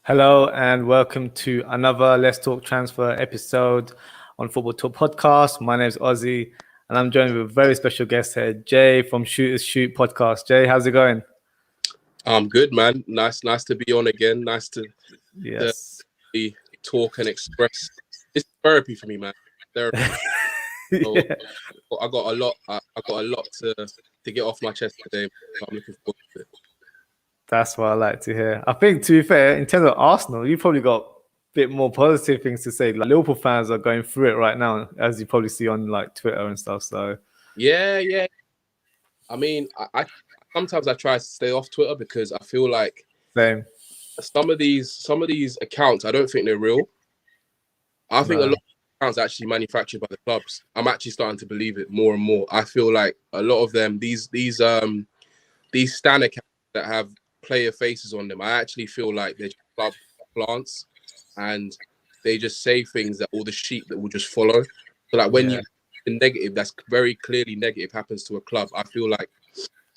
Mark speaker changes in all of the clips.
Speaker 1: Hello and welcome to another Let's Talk Transfer episode on Football Talk Podcast. My name is Ozzie and I'm joined with a very special guest here, Jay from Shooters Shoot Podcast. Jay, how's it going?
Speaker 2: I'm good, man. Nice to be on again. Nice to talk and express. It's therapy for me, man. Therapy. So
Speaker 1: Yeah.
Speaker 2: I got a lot. I got a lot to get off my chest today. I'm looking forward to it.
Speaker 1: That's what I like to hear. I think, to be fair, in terms of Arsenal, you probably got a bit more positive things to say. Like Liverpool fans are going through it right now, as you probably see on like Twitter and stuff. So
Speaker 2: yeah. I mean, I sometimes I try to stay off Twitter because I feel like
Speaker 1: same.
Speaker 2: Some of these accounts, I don't think they're real. I think a lot of accounts are actually manufactured by the clubs. I'm actually starting to believe it more and more. I feel like a lot of them, these stan accounts that have player faces on them, I actually feel like they're just club plants, and they just say things that all the sheep that will just follow. So like when you the negative, that's very clearly negative happens to a club, I feel like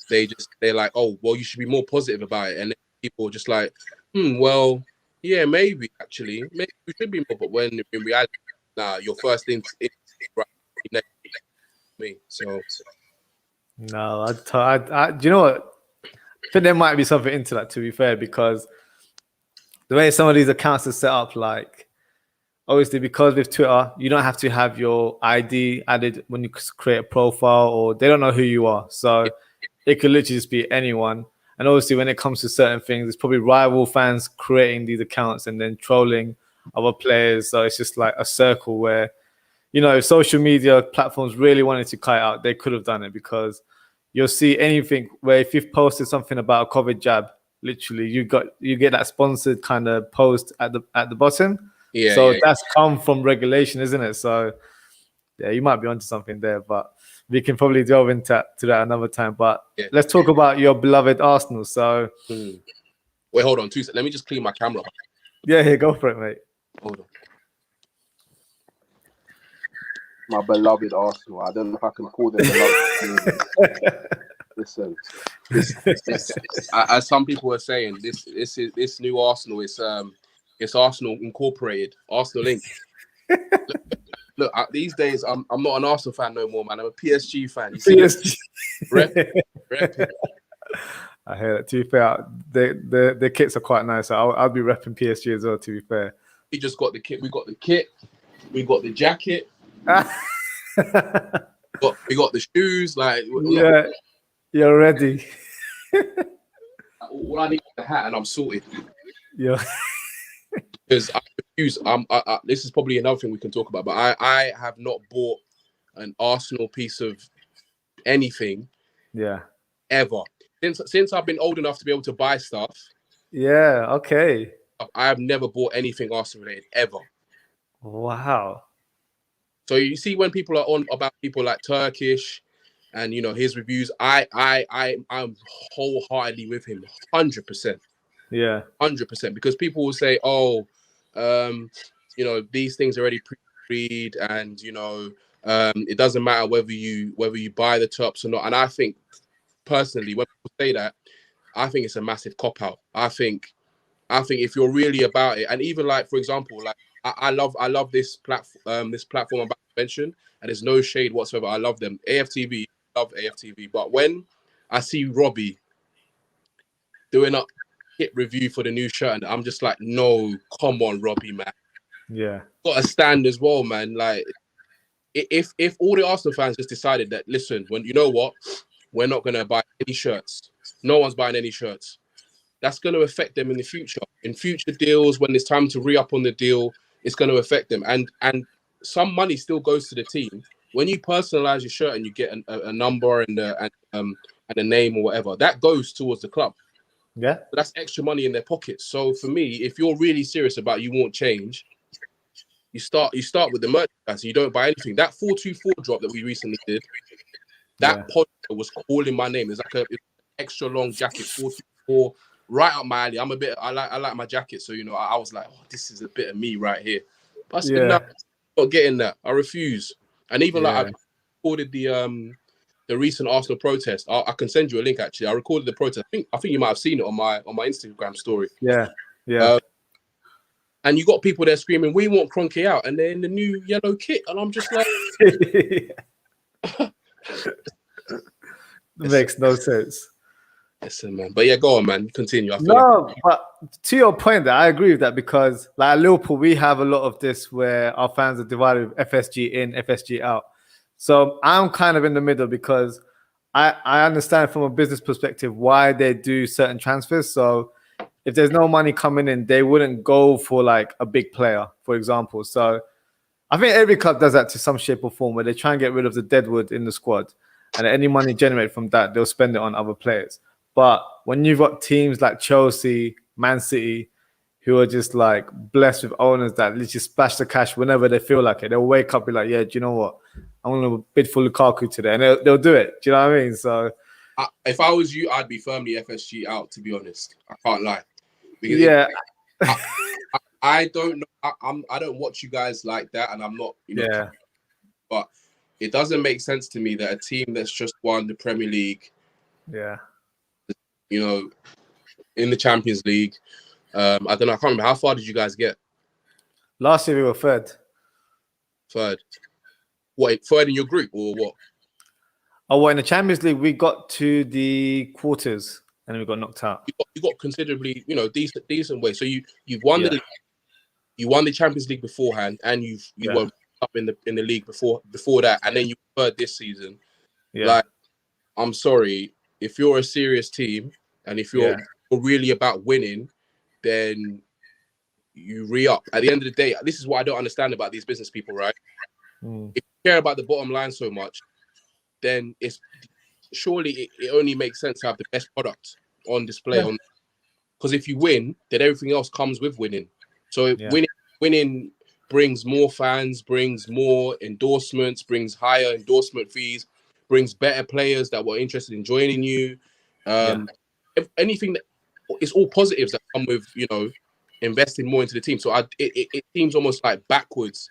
Speaker 2: they're like, oh well, you should be more positive about it, and then people are just like, well, yeah, maybe actually, maybe we should be more. But when in reality, nah, your first thing is right negative me. So
Speaker 1: No, I do you know what? I think there might be something into that, to be fair, because the way some of these accounts are set up, like obviously because with Twitter, you don't have to have your ID added when you create a profile, or they don't know who you are. So it could literally just be anyone. And obviously when it comes to certain things, it's probably rival fans creating these accounts and then trolling other players. So it's just like a circle where, you know, if social media platforms really wanted to cut it out, they could have done it, because you'll see anything where if you've posted something about a COVID jab, literally you get that sponsored kind of post at the bottom. That's come from regulation, isn't it? So yeah, you might be onto something there, but we can probably delve into that another time. But let's talk about your beloved Arsenal. So
Speaker 2: wait, hold on 2 seconds. Let me just clean my camera.
Speaker 1: Yeah, go for it, mate.
Speaker 2: Hold on.
Speaker 3: My beloved Arsenal. I don't know if I can call them beloved. Listen,
Speaker 2: as some people are saying, this new Arsenal is it's Arsenal Incorporated, Arsenal Inc. Look, these days I'm not an Arsenal fan no more, man. I'm a PSG fan. You see
Speaker 1: PSG.
Speaker 2: Rep.
Speaker 1: I hear that. To be fair, the kits are quite nice. So I'll be repping PSG as well, to be fair.
Speaker 2: We just got the kit. We got the kit. We got the jacket. we got the shoes. Like
Speaker 1: yeah, you're ready.
Speaker 2: All I need is the hat, and I'm sorted.
Speaker 1: Yeah.
Speaker 2: Because I refuse. This is probably another thing we can talk about, but I have not bought an Arsenal piece of anything.
Speaker 1: Yeah.
Speaker 2: Ever since I've been old enough to be able to buy stuff.
Speaker 1: Yeah. Okay.
Speaker 2: I have never bought anything Arsenal related ever.
Speaker 1: Wow.
Speaker 2: So you see when people are on about people like Turkish, and you know his reviews, I'm wholeheartedly with him, 100%.
Speaker 1: Yeah,
Speaker 2: 100%. Because people will say, oh, you know, these things are already pre-read, and you know, it doesn't matter whether you buy the tops or not. And I think personally, when people say that, I think it's a massive cop out. I think if you're really about it, and even like for example, like I love this platform I'm about to mention, and there's no shade whatsoever. I love them. AFTV, love AFTV. But when I see Robbie doing a kit review for the new shirt, and I'm just like, no, come on, Robbie, man.
Speaker 1: Yeah.
Speaker 2: Got to stand as well, man. Like if all the Arsenal fans just decided that, listen, when you know what, we're not gonna buy any shirts. No one's buying any shirts. That's going to affect them in the future. In future deals, when it's time to re-up on the deal, it's going to affect them. And some money still goes to the team. When you personalize your shirt and you get a number and a name or whatever, that goes towards the club.
Speaker 1: Yeah.
Speaker 2: But that's extra money in their pockets. So for me, if you're really serious about you won't change, you start with the merchandise and you don't buy anything. That 424 drop that we recently did, that poster was calling my name. It's like an extra long jacket, 424. Right up my alley. I like my jacket, so you know I was like, oh, this is a bit of me right here. But I said, no, I'm not getting that. I refuse. And even like I recorded the recent Arsenal protest. I can send you a link actually. I recorded the protest. I think you might have seen it on my Instagram story.
Speaker 1: Yeah.
Speaker 2: And you got people there screaming, "We want Kroenke out," and they're in the new yellow kit, and I'm just like,
Speaker 1: Makes no sense.
Speaker 2: listen, man. But yeah, go on, man. Continue. I feel
Speaker 1: No, but to your point, that I agree with that, because like at Liverpool, we have a lot of this where our fans are divided with FSG in, FSG out. So I'm kind of in the middle, because I understand from a business perspective why they do certain transfers. So if there's no money coming in, they wouldn't go for like a big player, for example. So I think every club does that to some shape or form, where they try and get rid of the deadwood in the squad, and any money generated from that, they'll spend it on other players. But when you've got teams like Chelsea, Man City, who are just like blessed with owners that literally splash the cash whenever they feel like it, they'll wake up and be like, yeah, do you know what? I'm going to bid for Lukaku today. And they'll do it. Do you know what I mean? So
Speaker 2: if I was you, I'd be firmly FSG out, to be honest. I can't lie. Because
Speaker 1: yeah.
Speaker 2: I don't know. I don't watch you guys like that, and I'm not,
Speaker 1: Yeah.
Speaker 2: But it doesn't make sense to me that a team that's just won the Premier League,
Speaker 1: Yeah,
Speaker 2: in the Champions League, I don't know. I can't remember, how far did you guys get?
Speaker 1: last year we were third.
Speaker 2: Third. What, third in your group or what?
Speaker 1: Oh, well, in the Champions League, we got to the quarters and we got knocked out.
Speaker 2: You got considerably, decent way. So you won the league, you won the Champions League beforehand, and you were up in the league before that, and then you third this season.
Speaker 1: Yeah.
Speaker 2: Like, I'm sorry, if you're a serious team and if you're really about winning, then you re-up. At the end of the day, this is what I don't understand about these business people, right? If you care about the bottom line so much, then it only makes sense to have the best product on display. Because if you win, then everything else comes with winning. So winning brings more fans, brings more endorsements, brings higher endorsement fees, brings better players that were interested in joining you. If anything, it's all positives that come with, investing more into the team. So it seems almost like backwards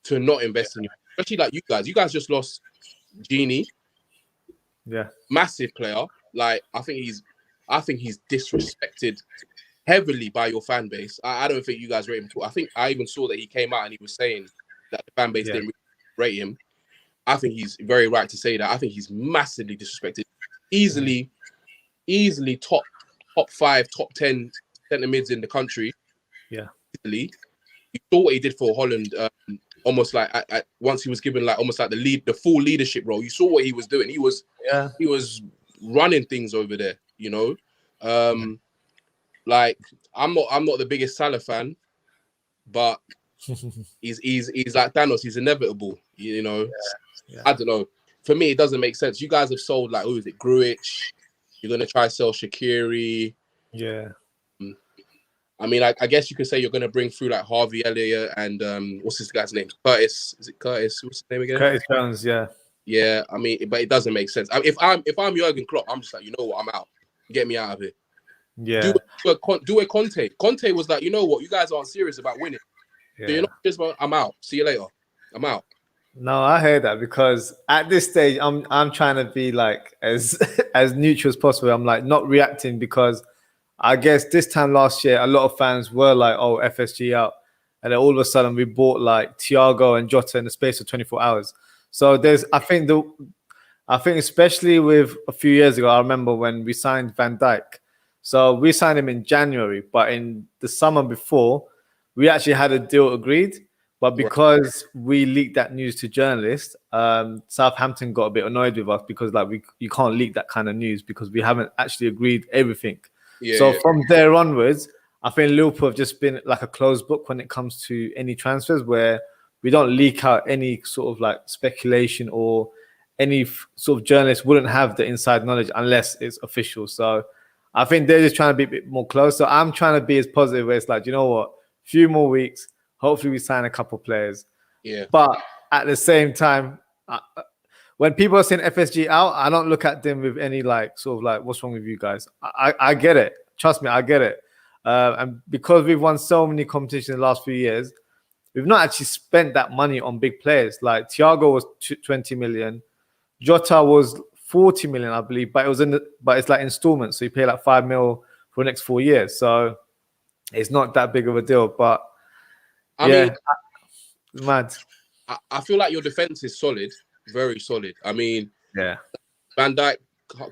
Speaker 2: to not invest in you, especially like you guys. You guys just lost Genie.
Speaker 1: Yeah.
Speaker 2: Massive player. Like, I think he's disrespected heavily by your fan base. I don't think you guys rate him. I think I even saw that he came out and he was saying that the fan base didn't really rate him. I think he's very right to say that. I think he's massively disrespected. Easily top 5, top 10 centre mids in the country.
Speaker 1: Yeah.
Speaker 2: Easily. You saw what he did for Holland. Almost like once he was given like almost like the full leadership role. You saw what he was doing. He was running things over there. Like, I'm not the biggest Salah fan, but he's like Thanos. He's inevitable. I don't know. For me, it doesn't make sense. You guys have sold, like, who is it? Gruitch. You're gonna try sell Shaqiri.
Speaker 1: Yeah.
Speaker 2: I mean, I guess you could say you're gonna bring through like Harvey Elliott and what's this guy's name? Curtis. Is it Curtis? What's his name again?
Speaker 1: Curtis Jones. Yeah.
Speaker 2: Yeah. I mean, but it doesn't make sense. If I'm Jurgen Klopp, I'm just like, you know what? I'm out. Get me out of here.
Speaker 1: Yeah.
Speaker 2: Do a Conte. Conte was like, you know what? You guys aren't serious about winning.
Speaker 1: Yeah.
Speaker 2: So you're not just about, I'm out. See you later. I'm out.
Speaker 1: No, I heard that, because at this stage, I'm trying to be like as neutral as possible. I'm like not reacting, because I guess this time last year, a lot of fans were like, "Oh, FSG out," and then all of a sudden we bought like Thiago and Jota in the space of 24 hours. So I think especially with a few years ago, I remember when we signed Van Dijk. So we signed him in January, but in the summer before, we actually had a deal agreed. But because we leaked that news to journalists, Southampton got a bit annoyed with us, because like you can't leak that kind of news because we haven't actually agreed everything. From there onwards, I think Liverpool have just been like a closed book when it comes to any transfers, where we don't leak out any sort of like speculation, or any sort of journalist wouldn't have the inside knowledge unless it's official. So I think they're just trying to be a bit more close. So I'm trying to be as positive, where it's like, you know what, few more weeks, hopefully we sign a couple players.
Speaker 2: Yeah.
Speaker 1: But at the same time, when people are saying FSG out, I don't look at them with any like sort of like, what's wrong with you guys? I get it. Trust me, I get it. And because we've won so many competitions in the last few years, we've not actually spent that money on big players. Like Thiago was 20 million, Jota was 40 million, I believe, but it's like installments, so you pay like 5 mil for the next 4 years. So it's not that big of a deal. But
Speaker 2: I mean,
Speaker 1: mad.
Speaker 2: I feel like your defense is solid, very solid. I mean,
Speaker 1: Yeah.
Speaker 2: Van Dijk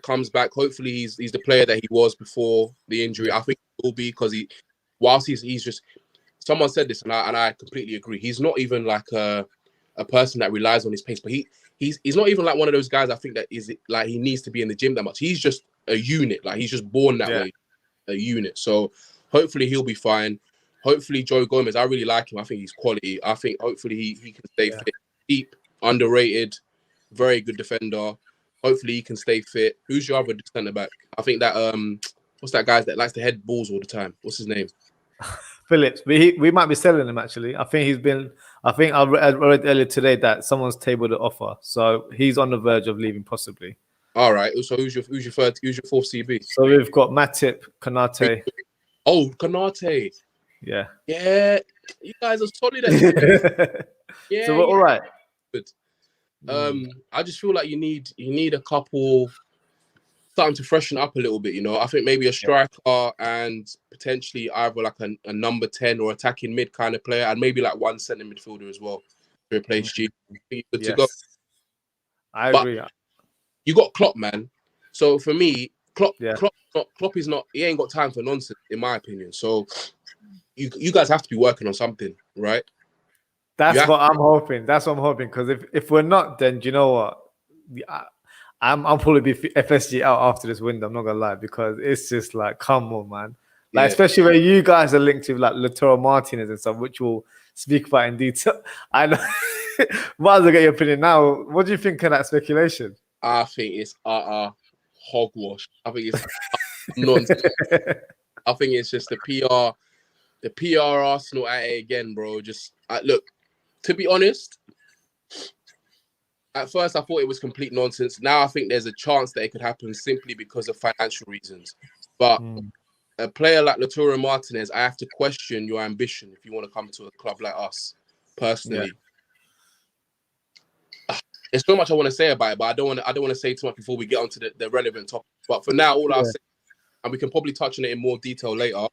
Speaker 2: comes back. Hopefully, he's the player that he was before the injury. I think he will be because whilst he's just. Someone said this, and I completely agree. He's not even like a person that relies on his pace, but he's not even like one of those guys. I think that is like he needs to be in the gym that much. He's just a unit. Like he's just born that way, a unit. So hopefully he'll be fine. Hopefully Joe Gomez, I really like him. I think he's quality. I think hopefully he can stay fit. Deep, underrated, very good defender. Hopefully he can stay fit. Who's your other centre back? I think that what's that guy that likes to head balls all the time? What's his name?
Speaker 1: Phillips. We might be selling him actually. I think I read earlier today that someone's tabled an offer, so he's on the verge of leaving possibly.
Speaker 2: All right. So who's your fourth CB?
Speaker 1: So we've got Matip, Konate.
Speaker 2: Oh, Konate.
Speaker 1: Yeah.
Speaker 2: Yeah. You guys are solid at it. Yeah.
Speaker 1: So we're all right.
Speaker 2: Good. I just feel like you need a couple. Starting to freshen up a little bit, I think maybe a striker and potentially either like a number 10 or attacking mid kind of player, and maybe like one centre midfielder as well to replace G. Good to go.
Speaker 1: I agree.
Speaker 2: You got Klopp, man. So for me, Klopp is not. He ain't got time for nonsense, in my opinion. So you guys have to be working on something, right?
Speaker 1: That's what I'm hoping. That's what I'm hoping, because if we're not, then do you know what? I'll probably be FSG out after this window. I'm not gonna lie, because it's just like, come on, man. Like, especially where you guys are linked to like Lautaro Martinez and stuff, which we'll speak about in detail. I know. Might as well get your opinion now. What do you think of that speculation?
Speaker 2: I think it's hogwash. I think it's nonsense. I think it's just the PR Arsenal at it again, bro. Just look, to be honest. At first, I thought it was complete nonsense. Now, I think there's a chance that it could happen simply because of financial reasons. But a player like Lautaro Martinez, I have to question your ambition if you want to come to a club like us, personally. There's so much I want to say about it, but I don't want to say too much before we get onto the relevant topic. But for now, all I'll say, and we can probably touch on it in more detail later.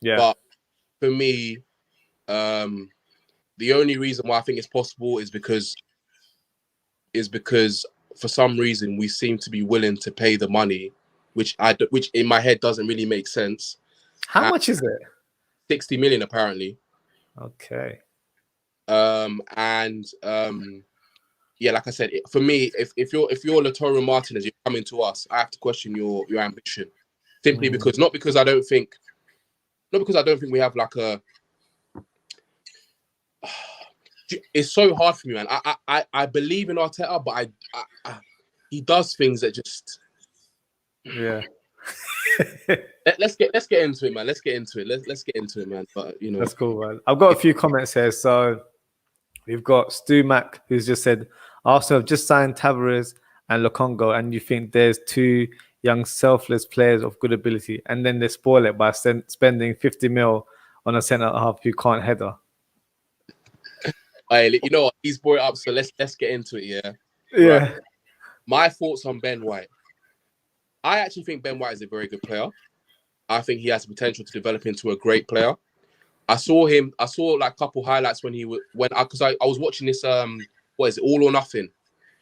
Speaker 2: Yeah. But for me, the only reason why I think it's possible is because for some reason we seem to be willing to pay the money, which in my head doesn't really make sense.
Speaker 1: How much is it?
Speaker 2: 60 million apparently.
Speaker 1: Okay.
Speaker 2: Yeah, like I said, for me, if you're Lautaro Martinez, you're coming to us, I have to question your ambition, simply because not because I don't think we have like a. It's so hard for me, man. I believe in Arteta, but he does things that just.
Speaker 1: Yeah.
Speaker 2: Let's get into it, man. Let's get into it, man. But
Speaker 1: that's cool, man. I've got a few comments here. So we've got Stu Mac, who's just said Arsenal have just signed Tavares and Lokongo, and you think there's two young, selfless players of good ability, and then they spoil it by spending 50 mil on a centre half who can't header.
Speaker 2: Hey, you know what? He's brought it up, so let's get into it. Yeah.
Speaker 1: Yeah.
Speaker 2: Right. My thoughts on Ben White. I actually think Ben White is a very good player. I think he has the potential to develop into a great player. I saw like a couple highlights when I was watching this what is it, All or Nothing?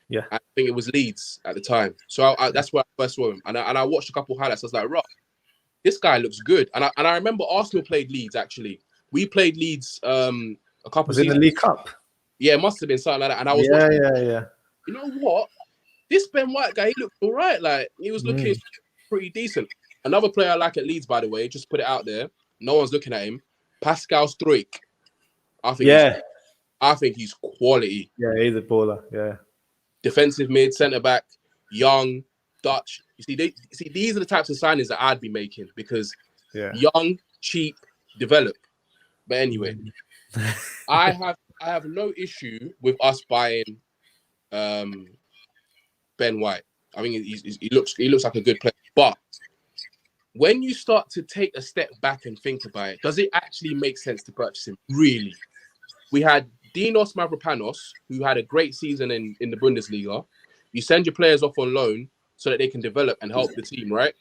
Speaker 1: Yeah.
Speaker 2: I think it was Leeds at the time. So that's where I first saw him, and I watched a couple highlights. I was like, right, this guy looks good. And I remember Arsenal played Leeds actually. We played Leeds a couple
Speaker 1: was in the League Cup.
Speaker 2: Yeah, it must have been something like that. And I was
Speaker 1: yeah.
Speaker 2: You know what? This Ben White guy, he looked all right. Like, he was looking pretty decent. Another player I like at Leeds, by the way, just put it out there. No one's looking at him. Pascal Struijk. I think he's quality.
Speaker 1: Yeah, he's a baller. Yeah.
Speaker 2: Defensive mid, centre back, young, Dutch. You see, these are the types of signings that I'd be making because young, cheap, develop. But anyway, I have no issue with us buying Ben White. I mean, he looks like a good player. But when you start to take a step back and think about it, does it actually make sense to purchase him? Really? We had Dinos Mavropanos, who had a great season in the Bundesliga. You send your players off on loan so that they can develop and help the team, right?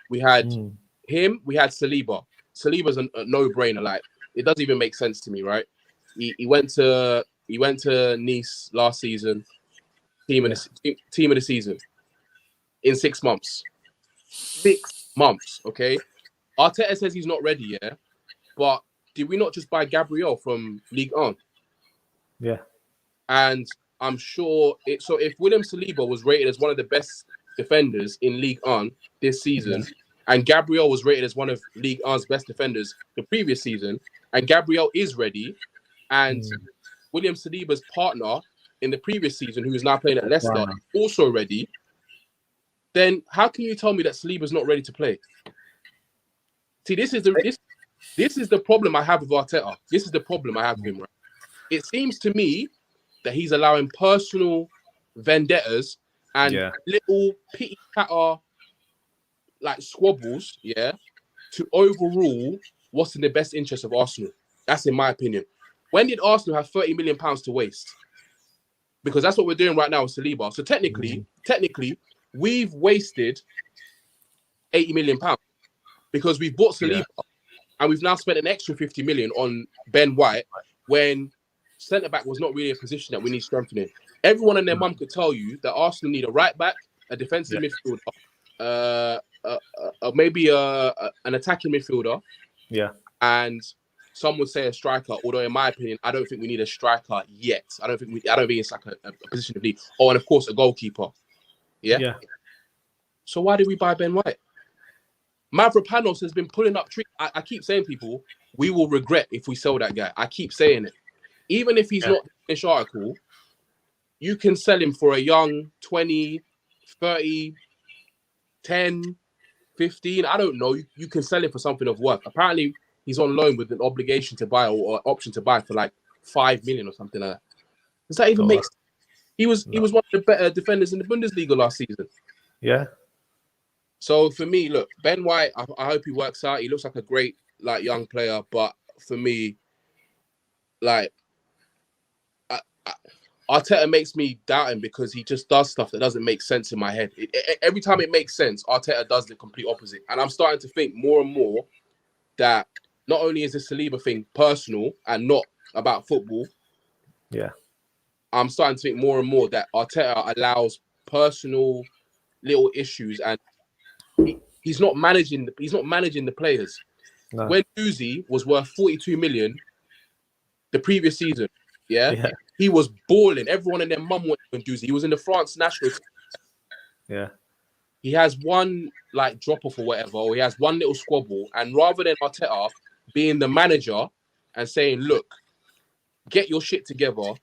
Speaker 2: We had him. We had Saliba. Saliba's a no-brainer. Like, it doesn't even make sense to me, right? he went to Nice last season, team of the season in 6 months. 6 months, okay. Arteta says he's not ready, yeah, but did we not just buy Gabriel from Ligue 1?
Speaker 1: Yeah.
Speaker 2: And I'm sure it. So if William Saliba was rated as one of the best defenders in Ligue 1 this season, and Gabriel was rated as one of Ligue 1's best defenders the previous season, and Gabriel is ready, and William Saliba's partner in the previous season, who is now playing at Leicester, also ready, then how can you tell me that Saliba's not ready to play? See, this is the problem I have with Arteta. This is the problem I have with him, right? It seems to me that he's allowing personal vendettas and little pity-patter like squabbles, to overrule what's in the best interest of Arsenal. That's in my opinion. When did Arsenal have £30 million to waste? Because that's what we're doing right now with Saliba. So technically, we've wasted £80 million because we've bought Saliba and we've now spent an extra 50 million on Ben White when centre-back was not really a position that we need strengthening. Everyone and their mum could tell you that Arsenal need a right-back, a defensive midfielder, maybe an attacking midfielder, and some would say a striker. Although in my opinion, I don't think we need a striker yet. I don't think it's like a position of need. Oh, and of course a goalkeeper. Yeah. So why did we buy Ben White? Mavropanos has been pulling up tricks. I keep saying, people, we will regret if we sell that guy. I keep saying it. Even if he's not this article, you can sell him for a young 20, 30, 10, 15. I don't know. You can sell him for something of worth. Apparently, he's on loan with an obligation to buy or option to buy for like 5 million or something like that. Does that even make sense? He was one of the better defenders in the Bundesliga last season. Yeah. So for me, look, Ben White, I hope he works out. He looks like a great like young player, but for me, like Arteta makes me doubt him because he just does stuff that doesn't make sense in my head. Every time it makes sense, Arteta does the complete opposite. And I'm starting to think more and more that not only is this Saliba thing personal and not about football, I'm starting to think more and more that Arteta allows personal little issues and he's not managing the players. No. When Ozzie was worth 42 million the previous season, he was balling. Everyone and their mum went to Ozzie. He was in the France national team. Yeah. He has one like drop off or whatever, or he has one little squabble, and rather than Arteta being the manager and saying, "Look, get your shit together."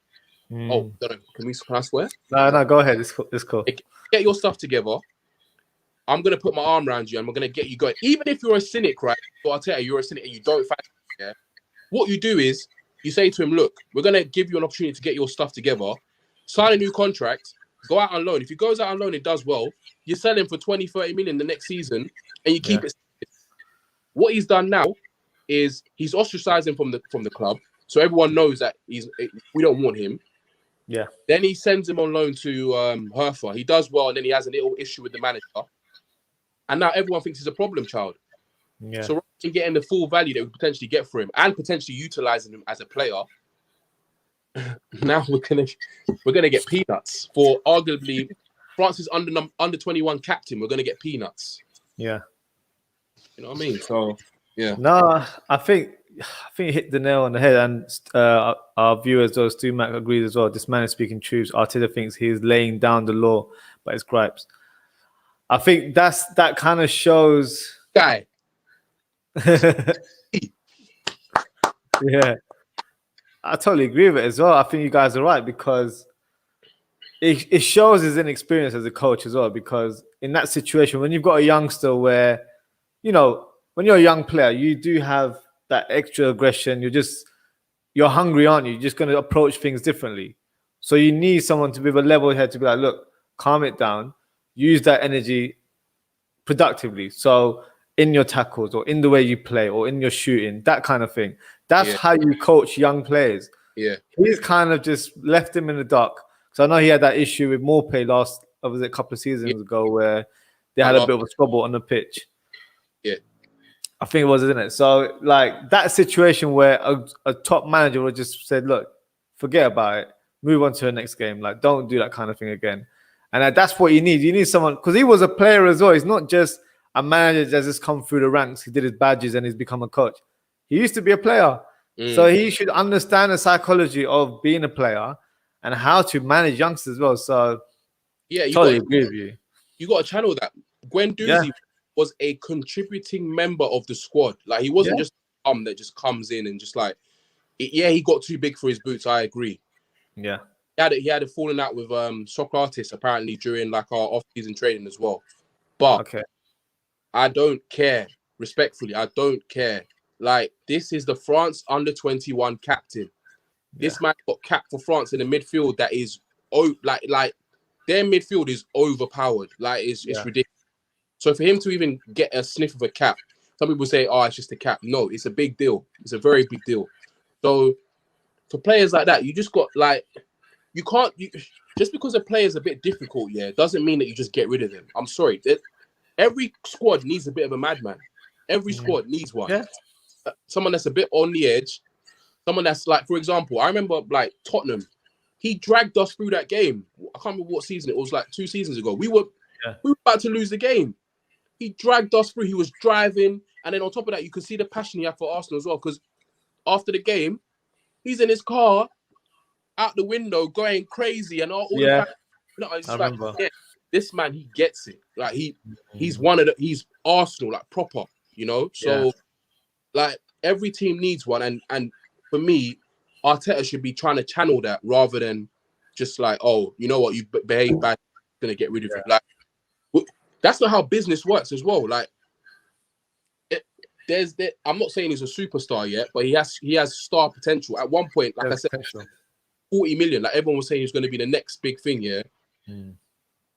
Speaker 2: Oh, don't know. Can I swear? No, go ahead. It's cool. Get your stuff together. I'm going to put my arm around you and we're going to get you going. Even if you're a cynic, right? Arteta, you're a cynic and you don't fancy what you do is you say to him, look, we're going to give you an opportunity to get your stuff together, sign a new contract, go out on loan. If he goes out on loan and does well, you sell him for 20, 30 million the next season and you keep it. What he's done now is he's ostracized him from the club. So everyone knows that we don't want him. Yeah. Then he sends him on loan to Hertha. He does well and then he has a little issue with the manager. And now everyone thinks he's a problem child. Yeah. So rather than getting the full value that we potentially get for him and potentially utilizing him as a player, now we're gonna get peanuts for arguably France's under 21 captain. We're gonna get peanuts. Yeah. You know what I mean? So yeah. No, I think you hit the nail on the head, and our viewers, those Stu Mac, agrees as well. This man is speaking truth. Arteta thinks he's laying down the law by his gripes. I think that kind of shows. Guy. Yeah, I totally agree with it as well. I think you guys are right because it shows his inexperience as a coach as well. Because in that situation, when you've got a youngster where, when you're a young player, you do have that extra aggression. You're hungry, aren't you? You're just going to approach things differently. So you need someone to be with a level head to be like, look, calm it down. Use that energy productively. So in your tackles or in the way you play or in your shooting, that kind of thing. That's how you coach young players. Yeah. He's kind of just left him in the dark. So I know he had that issue with Morpay a couple of seasons ago where they had a bit of a squabble on the pitch. Yeah.
Speaker 1: I think it was, isn't it? So like that situation where a top manager would just said, look, forget about it, move on to the next game. Like, don't do that kind of thing again. And that's what you need. You need someone, because he was a player as well. He's not just a manager that's just come through the ranks. He did his badges and he's become a coach. He used to be a player. So he should understand the psychology of being a player and how to manage youngsters as well. So
Speaker 2: yeah,
Speaker 1: totally agree with you.
Speaker 2: You got to channel that. Guendouzi was a contributing member of the squad. Like, he wasn't just that just comes in and just like, he got too big for his boots. I agree.
Speaker 1: Yeah.
Speaker 2: He had a falling out with Socrates apparently during like our off-season training as well. But I don't care. Respectfully, I don't care. Like, this is the France under-21 captain. This man got capped for France in the midfield that is like their midfield is overpowered. Like, it's ridiculous. So for him to even get a sniff of a cap, some people say, oh, it's just a cap. No, it's a big deal. It's a very big deal. So for players like that, you just got like, you can't, just because a player is a bit difficult, doesn't mean that you just get rid of them. I'm sorry. Every squad needs a bit of a madman. Every squad needs one. Yeah. Someone that's a bit on the edge. Someone that's like, for example, I remember like Tottenham. He dragged us through that game. I can't remember what season it was, like 2 seasons ago. We were about to lose the game. He dragged us through. He was driving. And then on top of that, you could see the passion he had for Arsenal as well. Because after the game, he's in his car, out the window, going crazy. And all the fans, it's
Speaker 1: I
Speaker 2: like,
Speaker 1: remember.
Speaker 2: This man, he gets it. Like, he's one of the, he's Arsenal, like proper, you know? So, like, every team needs one. And for me, Arteta should be trying to channel that rather than just like, oh, you know what, you behave bad, going to get rid of you. Like, that's not how business works as well. Like, I'm not saying he's a superstar yet, but he has star potential. At one point, like I said, 40 million. Like, everyone was saying he's going to be the next big thing.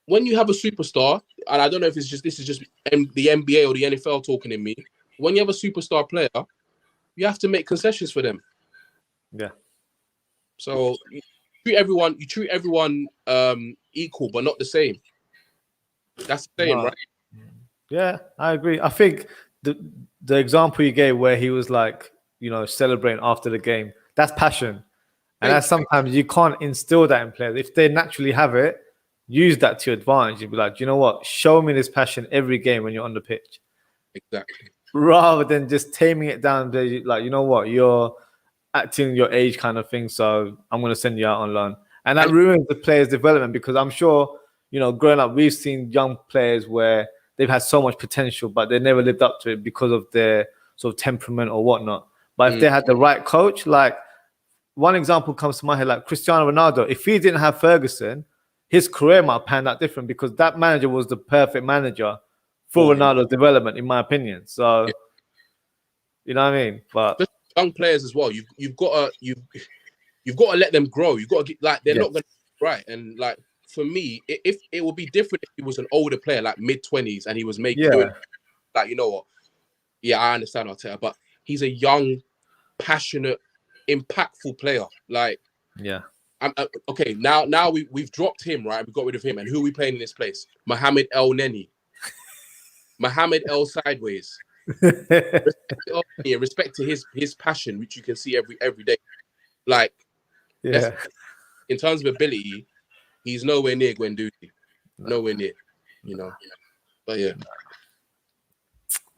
Speaker 2: When you have a superstar, and I don't know if this is just the NBA or the NFL talking in me. When you have a superstar player, you have to make concessions for them.
Speaker 1: Yeah.
Speaker 2: So you treat everyone equal, but not the same. That's the saying, right?
Speaker 1: Yeah, I agree. I think the example you gave where he was like, celebrating after the game, that's passion. And that's sometimes you can't instill that in players. If they naturally have it, use that to your advantage. You'd be like, you know what? Show me this passion every game when you're on the pitch.
Speaker 2: Exactly.
Speaker 1: Rather than just taming it down to like, you know what? You're acting your age kind of thing. So I'm going to send you out on loan. And that ruins the player's development because I'm sure, growing up, we've seen young players where they've had so much potential, but they never lived up to it because of their sort of temperament or whatnot. But if they had the right coach, like one example comes to my head, like Cristiano Ronaldo, if he didn't have Ferguson, his career might have panned out different because that manager was the perfect manager for Ronaldo's development, in my opinion. So, you know what I mean? But
Speaker 2: just young players as well, you've got to let them grow. You've got to get, like, they're not going to right. And like, for me, if it would be different if he was an older player, like mid-20s, and he was making like, you know what? Yeah, I understand Arteta, but he's a young, passionate, impactful player. Like, okay, now we've dropped him, right? We got rid of him, and who are we playing in this place? Mohamed El Neni, Mohamed El Sideways. Respect to his passion, which you can see every day. Like, in terms of ability, he's nowhere near Guendouzi. Nowhere near, But yeah.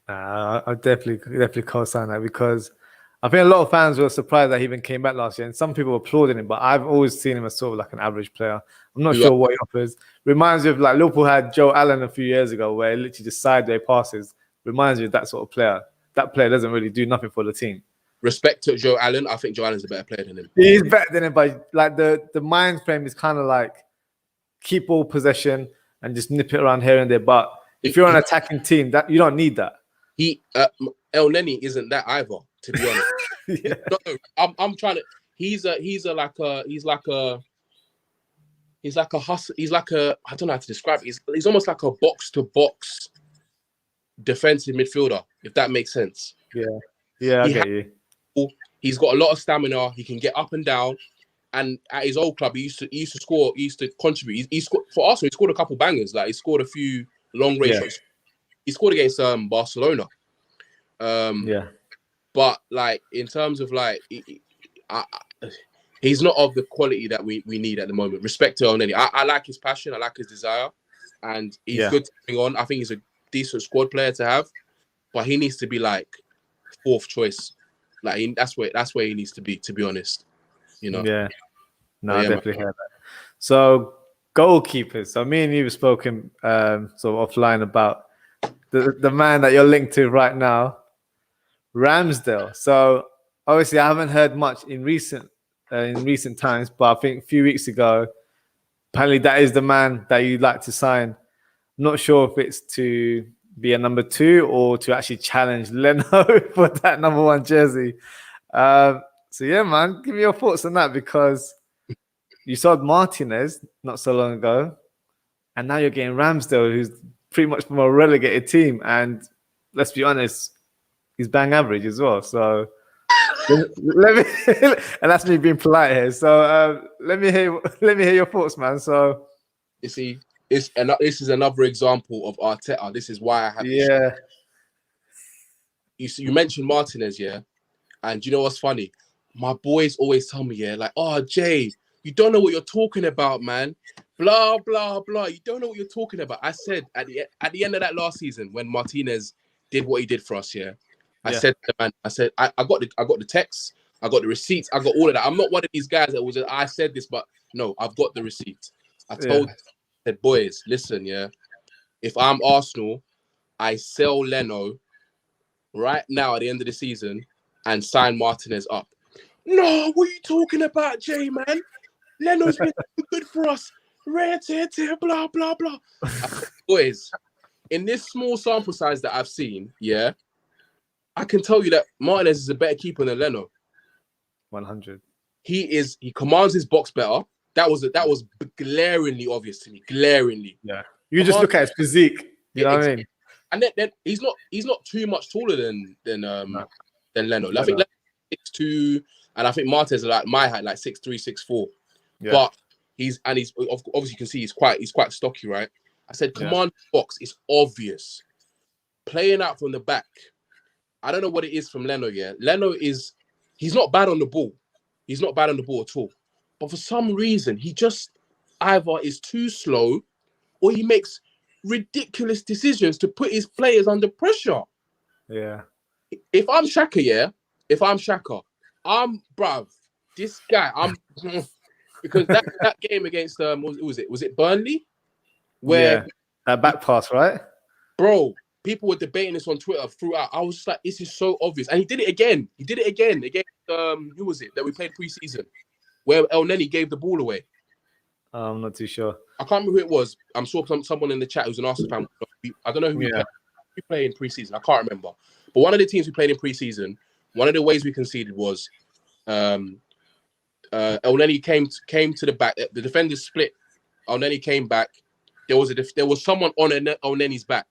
Speaker 1: I definitely co-sign that because I think a lot of fans were surprised that he even came back last year, and some people were applauding him. But I've always seen him as sort of like an average player. I'm not sure what he offers. Reminds me of like Liverpool had Joe Allen a few years ago, where he literally just sideways passes. Reminds me of that sort of player. That player doesn't really do nothing for the team.
Speaker 2: Respect to Joe Allen. I think Joe Allen's a better player than him.
Speaker 1: He's better than him, but like the mind frame is kind of like keep all possession and just nip it around here and there. But if you're an attacking team, that you don't need that.
Speaker 2: El Neni isn't that either, to be honest. No, I'm trying to. He's like a hustle. He's like a, I don't know how to describe it. He's almost like a box to box defensive midfielder, if that makes sense.
Speaker 1: Yeah, I get you.
Speaker 2: He's got a lot of stamina. He can get up and down. And at his old club, he used to score. He used to contribute. He scored for Arsenal. He scored a couple bangers. Like, he scored a few long range shots. He scored against Barcelona.
Speaker 1: Yeah.
Speaker 2: But like in terms of like, he's not of the quality that we need at the moment. Respect to Elneny. I like his passion. I like his desire, and he's good to bring on. I think he's a decent squad player to have, but he needs to be like fourth choice. Like that's where he needs to be. To be honest, you know.
Speaker 1: Yeah. No,
Speaker 2: yeah,
Speaker 1: I definitely heard that. So goalkeepers. So me and you have spoken sort of offline about the man that you're linked to right now, Ramsdale. So obviously I haven't heard much in recent times, but I think a few weeks ago, apparently that is the man that you'd like to sign. I'm not sure if it's to be a number 2 or to actually challenge Leno for that number 1 jersey. So yeah, man, give me your thoughts on that, because you sold Martinez not so long ago, and now you're getting Ramsdale, who's pretty much from a relegated team, and let's be honest, he's bang average as well. So let me, and that's me being polite here. So let me hear your thoughts, man. So
Speaker 2: you see, this is another example of Arteta. This is why I have.
Speaker 1: Yeah.
Speaker 2: You mentioned Martinez, yeah, and you know what's funny? My boys always tell me, yeah, like, oh Jay, you don't know what you're talking about, man. Blah blah blah. You don't know what you're talking about. I said at the end of that last season when Martinez did what he did for us, yeah. I said to the man, I got the texts, I got the receipts, I got all of that. I'm not one of these guys that was I said this, but no, I've got the receipts. I told said, boys, listen, yeah. If I'm Arsenal, I sell Leno right now at the end of the season and sign Martinez up. No, what are you talking about, Jay, man? Leno's been good for us. Blah, blah, blah. Boys, in this small sample size that I've seen, yeah, I can tell you that Martinez is a better keeper than Leno.
Speaker 1: 100.
Speaker 2: He commands his box better. That was glaringly obvious to me. Glaringly.
Speaker 1: Yeah. You just look at his physique. You know what I mean?
Speaker 2: And then he's not too much taller than Leno. I think Leno's 6'2", and I think Martinez is like my height, like 6'3", 6'4". Yeah. But he's obviously you can see he's quite stocky, right? I said command box is obvious. Playing out from the back, I don't know what it is from Leno. Yeah, he's not bad on the ball. He's not bad on the ball at all. But for some reason, he just either is too slow, or he makes ridiculous decisions to put his players under pressure.
Speaker 1: Yeah.
Speaker 2: If I'm Shaka, bruv, this guy, because that game against was it Burnley? Where
Speaker 1: that back pass, right?
Speaker 2: Bro, people were debating this on Twitter throughout. I was just like, this is so obvious. And he did it again. Against who was it that we played pre-season? Where Elneny gave the ball away.
Speaker 1: I'm not too sure.
Speaker 2: I can't remember who it was. I'm sure someone in the chat who's an Arsenal fan. I don't know who we played in pre-season. I can't remember. But one of the teams we played in pre-season, one of the ways we conceded was Elneny came to the back. The defenders split. Elneny came back. There was someone on Elneny's back.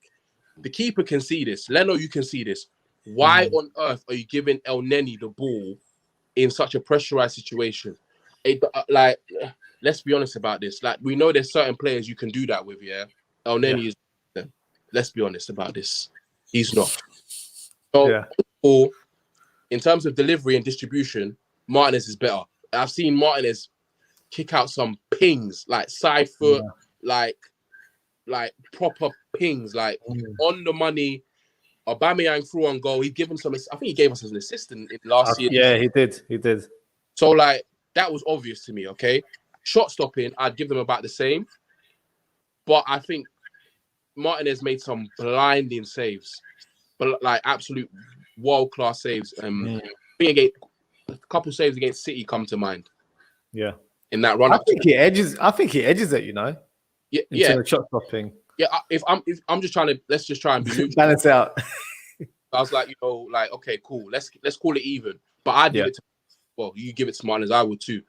Speaker 2: The keeper can see this. Leno, you can see this. Why on earth are you giving Elneny the ball in such a pressurized situation? Let's be honest about this. Like, we know there's certain players you can do that with, yeah? Elneny is... Let's be honest about this. He's not. So, in terms of delivery and distribution, Martinez is better. I've seen Martinez kick out some pings, like side foot, like proper pings, like on the money. Aubameyang threw on goal. He given some... I think he gave us an assist in last year.
Speaker 1: Yeah, he did.
Speaker 2: So, like, that was obvious to me, okay? Shot stopping, I'd give them about the same. But I think Martinez made some blinding saves. But, like, absolute world-class saves. I think a couple saves against City come to mind.
Speaker 1: Yeah.
Speaker 2: In that run-up.
Speaker 1: I think he edges it, you know?
Speaker 2: Yeah.
Speaker 1: The shot stopping.
Speaker 2: Yeah, if I'm just trying to... Let's just try and be neutral.
Speaker 1: Balance out.
Speaker 2: I was like, okay, cool. Let's call it even. But I'd give it to... Well, you give it to Martinez, I would too.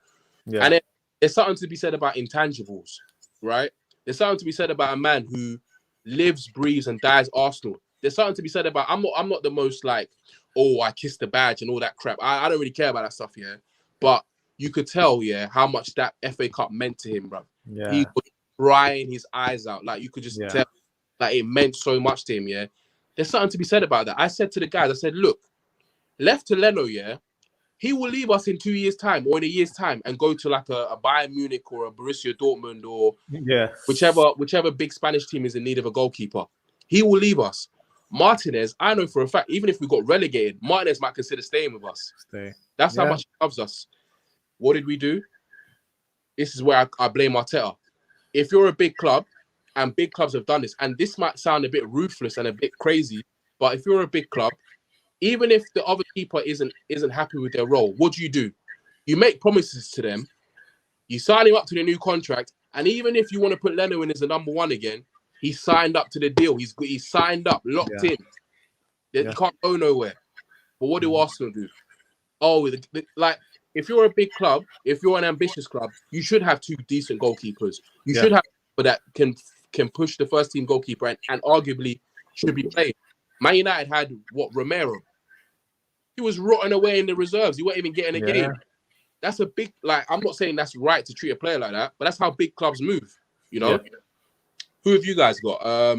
Speaker 2: Yeah. And then there's something to be said about intangibles, right? There's something to be said about a man who lives, breathes, and dies Arsenal. There's something to be said about... I'm not the most like, oh, I kissed the badge and all that crap. I don't really care about that stuff, yeah. But you could tell, how much that FA Cup meant to him, bro. Yeah. He was crying his eyes out. Like, you could just tell, like, it meant so much to him, yeah. There's something to be said about that. I said to the guys, I said, look, left to Leno, yeah, he will leave us in 2 years' time or in a year's time and go to like a Bayern Munich or a Borussia Dortmund or whichever big Spanish team is in need of a goalkeeper. He will leave us. Martinez, I know for a fact, even if we got relegated, Martinez might consider staying with us. That's how much he loves us. What did we do? This is where I blame Arteta. If you're a big club, and big clubs have done this, and this might sound a bit ruthless and a bit crazy, but if you're a big club, even if the other keeper isn't happy with their role, what do? You make promises to them, you sign him up to the new contract, and even if you want to put Leno in as the number one again, he signed up to the deal. He's signed up, locked in. They can't go nowhere. But what do Arsenal do? Oh, like if you're a big club, if you're an ambitious club, you should have 2 decent goalkeepers. You should have people that can push the first team goalkeeper and arguably should be playing. Man United had Romero. He was rotting away in the reserves. He wasn't even getting a game. That's a big, like, I'm not saying that's right to treat a player like that, but that's how big clubs move, you know? Yeah. Who have you guys got?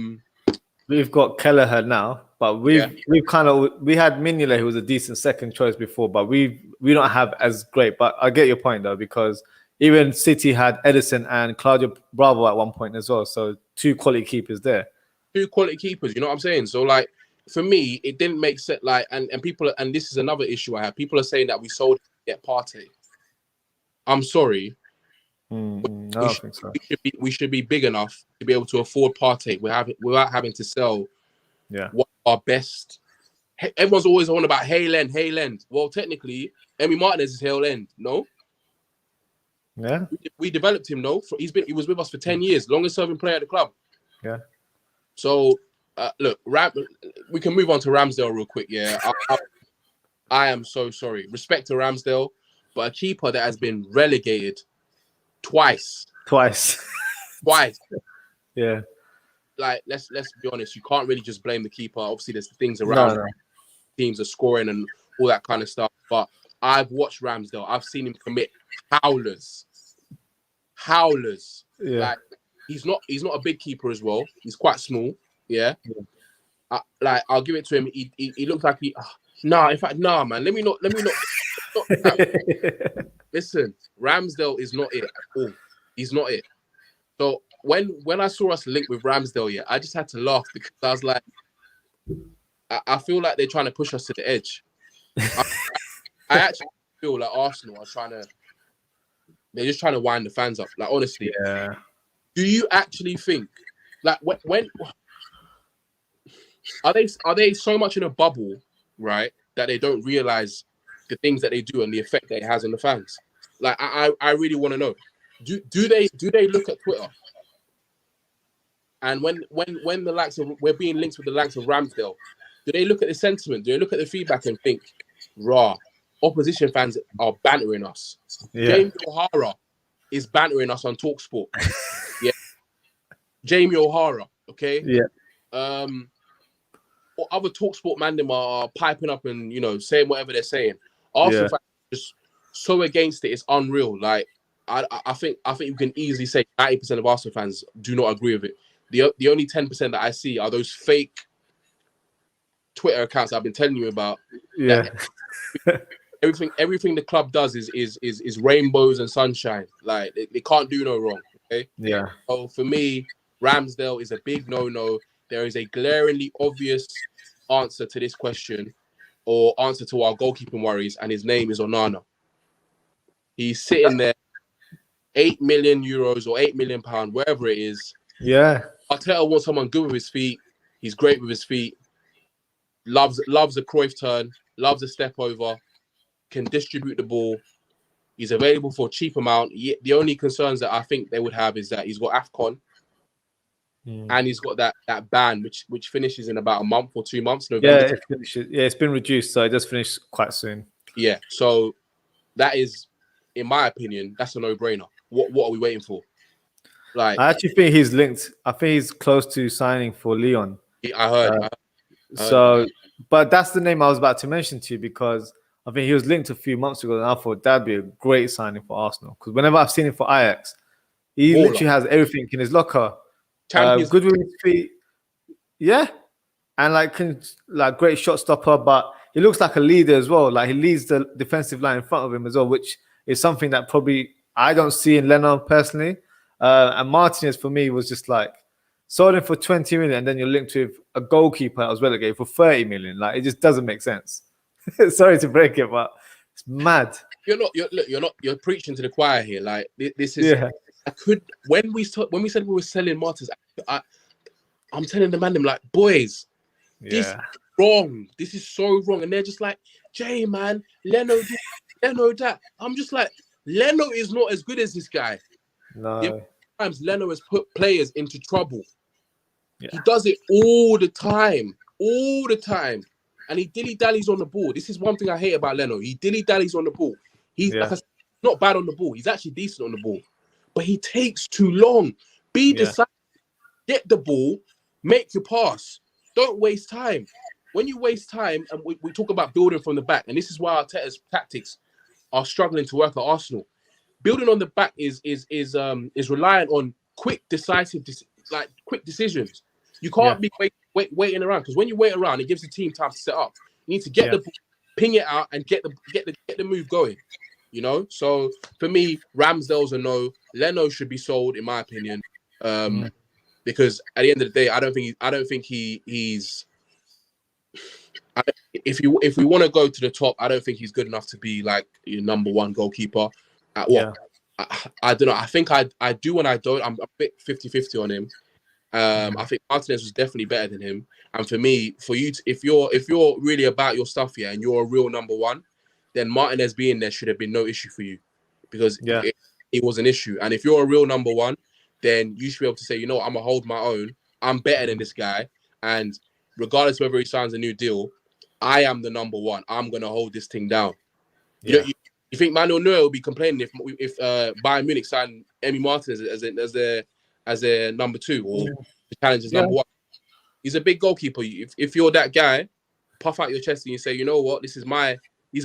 Speaker 1: We've got Kelleher now, but we had Mignolet, who was a decent second choice before, but we don't have as great. But I get your point though, because even City had Edison and Claudio Bravo at one point as well. So 2 quality keepers there. 2
Speaker 2: quality keepers, you know what I'm saying? So like for me, it didn't make sense. Like and people, and this is another issue I have. People are saying that we sold to get Partey. I'm sorry.
Speaker 1: I don't think so.
Speaker 2: We should be big enough to be able to afford Partey without having to sell one of our best. Everyone's always on about Hale End. Well, technically, Emi Martinez is Hale End, no?
Speaker 1: Yeah.
Speaker 2: We developed him, no? He was with us for 10 years, longest serving player at the club.
Speaker 1: Yeah.
Speaker 2: So, look, we can move on to Ramsdale real quick, yeah? I am so sorry. Respect to Ramsdale, but a keeper that has been relegated twice.
Speaker 1: Yeah.
Speaker 2: Like, let's be honest. You can't really just blame the keeper. Obviously, there's things around. No. Teams are scoring and all that kind of stuff. But I've watched Ramsdale. I've seen him commit howlers. Yeah. Like, he's not a big keeper as well. He's quite small. Yeah. I'll give it to him. He looks like he. In fact, man. Let me not. Listen, Ramsdale is not it at all. He's not it. So when I saw us linked with Ramsdale, I just had to laugh because I was like, I feel like they're trying to push us to the edge. I actually feel like Arsenal are they're just trying to wind the fans up. Like, honestly, do you actually think, like, when are they so much in a bubble, right, that they don't realize the things that they do and the effect that it has on the fans? Like, I really want to know. Do they look at Twitter? And when the likes of we're being linked with the likes of Ramsdale, do they look at the sentiment? Do they look at the feedback and think, raw, opposition fans are bantering us? Yeah. Jamie O'Hara is bantering us on TalkSport. Yeah. Jamie O'Hara, okay?
Speaker 1: Yeah.
Speaker 2: Or other TalkSport mandem are piping up and, saying whatever they're saying. Arsenal fans are just so against it, it's unreal. Like, I think you can easily say 90% of Arsenal fans do not agree with it. The only 10% that I see are those fake Twitter accounts I've been telling you about.
Speaker 1: Yeah.
Speaker 2: Everything the club does is rainbows and sunshine. Like, they can't do no wrong. Okay.
Speaker 1: Yeah.
Speaker 2: So for me, Ramsdale is a big no-no. There is a glaringly obvious answer to this question, or answer to our goalkeeping worries, and his name is Onana. He's sitting there, 8 million euros or 8 million pounds, wherever it is.
Speaker 1: Yeah.
Speaker 2: Arteta wants someone good with his feet. He's great with his feet. Loves a Cruyff turn. Loves a step over. Can distribute the ball. He's available for a cheap amount. The only concerns that I think they would have is that he's got AFCON. And he's got that ban, which finishes in about a month or 2 months. November.
Speaker 1: It's been reduced, so it just finished quite soon.
Speaker 2: Yeah, so that is, in my opinion, that's a no-brainer. What are we waiting for? Like,
Speaker 1: I actually think he's linked. I think he's close to signing for Lyon.
Speaker 2: I heard.
Speaker 1: So, but that's the name I was about to mention to you, because I think he was linked a few months ago, and I thought that'd be a great signing for Arsenal. Because whenever I've seen him for Ajax, he literally has everything in his locker. Good with his feet. Yeah. and like great shot stopper, but he looks like a leader as well. Like he leads the defensive line in front of him as well, which is something that probably I don't see in Leno personally. And Martinez for me was just like sold him for 20 million, and then you're linked with a goalkeeper that was relegated for 30 million. Like it just doesn't make sense. Sorry to break it, but it's mad.
Speaker 2: You're preaching to the choir here. Like this is. Yeah. When we said we were selling Martinez, I'm telling the man, I'm like, boys, this is wrong. This is so wrong. And they're just like, Jay, man, Leno this, Leno that. I'm just like, Leno is not as good as this guy.
Speaker 1: No.
Speaker 2: Sometimes Leno has put players into trouble. Yeah. He does it all the time. And he dilly-dallies on the ball. This is one thing I hate about Leno. He dilly-dallies on the ball. He's like not bad on the ball. He's actually decent on the ball. But he takes too long. Be decisive. Get the ball. Make your pass. Don't waste time. When you waste time, and we talk about building from the back, and this is why Arteta's tactics are struggling to work at Arsenal. Building on the back is reliant on quick, decisive, quick decisions. You can't be waiting around, because when you wait around, it gives the team time to set up. You need to get the ball, ping it out, and get the move going. You know, so for me, Ramsdale's a no. Leno should be sold, in my opinion, because at the end of the day, I don't think he's. If we want to go to the top, I don't think he's good enough to be like your number one goalkeeper. At what? I don't know. I think I do and I don't. I'm a bit 50-50 on him. I think Martinez was definitely better than him. And for me, if you're really about your stuff, and you're a real number one, then Martinez being there should have been no issue for you, because it was an issue. And if you're a real number one, then you should be able to say, you know, I'm gonna hold my own. I'm better than this guy, and regardless of whether he signs a new deal, I am the number one. I'm gonna hold this thing down. You think Manuel Neuer will be complaining if Bayern Munich signed Emi Martinez as their number two, or the challenge is number one? He's a big goalkeeper. If you're that guy, puff out your chest and you say, you know what, these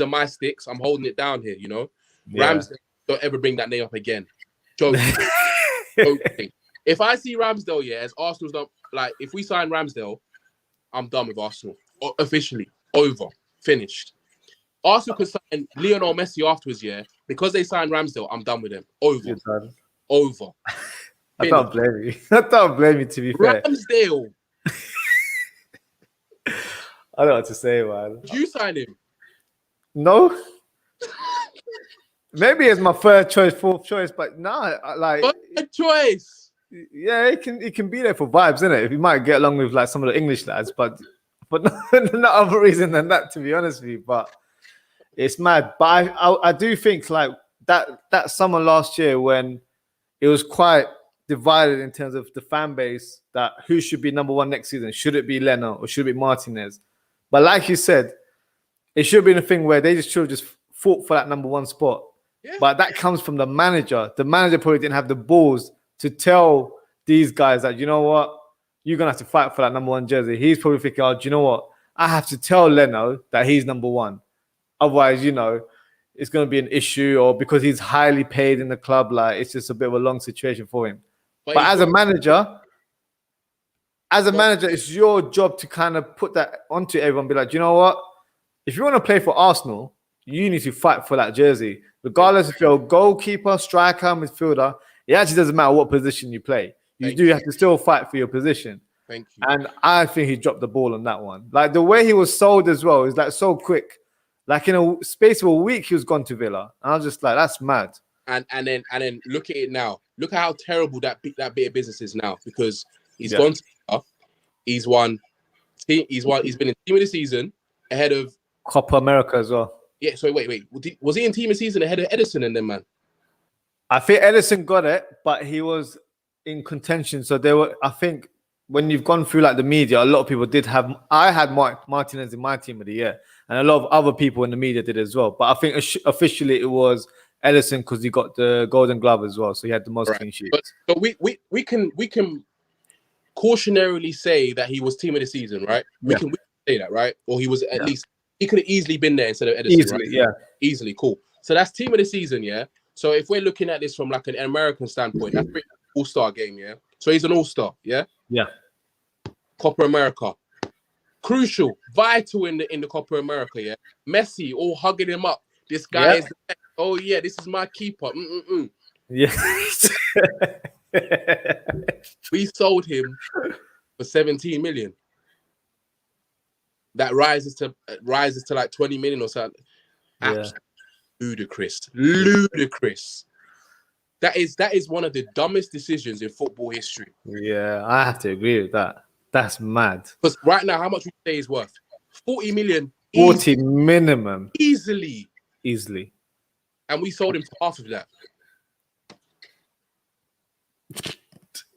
Speaker 2: are my sticks. I'm holding it down here. You know, Ramsdale, don't ever bring that name up again. Joking. If I see Ramsdale, as Arsenal's not like, if we sign Ramsdale, I'm done with Arsenal. Officially over, finished. Arsenal could sign Lionel Messi afterwards, because they signed Ramsdale. I'm done with them. Over.
Speaker 1: I don't blame you. I don't blame you, to be fair.
Speaker 2: Ramsdale.
Speaker 1: I don't know what to say, man.
Speaker 2: Did you sign him?
Speaker 1: No. Maybe it's my third choice, fourth choice, but
Speaker 2: third choice.
Speaker 1: Yeah, it can be there for vibes, isn't it? You might get along with like some of the English lads, but not other reason than that, to be honest with you. But it's mad. But I do think like that summer last year, when it was quite divided in terms of the fan base, that who should be number one next season. Should it be Leno or should it be Martinez? But like you said, it should be a thing where they should have just fought for that number one spot. Yeah. But that comes from the manager. The manager probably didn't have the balls to tell these guys that, you know what, you're going to have to fight for that number one jersey. He's probably thinking, oh, do you know what? I have to tell Leno that he's number one. Otherwise, you know, it's going to be an issue, or because he's highly paid in the club, like it's just a bit of a long situation for him. But as a manager, it's your job to kind of put that onto everyone. Be like, you know what? If you want to play for Arsenal, you need to fight for that jersey. Regardless if you're a goalkeeper, striker, midfielder, it actually doesn't matter what position you play. You have to still fight for your position.
Speaker 2: Thank you.
Speaker 1: And I think he dropped the ball on that one. Like the way he was sold as well is like so quick. Like in a space of a week, he was gone to Villa. And I was just like, that's mad.
Speaker 2: And then look at it now. Look at how terrible that bit of business is now, because he's gone to Villa. He's been in team of the season ahead of
Speaker 1: Copa America as well.
Speaker 2: Yeah, so wait. Was he in team of the season ahead of Edison and them, man?
Speaker 1: I think Edison got it, but he was in contention. So they were, I think, when you've gone through like the media, a lot of people did have. I had Martinez in my team of the year, and a lot of other people in the media did as well. But I think officially it was Edison, because he got the Golden Glove as well, so he had the most clean sheets.
Speaker 2: But we can cautionarily say that he was team of the season, right? We can say that, right? Or he was at least, he could have easily been there instead of Edison.
Speaker 1: Easily,
Speaker 2: right? Easily, cool. So that's team of the season, yeah. So if we're looking at this from like an American standpoint, that's an all-star game, yeah. So he's an all-star, yeah.
Speaker 1: Yeah.
Speaker 2: Copa America, crucial, vital in the Copa America. Yeah, Messi all hugging him up. This guy is. Oh yeah, this is my keeper.
Speaker 1: Yeah.
Speaker 2: We sold him for 17 million. That rises to like 20 million or something.
Speaker 1: Yeah.
Speaker 2: Ludicrous. Ludicrous. That is one of the dumbest decisions in football history.
Speaker 1: Yeah, I have to agree with that. That's mad.
Speaker 2: Because right now, how much would you say is worth? 40 million.
Speaker 1: 40 minimum.
Speaker 2: Easily. And we sold him for half of that.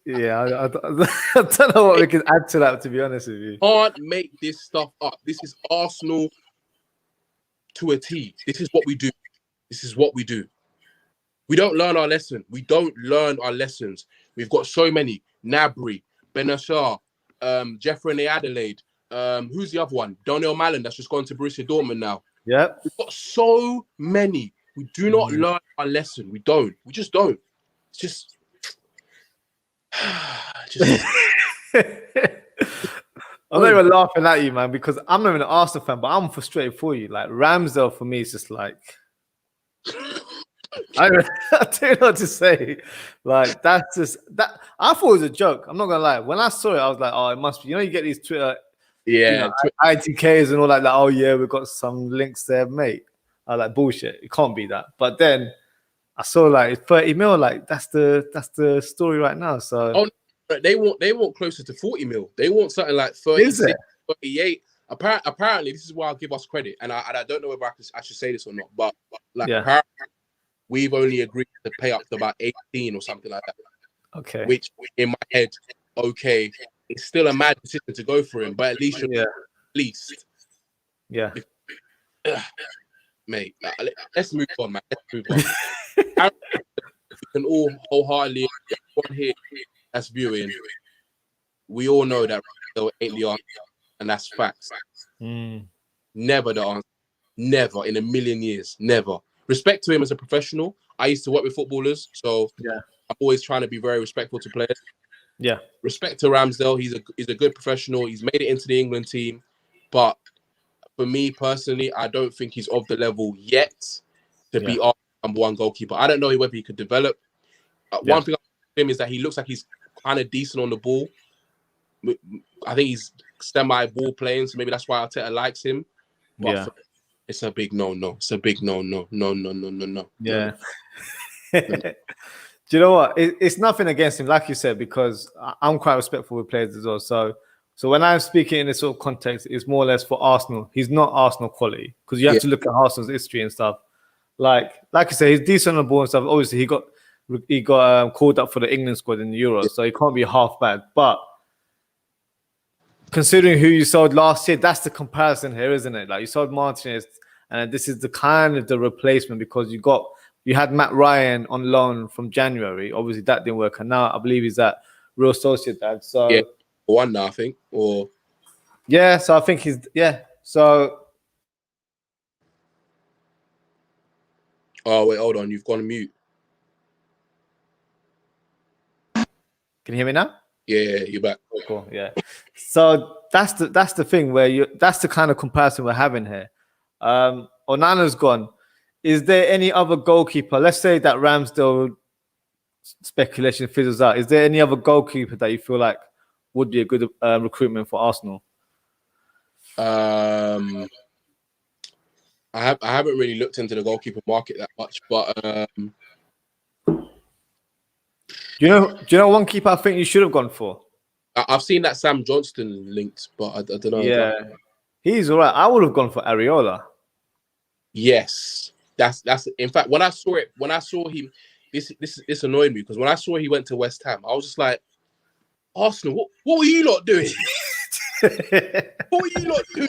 Speaker 1: Yeah, I don't know what we can add to that, to be honest with you.
Speaker 2: Can't make this stuff up. This is Arsenal to a T. This is what we do. We don't learn our lesson. We don't learn our lessons. We've got so many. Nabry, Benashar, Jeffrey Adelaide. Who's the other one? Donnell Mallon, that's just gone to Borussia Dortmund now.
Speaker 1: Yeah.
Speaker 2: We've got so many. We do not learn our lesson. We don't. We just don't. It's just...
Speaker 1: I'm not even laughing at you, man, because I'm not even an Arsenal fan, but I'm frustrated for you. Like, Ramsdale for me is just like... I don't know what to say. Like, that's just... that. I thought it was a joke. I'm not going to lie. When I saw it, I was like, oh, it must be... You know, you get these Twitter... ITKs and all like that. Oh, yeah, we've got some links there, mate. I was like, bullshit. It can't be that. But then... I saw like 30 mil, like that's the story right now. So
Speaker 2: they want closer to 40 mil. They want something like 36, 38. Apparently, this is why I'll give us credit, and I don't know whether I should say this or not, but apparently we've only agreed to pay up to about 18 or something like that.
Speaker 1: Okay.
Speaker 2: Which in my head, okay, it's still a mad decision to go for him, but at least mate, let's move on, man. Let's move on. We can all wholeheartedly, everyone here that's viewing, we all know that ain't the answer, and that's facts. Never the answer. Never in a million years. Never. Respect to him as a professional. I used to work with footballers, so I'm always trying to be very respectful to players.
Speaker 1: Yeah. Respect
Speaker 2: to Ramsdale. He's a good professional. He's made it into the England team, but for me personally, I don't think he's of the level yet to be our number one goalkeeper. I don't know whether he could develop. One thing about him is that he looks like he's kind of decent on the ball. I think he's semi-ball playing, so maybe that's why Arteta likes him. But it's a big no-no. It's a big no-no. No.
Speaker 1: Yeah. Do you know what? It's nothing against him, like you said, because I'm quite respectful with players as well. So when I'm speaking in this sort of context, it's more or less for Arsenal. He's not Arsenal quality because you have to look at Arsenal's history and stuff. Like you said, he's decent on the ball and stuff. Obviously, he got called up for the England squad in the Euros, so he can't be half bad. But considering who you sold last year, that's the comparison here, isn't it? Like you sold Martinez, and this is the kind of the replacement because you had Matt Ryan on loan from January. Obviously, that didn't work, and now I believe he's at Real Sociedad. So
Speaker 2: one now, I think, or
Speaker 1: so I think he's So.
Speaker 2: Oh wait, hold on, you've gone mute.
Speaker 1: Can you hear me now?
Speaker 2: Yeah, you're back.
Speaker 1: Oh, cool. Yeah. So that's the thing where that's the kind of comparison we're having here. Onana's gone. Is there any other goalkeeper? Let's say that Ramsdale speculation fizzles out. Is there any other goalkeeper that you feel like would be a good recruitment for Arsenal?
Speaker 2: I haven't really looked into the goalkeeper market that much, but
Speaker 1: do you know one keeper I think you should have gone for?
Speaker 2: I've seen that Sam Johnston linked, but I don't know.
Speaker 1: Yeah, he's all right. I would have gone for Areola.
Speaker 2: Yes, that's. In fact, when I saw him, this annoyed me because when I saw he went to West Ham, I was just like, Arsenal, what were you lot doing? What were you lot doing?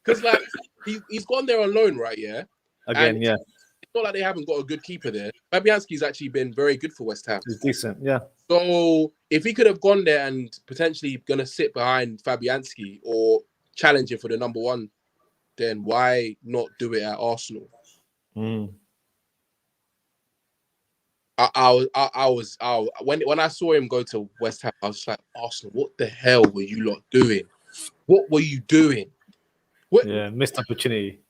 Speaker 2: Because like he's gone there on loan, right? Yeah.
Speaker 1: Again, yeah.
Speaker 2: It's not like they haven't got a good keeper there. Fabianski's actually been very good for West Ham.
Speaker 1: He's decent, yeah.
Speaker 2: So if he could have gone there and potentially gonna sit behind Fabianski or challenging for the number one, then why not do it at Arsenal? When I saw him go to West Ham, I was like, Arsenal, what the hell were you lot doing? What were you doing? What?
Speaker 1: Yeah, missed opportunity.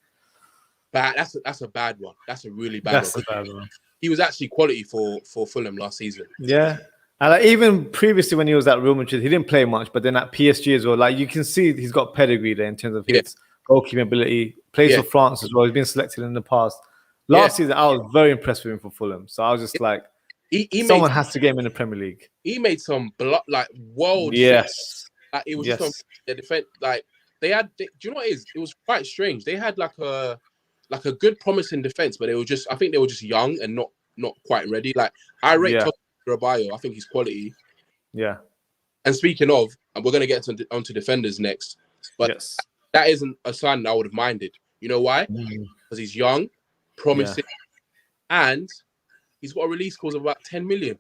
Speaker 2: Bad. That's a bad one. That's a really bad
Speaker 1: That's
Speaker 2: one.
Speaker 1: a bad one.
Speaker 2: He was actually quality for Fulham last season.
Speaker 1: Yeah. And like, even previously when he was at Real Madrid, he didn't play much, but then at PSG as well, like you can see he's got pedigree there in terms of his goalkeeping ability. Plays for France as well. He's been selected in the past. Last season, I was very impressed with him for Fulham. So I was just like, someone has to get him in the Premier League.
Speaker 2: He made some world.
Speaker 1: Yes.
Speaker 2: Like, it was just on their defense. Like they had. Do you know what it is? It was quite strange. They had like a good promising defense, but I think they were just young and not quite ready. Like I rate Rabayo. I think he's quality.
Speaker 1: Yeah.
Speaker 2: And speaking of, and we're gonna get onto defenders next, but that isn't a sign that I would have minded. You know why? Because he's young, promising, and he's got a release clause of about 10 million.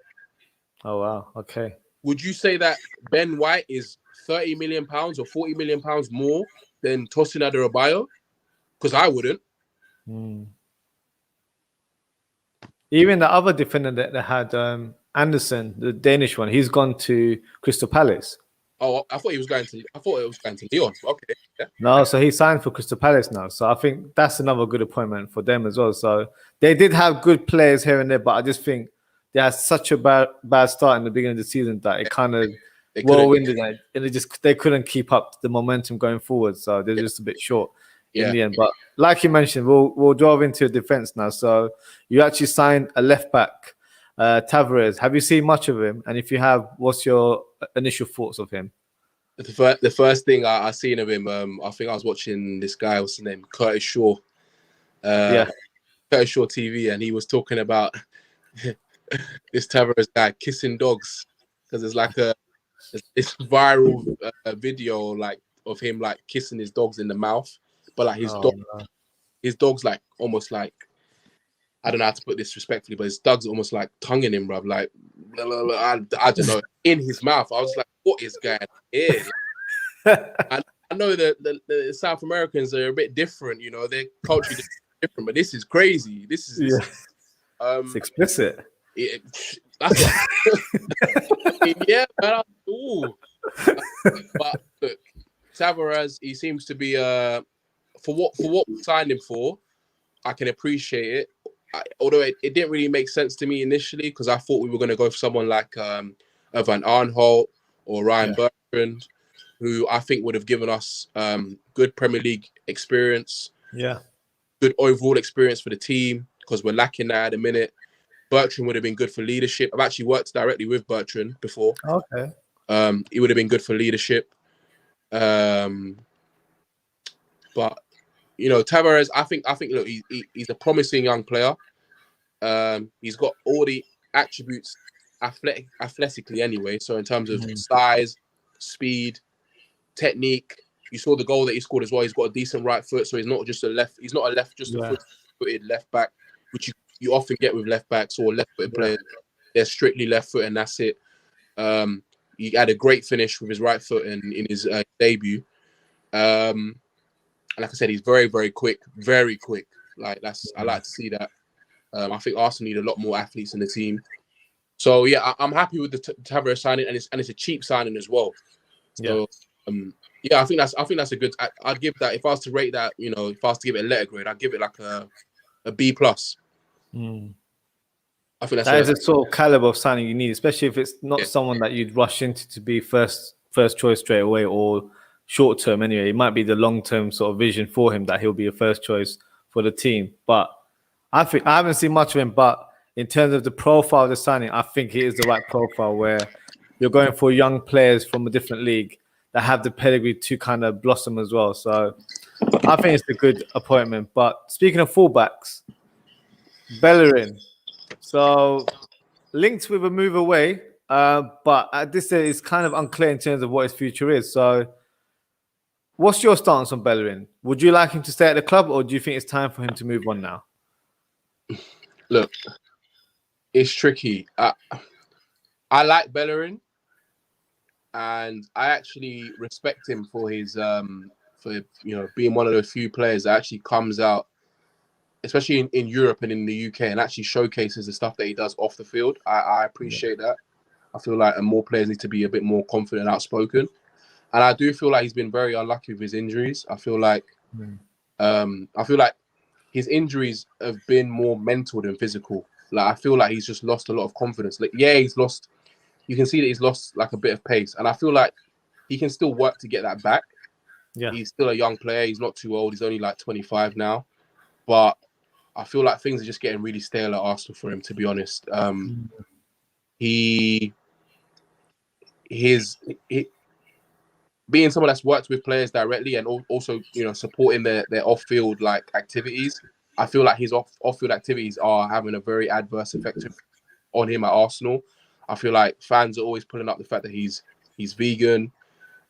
Speaker 1: Oh wow. Okay.
Speaker 2: Would you say that Ben White is 30 million pounds or 40 million pounds more than Tosin Adarabioyo? Because I wouldn't.
Speaker 1: Even the other defender that they had, Anderson, the Danish one, he's gone to Crystal Palace.
Speaker 2: Oh, I thought it was going to Lyon. Okay. Yeah.
Speaker 1: No, so he signed for Crystal Palace now. So I think that's another good appointment for them as well. So they did have good players here and there, but I just think they had such a bad start in the beginning of the season that it kind of whirlwinded and they couldn't keep up the momentum going forward. So they're just a bit short in the end. But like you mentioned, we'll delve into defense now. So you actually signed a left back, Tavares. Have you seen much of him? And if you have, what's your initial thoughts of him?
Speaker 2: The first thing I seen of him, I think I was watching this guy, what's his name, Curtis Shaw. Curtis Shaw TV, and he was talking about this Tavares guy kissing dogs, because there's like this viral video like of him like kissing his dogs in the mouth, but like his dog's like almost like, I don't know how to put this respectfully, but his dog's almost like tonguing him, bruv. Like, I don't know, in his mouth. I was like, what is going on here? I know that the South Americans are a bit different, you know, their culture is different, but this is crazy. This is
Speaker 1: it's explicit.
Speaker 2: That's what, yeah, man. Ooh. But look, Tavares, he seems to be for what we signed him for, I can appreciate it. Although it didn't really make sense to me initially, because I thought we were going to go for someone like Van Arnholt or Ryan Bertrand, who I think would have given us good Premier League experience.
Speaker 1: Yeah. Good
Speaker 2: overall experience for the team, because we're lacking that at the minute. Bertrand would have been good for leadership. I've actually worked directly with Bertrand before.
Speaker 1: Okay.
Speaker 2: He would have been good for leadership. But you know, Tavares, I think look, he's a promising young player. He's got all the attributes athletically anyway. So in terms of size, speed, technique, you saw the goal that he scored as well. He's got a decent right foot, so he's not just a foot-footed left back, which you often get with left backs or left-footed players. They're strictly left foot and that's it. He had a great finish with his right foot in his debut. And like I said, he's very, very quick, very quick. Like I like to see that. I think Arsenal need a lot more athletes in the team. So yeah, I'm happy with the Tavares signing, and it's a cheap signing as well. So I think that's a good. I'd give that, if I was to rate that, you know, if I was to give it a letter grade, I'd give it like a B+. I think
Speaker 1: that is a sort of caliber of signing you need, especially if it's not someone that you'd rush into to be first choice straight away, or short term anyway. It might be the long term sort of vision for him that he'll be a first choice for the team. But I think I haven't seen much of him. But in terms of the profile of the signing, I think it is the right profile where you're going for young players from a different league that have the pedigree to kind of blossom as well. So I think it's a good appointment. But speaking of fullbacks, Bellerin. So linked with a move away, but at this stage it's kind of unclear in terms of what his future is. So what's your stance on Bellerin? Would you like him to stay at the club, or do you think it's time for him to move on now?
Speaker 2: Look, it's tricky. I like Bellerin, and I actually respect him for his for, you know, being one of those few players that actually comes out, especially in Europe and in the UK, and actually showcases the stuff that he does off the field. I appreciate that. I feel like more players need to be a bit more confident and outspoken. And I do feel like he's been very unlucky with his injuries. I feel like his injuries have been more mental than physical. Like I feel like he's just lost a lot of confidence. Like he's lost. You can see that he's lost like a bit of pace, and I feel like he can still work to get that back.
Speaker 1: Yeah,
Speaker 2: He's still a young player. He's not too old. He's only like 25 now, but I feel like things are just getting really stale at Arsenal for him. To be honest, he being someone that's worked with players directly and also supporting their off-field like activities. I feel like his off-field activities are having a very adverse effect on him at Arsenal. I feel like fans are always pulling up the fact that he's vegan,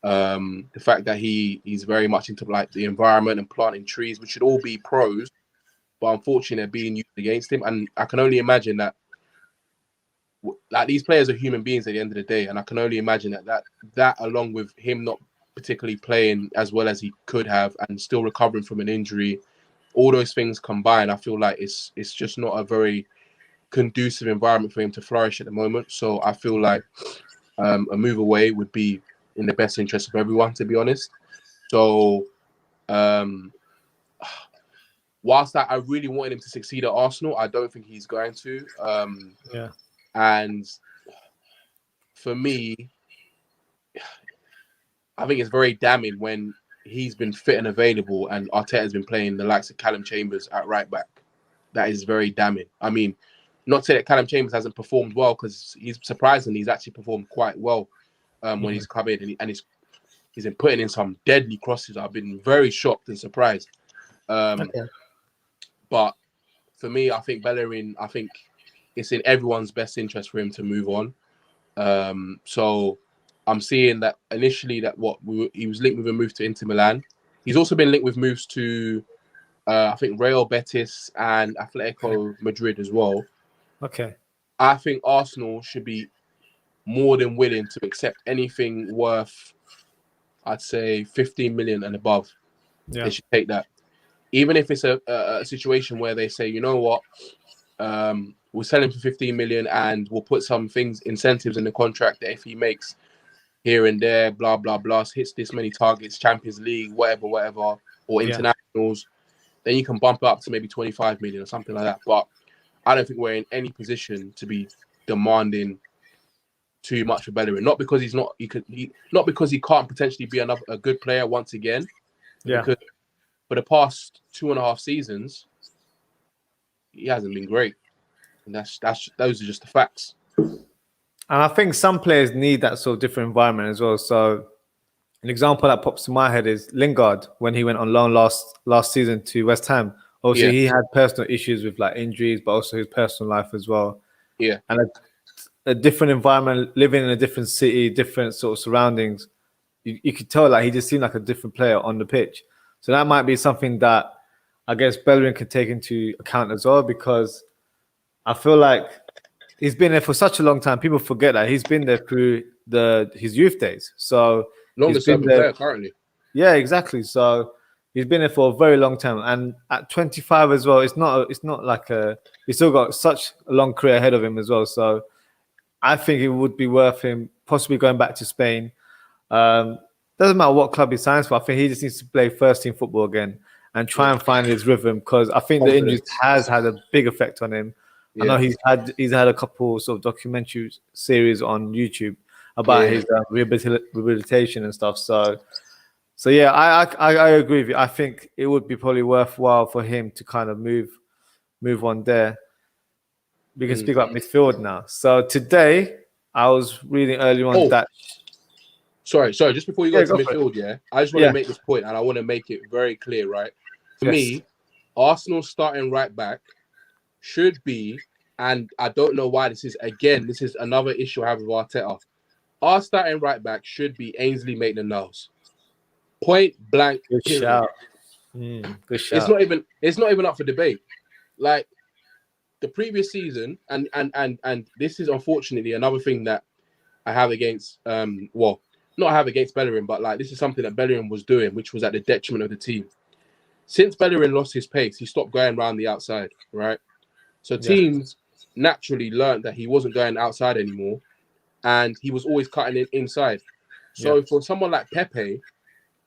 Speaker 2: the fact that he's very much into like the environment and planting trees, which should all be pros, but unfortunately they're being used against him. And I can only imagine that like these players are human beings at the end of the day, and I can only imagine that along with him not particularly playing as well as he could have and still recovering from an injury, all those things combined, I feel like it's just not a very conducive environment for him to flourish at the moment. So I feel like a move away would be in the best interest of everyone, to be honest. So whilst I really wanted him to succeed at Arsenal, I don't think he's going to. And for me, I think it's very damning when he's been fit and available and Arteta's been playing the likes of Callum Chambers at right back. That is very damning. I mean, not to say that Callum Chambers hasn't performed well, because he's actually performed quite well when he's come in and he's been putting in some deadly crosses. I've been very shocked and surprised. But for me, I think Bellerin, it's in everyone's best interest for him to move on. So I'm seeing that initially that he was linked with a move to Inter Milan. He's also been linked with moves to I think Real Betis and Atletico Madrid as well.
Speaker 1: Okay.
Speaker 2: I think Arsenal should be more than willing to accept anything worth, I'd say, 15 million and above.
Speaker 1: Yeah.
Speaker 2: They should take that. Even if it's a situation where they say, you know what, we'll sell him for 15 million and we'll put some incentives in the contract that if he makes here and there, blah, blah, blah, hits this many targets, Champions League, whatever, or internationals, then you can bump it up to maybe 25 million or something like that. But I don't think we're in any position to be demanding too much for Bellerin. Not because not because he can't potentially be a good player once again.
Speaker 1: Yeah.
Speaker 2: Because for the past 2.5 seasons, he hasn't been great. And those are just the facts.
Speaker 1: And I think some players need that sort of different environment as well. So an example that pops to my head is Lingard when he went on loan last season to West Ham. Obviously, he had personal issues with like injuries, but also his personal life as well.
Speaker 2: Yeah.
Speaker 1: And a different environment, living in a different city, different sort of surroundings. You could tell like he just seemed like a different player on the pitch. So that might be something that I guess Bellerin can take into account as well, because I feel like he's been there for such a long time. People forget that he's been there through his youth days. So
Speaker 2: longest serving player currently.
Speaker 1: Yeah, exactly. So he's been there for a very long time, and at 25 as well, it's not like he's still got such a long career ahead of him as well. So I think it would be worth him possibly going back to Spain. Doesn't matter what club he signs for. I think he just needs to play first team football again and try and find his rhythm, because I think the injuries has had a big effect on him. I know he's had a couple sort of documentary series on YouTube about his rehabilitation and stuff. So yeah, I agree with you. I think it would be probably worthwhile for him to kind of move on there. We can speak about midfield now. So today, I was reading earlier on that.
Speaker 2: Sorry. Just before you go to midfield, I just want to make this point, and I want to make it very clear, right? For me, Arsenal's starting right back should be, and I don't know why this is another issue I have with Arteta. Our starting right back should be Ainsley Maitland-Niles. Point blank.
Speaker 1: Good shout. Good shout.
Speaker 2: It's not even up for debate. Like the previous season, and this is unfortunately another thing that I have against not have against Bellerin, but like this is something that Bellerin was doing, which was at the detriment of the team. Since Bellerin lost his pace, he stopped going around the outside, right? So teams naturally learned that he wasn't going outside anymore, and he was always cutting in inside. So for someone like Pepe,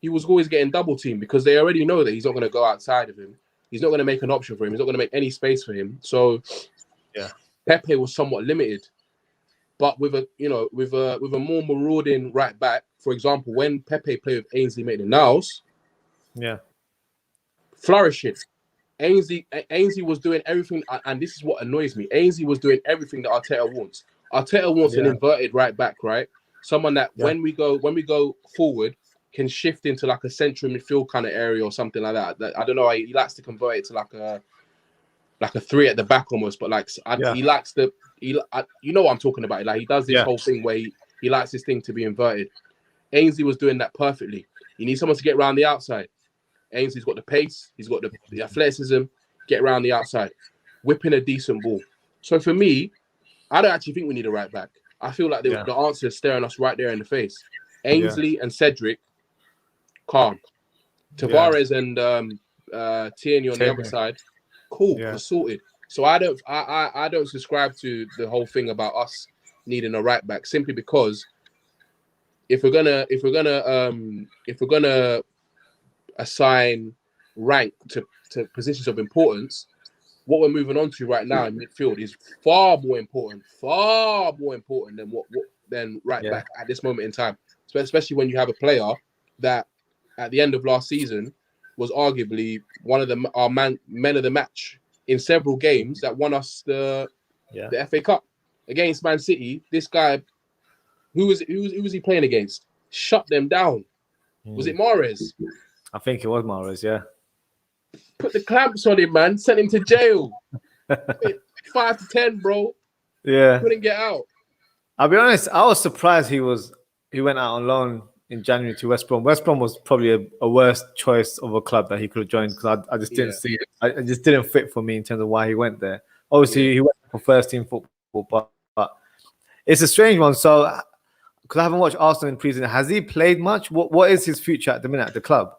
Speaker 2: he was always getting double teamed because they already know that he's not going to go outside of him. He's not going to make an option for him. He's not going to make any space for him. So Pepe was somewhat limited. But with a with a more marauding right back, for example, when Pepe played with Ainsley Maitland-Niles, flourishing. Ainsley was doing everything, and this is what annoys me. Ainsley was doing everything that Arteta wants. Arteta wants an inverted right back, right? Someone that when we go forward can shift into like a central midfield kind of area or something like that. I don't know. He likes to convert it to like a three at the back almost, but like he likes you know what I'm talking about. Like he does this whole thing where he likes this thing to be inverted. Ainsley was doing that perfectly. You need someone to get around the outside. Ainsley's got the pace, he's got the athleticism, get around the outside, whipping a decent ball. So for me, I don't actually think we need a right back. I feel like the answer is staring us right there in the face. Ainsley and Cedric, calm. Tavares and Tierney on the other side, cool, sorted. So I don't subscribe to the whole thing about us needing a right back simply because if we're gonna assign rank to positions of importance, what we're moving on to right now in midfield is far more important than right back at this moment in time. So especially when you have a player that at the end of last season was arguably one of our men of the match in several games that won us the FA Cup against Man City. This guy, who was he playing against? Shut them down. Was it Mahrez?
Speaker 1: I think it was Rumours,
Speaker 2: Put the clamps on him, man. Sent him to jail. 5 to 10, bro.
Speaker 1: Yeah.
Speaker 2: Couldn't get out.
Speaker 1: I'll be honest, I was surprised he went out on loan in January to West Brom. West Brom was probably a worse choice of a club that he could have joined because I just didn't see it. It just didn't fit for me in terms of why he went there. Obviously, he went for first team football, but it's a strange one. So, because I haven't watched Arsenal in pre-season, has he played much? What is his future at the minute at the club?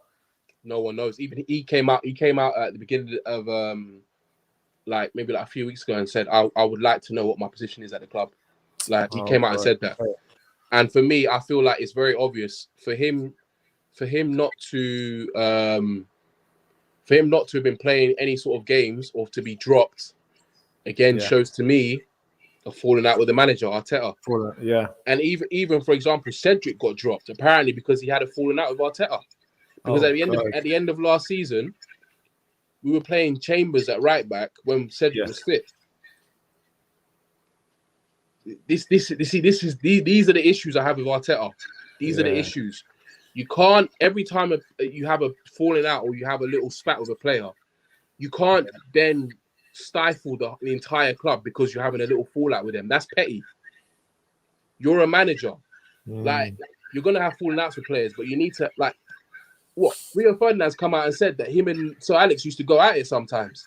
Speaker 2: No one knows. Even he came out at the beginning of maybe a few weeks ago and said, I would like to know what my position is at the club. Like he came out and said that. And for me, I feel like it's very obvious for him not to have been playing any sort of games or to be dropped again shows to me a falling out with the manager, Arteta. And even for example, Cedric got dropped apparently because he had a falling out with Arteta. Because at the end of last season, we were playing Chambers at right back when Cedric was fit. These are the issues I have with Arteta. These are the issues. You can't, every time you have a falling out or you have a little spat with a player, you can't then stifle the entire club because you're having a little fallout with them. That's petty. You're a manager. Like, you're going to have falling outs with players, but you need to, like, what? Rio Ferdinand's come out and said that him and Sir Alex used to go at it sometimes.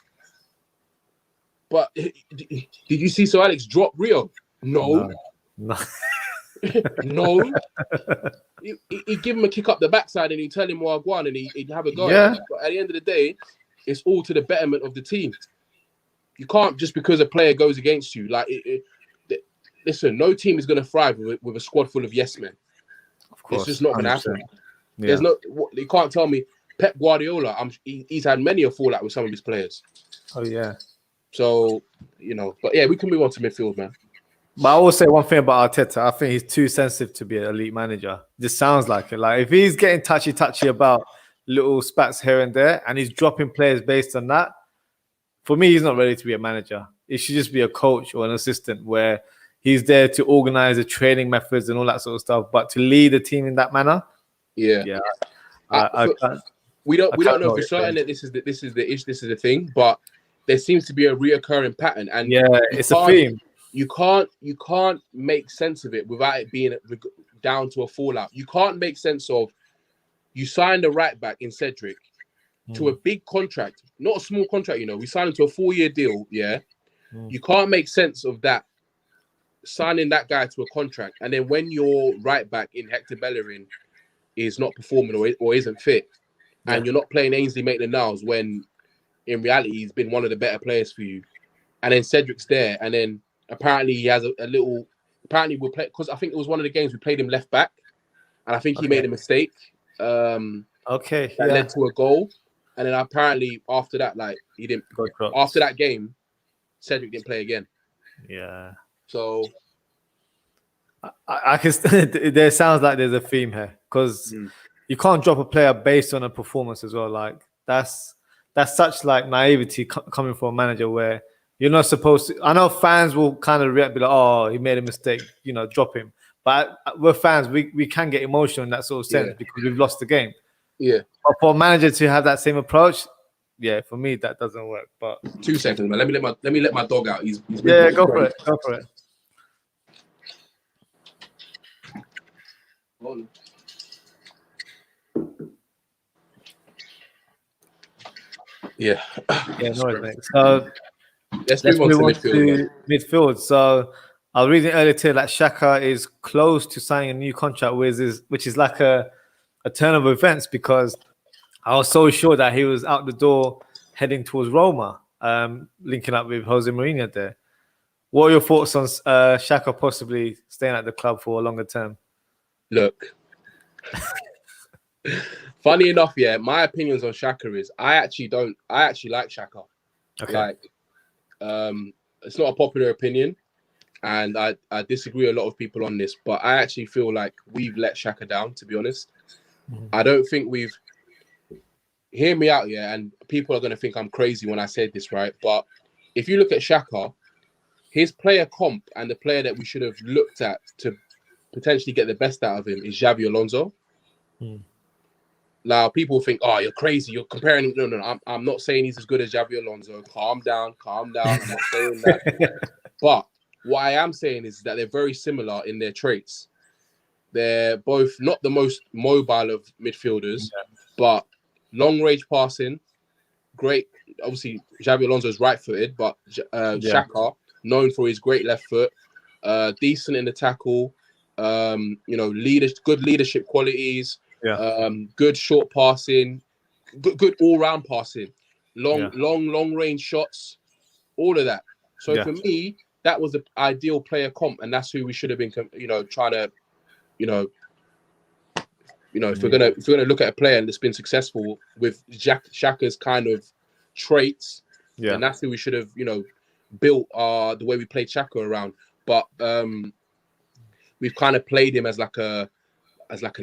Speaker 2: But did you see Sir Alex drop Rio? No.
Speaker 1: No.
Speaker 2: He'd give him a kick up the backside and he'd tell him Wagwan and he'd have a go. But at the end of the day, it's all to the betterment of the team. You can't just because a player goes against you. Like, listen, no team is going to thrive with a squad full of yes men. Of course, it's just not going to happen. There's you can't tell me Pep Guardiola. He's had many a fallout with some of his players.
Speaker 1: Oh yeah.
Speaker 2: So but yeah, we can move on to midfield, man.
Speaker 1: But I will say one thing about Arteta. I think he's too sensitive to be an elite manager. Just sounds like it. Like if he's getting touchy about little spats here and there, and he's dropping players based on that, for me, he's not ready to be a manager. He should just be a coach or an assistant where he's there to organize the training methods and all that sort of stuff. But to lead a team in that manner, we don't
Speaker 2: know for certain that this is the thing, but there seems to be a reoccurring pattern, and
Speaker 1: it's a theme.
Speaker 2: You can't make sense of it without it being down to a fallout. You can't make sense of you signed a right back in Cedric to a big contract, not a small contract. We signed him to a 4-year deal. You can't make sense of that, signing that guy to a contract, and then when your right back in Hector Bellerin is not performing or isn't fit, and you're not playing Ainsley Maitland-Niles when in reality he's been one of the better players for you, and then Cedric's there, and then apparently he has a little. Apparently we'll play because I think it was one of the games we played him left back, and I think he made a mistake.
Speaker 1: Okay,
Speaker 2: that led to a goal, and then apparently after that, like he didn't. After that game, Cedric didn't play again.
Speaker 1: Yeah.
Speaker 2: So
Speaker 1: I can. There sounds like there's a theme here because you can't drop a player based on a performance as well. Like that's such like naivety coming from a manager where you're not supposed to. I know fans will kind of react, be like, "Oh, he made a mistake," drop him. But we're fans. We can get emotional in that sort of sense because we've lost the game.
Speaker 2: Yeah.
Speaker 1: But for a manager to have that same approach, for me that doesn't work. But
Speaker 2: 2 seconds, man. Let me let my dog out. He's
Speaker 1: go for it. Go for it.
Speaker 2: Yeah.
Speaker 1: No worries, mate. So
Speaker 2: let's move on to
Speaker 1: midfield. So I was reading earlier today that Xhaka is close to signing a new contract which is like a turn of events because I was so sure that he was out the door heading towards Roma, linking up with Jose Mourinho there. What are your thoughts on Xhaka possibly staying at the club for a longer term?
Speaker 2: Look, funny enough, my opinions on Xhaka is I actually like Xhaka.
Speaker 1: Okay.
Speaker 2: Like, it's not a popular opinion, and I disagree with a lot of people on this, but I actually feel like we've let Xhaka down, to be honest. I don't think we've. Hear me out, and people are going to think I'm crazy when I said this, right? But if you look at Xhaka, his player comp and the player that we should have looked at to potentially get the best out of him is Xabi Alonso. Now, people think, "Oh, you're crazy. You're comparing." No. I'm not saying he's as good as Xabi Alonso. Calm down. I'm not saying that. But what I am saying is that they're very similar in their traits. They're both not the most mobile of midfielders, but long range passing, great. Obviously, Xabi Alonso is right-footed, but Xhaka, known for his great left foot, decent in the tackle, good leadership qualities, good short passing, good all-round passing, long range shots, all of that. So for me, that was the ideal player comp, and that's who we should have been, trying to, if we're gonna look at a player that's been successful with Xhaka's kind of traits, then that's who we should have, built the way we played Xhaka around. But we've kind of played him as like an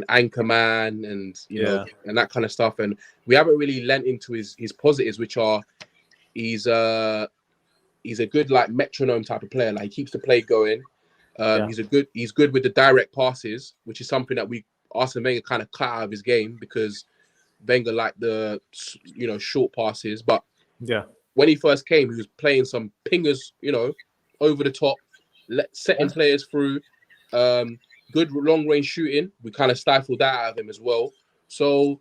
Speaker 2: anchor man, and and that kind of stuff, and we haven't really lent into his positives, which are he's a good like metronome type of player. Like he keeps the play going. He's good with the direct passes, which is something that Arsene Wenger kind of cut out of his game because Wenger liked the short passes. But when he first came, he was playing some pingers, over the top, setting players through. Good long range shooting. We kind of stifled that out of him as well. So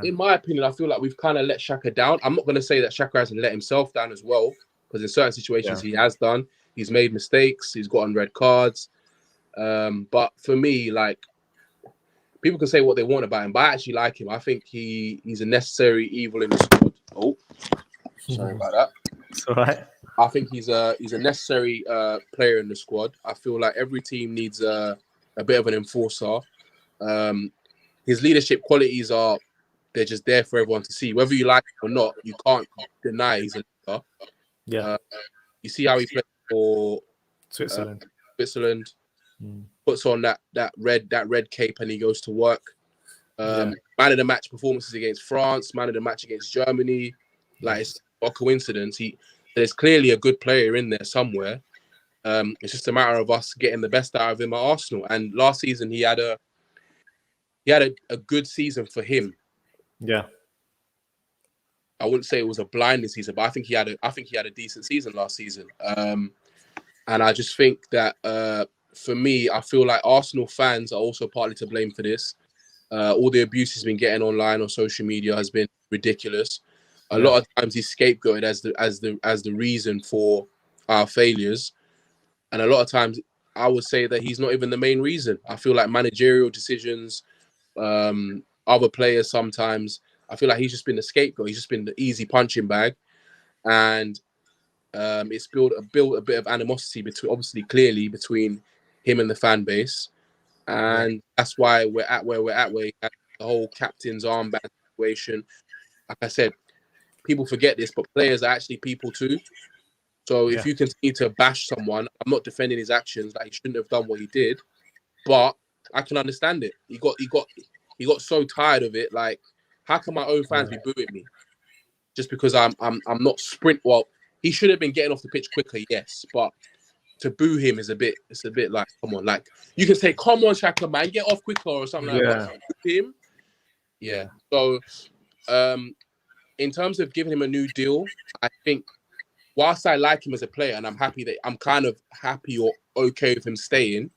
Speaker 2: in my opinion, I feel like we've kind of let Xhaka down. I'm not going to say that Xhaka hasn't let himself down as well, because in certain situations he has done. He's made mistakes. He's gotten red cards. But for me, like, people can say what they want about him, but I actually like him. I think he's a necessary evil in the squad. Oh, sorry about that.
Speaker 1: It's all right.
Speaker 2: I think he's a necessary player in the squad. I feel like every team needs a bit of an enforcer. His leadership qualities they're just there for everyone to see. Whether you like it or not, you can't deny he's a leader. You see how he plays for Switzerland. Puts on that red cape and he goes to work. Man of the match performances against France, man of the match against Germany. Like, it's not a coincidence. There's clearly a good player in there somewhere. It's just a matter of us getting the best out of him at Arsenal. And last season he had a good season for him. I wouldn't say it was a blinding season, but I think he had a decent season last season. And I just think that for me, I feel like Arsenal fans are also partly to blame for this. All the abuse he's been getting online on social media has been ridiculous. A lot of times he's scapegoated as the reason for our failures, and a lot of times I would say that he's not even the main reason. I feel like managerial decisions, other players sometimes. I feel like he's just been the scapegoat. He's just been the easy punching bag, and it's built a bit of animosity between him and the fan base. and that's why we're at where we're at. Where you have the whole captain's armband situation. Like I said, people forget this, but players are actually people too. So if you continue to bash someone, I'm not defending his actions, like he shouldn't have done what he did, but I can understand it. He got so tired of it. Like, how can my own fans be booing me just because I'm not sprint? Well, he should have been getting off the pitch quicker, yes, but to boo him is a bit like, come on, like you can say, come on, Shaka, man, get off quicker or something like that. But boo him, So, in terms of giving him a new deal, I think, whilst I like him as a player and I'm kind of happy or okay with him staying,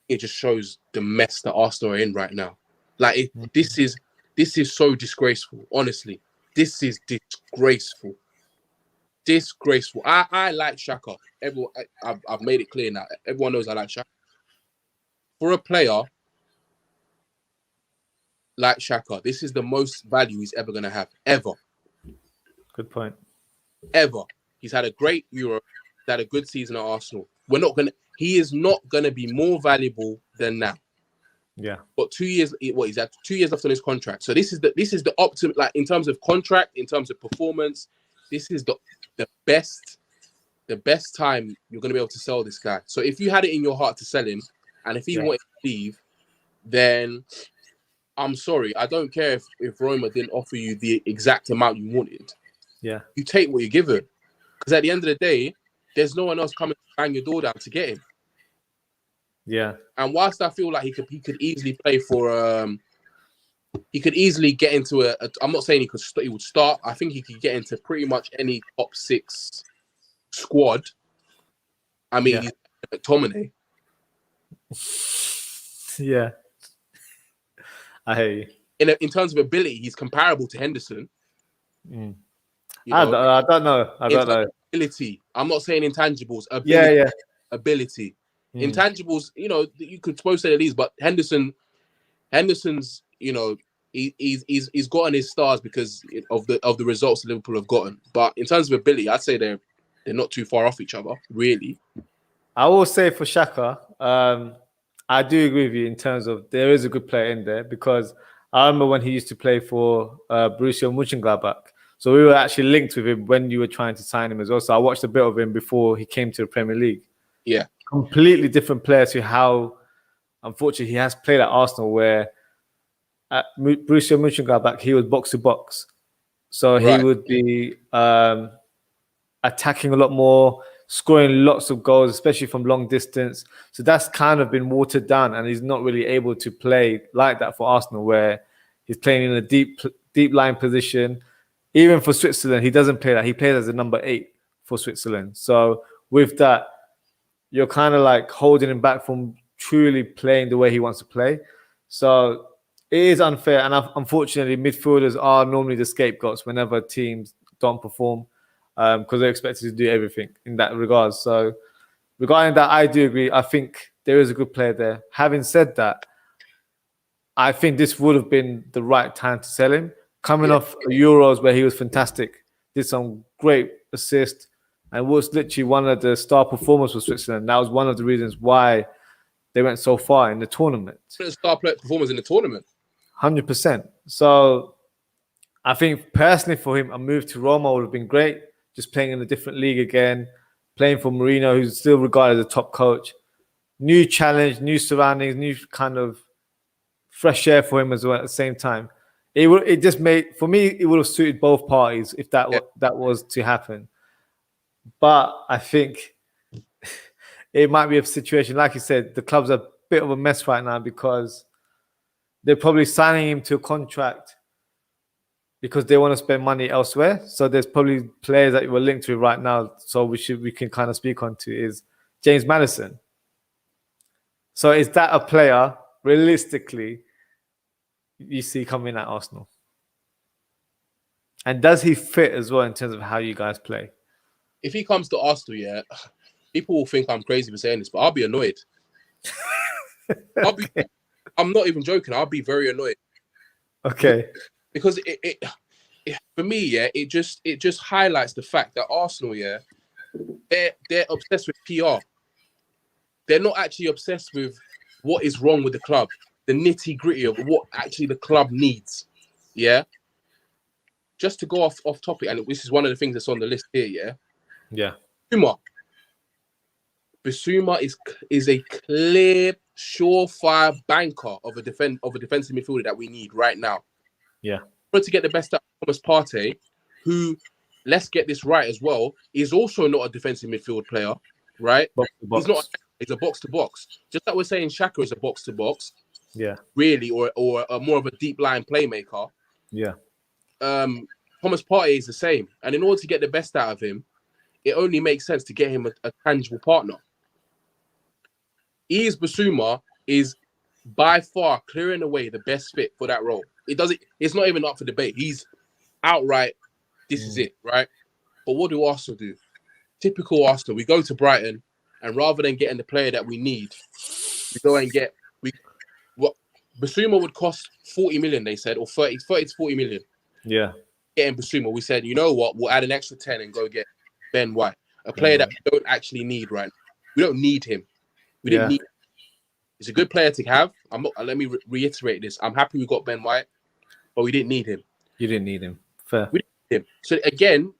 Speaker 2: it just shows the mess that Arsenal are in right now. Like this is so disgraceful. Honestly, this is disgraceful. Disgraceful. I like Xhaka. Everyone, I've made it clear now. Everyone knows I like Xhaka. For a player like Xhaka, this is the most value he's ever gonna have, ever.
Speaker 1: Good point.
Speaker 2: Ever. He's had a great Euro, he's had a good season at Arsenal. He is not gonna be more valuable than now.
Speaker 1: Yeah.
Speaker 2: But 2 years, he's had 2 years left on his contract. So this is the optimum, like in terms of contract, in terms of performance, this is the best time you're gonna be able to sell this guy. So if you had it in your heart to sell him, and if he wanted to leave, then I'm sorry. I don't care if Roma didn't offer you the exact amount you wanted.
Speaker 1: Yeah.
Speaker 2: You take what you're given. Because at the end of the day, there's no one else coming to bang your door down to get him.
Speaker 1: Yeah.
Speaker 2: And whilst I feel like he could easily play for he could easily get into a I'm not saying he would start. I think he could get into pretty much any top 6 squad. I mean, he's McTominay.
Speaker 1: Yeah. I hear you.
Speaker 2: In terms of ability, he's comparable to Henderson.
Speaker 1: Mm. I don't know.
Speaker 2: Ability. I'm not saying intangibles. Ability. Ability.
Speaker 1: Mm.
Speaker 2: Intangibles, you could suppose say these, but Henderson's, he's gotten his stars because of the results Liverpool have gotten. But in terms of ability, I'd say they're not too far off each other, really.
Speaker 1: I will say for Xhaka, I do agree with you in terms of there is a good player in there, because I remember when he used to play for Borussia Mönchengladbach. So we were actually linked with him when you were trying to sign him as well. So I watched a bit of him before he came to the Premier League.
Speaker 2: Yeah.
Speaker 1: Completely different player to how, unfortunately, he has played at Arsenal, where at Borussia Mönchengladbach, he was box to box. So he would be attacking a lot more, scoring lots of goals, especially from long distance. So that's kind of been watered down, and he's not really able to play like that for Arsenal, where he's playing in a deep line position. Even for Switzerland, he doesn't play that. He plays as a number 8 for Switzerland. So with that, you're kind of like holding him back from truly playing the way he wants to play. So it is unfair. And unfortunately, midfielders are normally the scapegoats whenever teams don't perform, because they're expected to do everything in that regard. So regarding that, I do agree. I think there is a good player there. Having said that, I think this would have been the right time to sell him. Coming off Euros where he was fantastic, did some great assists, and was literally one of the star performers for Switzerland. That was one of the reasons why they went so far in the tournament.
Speaker 2: Star performers in the tournament.
Speaker 1: 100%. So I think personally for him, a move to Roma would have been great. Just playing in a different league again, playing for Mourinho, who's still regarded as a top coach. New challenge, new surroundings, new kind of fresh air for him as well at the same time. It just made, for me, it would have suited both parties if that was to happen. But I think it might be a situation, like you said, the club's a bit of a mess right now, because they're probably signing him to a contract because they want to spend money elsewhere. So there's probably players that we're linked to right now. So we can kind of speak on to is James Maddison. So is that a player realistically you see coming at Arsenal? And does he fit as well in terms of how you guys play?
Speaker 2: If he comes to Arsenal, people will think I'm crazy for saying this, but I'll be annoyed. I'm not even joking. I'll be very annoyed.
Speaker 1: Okay.
Speaker 2: Because it for me, it just highlights the fact that Arsenal, they're obsessed with PR. They're not actually obsessed with what is wrong with the club, the nitty gritty of what actually the club needs. Yeah. Just to go off topic, and this is one of the things that's on the list here. Yeah.
Speaker 1: Yeah.
Speaker 2: Bissouma is a clear, surefire banker of a defensive midfielder that we need right now.
Speaker 1: Yeah.
Speaker 2: To get the best out of Thomas Partey, who, let's get this right as well, is also not a defensive midfield player, right?
Speaker 1: Box to box.
Speaker 2: He's a box to box. Just like we're saying, Xhaka is a box to box.
Speaker 1: Yeah.
Speaker 2: Really, or more of a deep line playmaker.
Speaker 1: Yeah.
Speaker 2: Thomas Partey is the same, and in order to get the best out of him, it only makes sense to get him a tangible partner. Bissouma is by far clearing away the best fit for that role. It's not even up for debate. He's outright, this is it, right? But what do Arsenal do? Typical Arsenal. We go to Brighton, and rather than getting the player that we need, we go and get what Bissouma would cost 40 million, they said, or 30 to 40 million.
Speaker 1: Yeah.
Speaker 2: Getting Bissouma, we said, you know what? We'll add an extra 10 and go get Ben White, a player that we don't actually need right now. We don't need him. We didn't need him. He's a good player to have. Let me reiterate this. I'm happy we got Ben White, but we didn't need him.
Speaker 1: You didn't need him. Fair.
Speaker 2: We didn't need him. So again,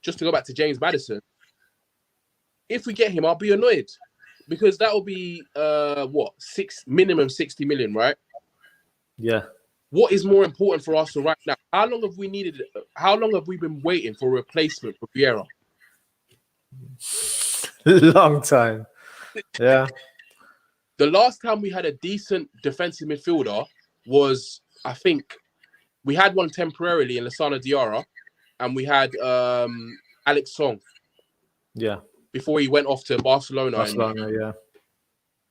Speaker 2: just to go back to James Maddison, if we get him, I'll be annoyed because that will be minimum 60 million, right?
Speaker 1: Yeah.
Speaker 2: What is more important for Arsenal right now? How long have we been waiting for a replacement for Vieira?
Speaker 1: Long time. Yeah.
Speaker 2: The last time we had a decent defensive midfielder was, I think, we had one temporarily in Lassana Diarra, and we had Alex Song.
Speaker 1: Yeah.
Speaker 2: Before he went off to Barcelona.
Speaker 1: Yeah.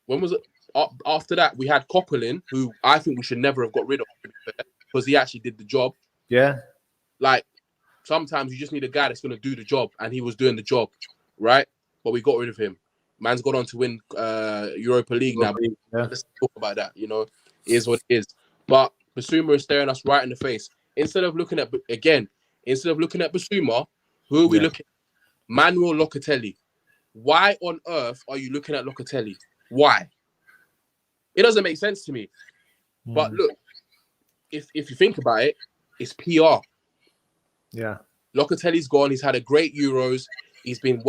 Speaker 2: When was it? After that, we had Coquelin, who I think we should never have got rid of because he actually did the job.
Speaker 1: Yeah.
Speaker 2: Like, sometimes you just need a guy that's going to do the job, and he was doing the job, right? But we got rid of him. Man's gone on to win Europa League now.
Speaker 1: Yeah.
Speaker 2: Let's talk about that. You know, it is what it is. But Bissouma is staring us right in the face. Instead of looking at Bissouma, who are we looking at? Manuel Locatelli. Why on earth are you looking at Locatelli? Why? It doesn't make sense to me. But look, if you think about it, it's PR.
Speaker 1: Yeah.
Speaker 2: Locatelli's gone. He's had a great Euros. He's been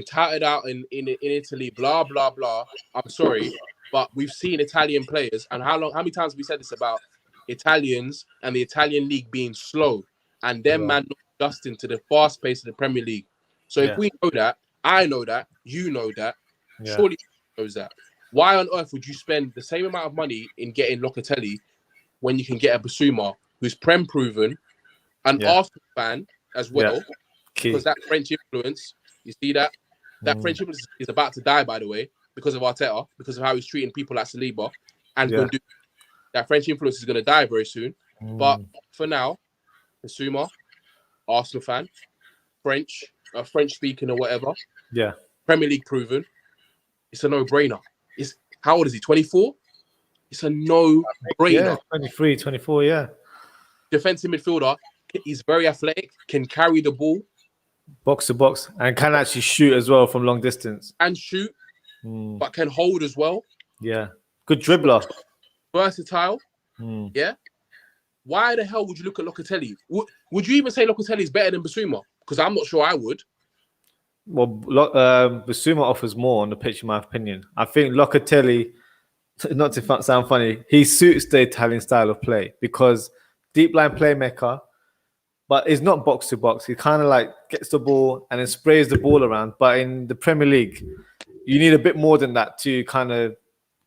Speaker 2: touted out in Italy, blah, blah, blah. I'm sorry, but we've seen Italian players, and how many times have we said this about Italians and the Italian league being slow, and them man not adjusting to the fast pace of the Premier League. So if we know that, I know that, you know that, surely knows that. Why on earth would you spend the same amount of money in getting Locatelli when you can get a Bissouma who's Prem proven, an Arsenal fan as well? Because that French influence, you see that? That French influence is about to die, by the way, because of Arteta, because of how he's treating people like Saliba. And that French influence is going to die very soon. But for now, Bissouma, Arsenal fan, French speaking or whatever.
Speaker 1: Yeah.
Speaker 2: Premier League proven. It's a no-brainer. How old is he? 24? It's a no-brainer.
Speaker 1: Yeah, 23, 24, yeah.
Speaker 2: Defensive midfielder. He's very athletic, can carry the ball.
Speaker 1: Box to box, and can actually shoot as well from long distance.
Speaker 2: And shoot, but can hold as well.
Speaker 1: Yeah. Good dribbler.
Speaker 2: Versatile. Yeah. Why the hell would you look at Locatelli? Would you even say Locatelli is better than Bissouma? Because I'm not sure I would.
Speaker 1: Well, Bissouma offers more on the pitch, in my opinion. I think Locatelli, not to sound funny, he suits the Italian style of play because deep line playmaker, but it's not box to box. He kind of like gets the ball and then sprays the ball around. But in the Premier League, you need a bit more than that to kind of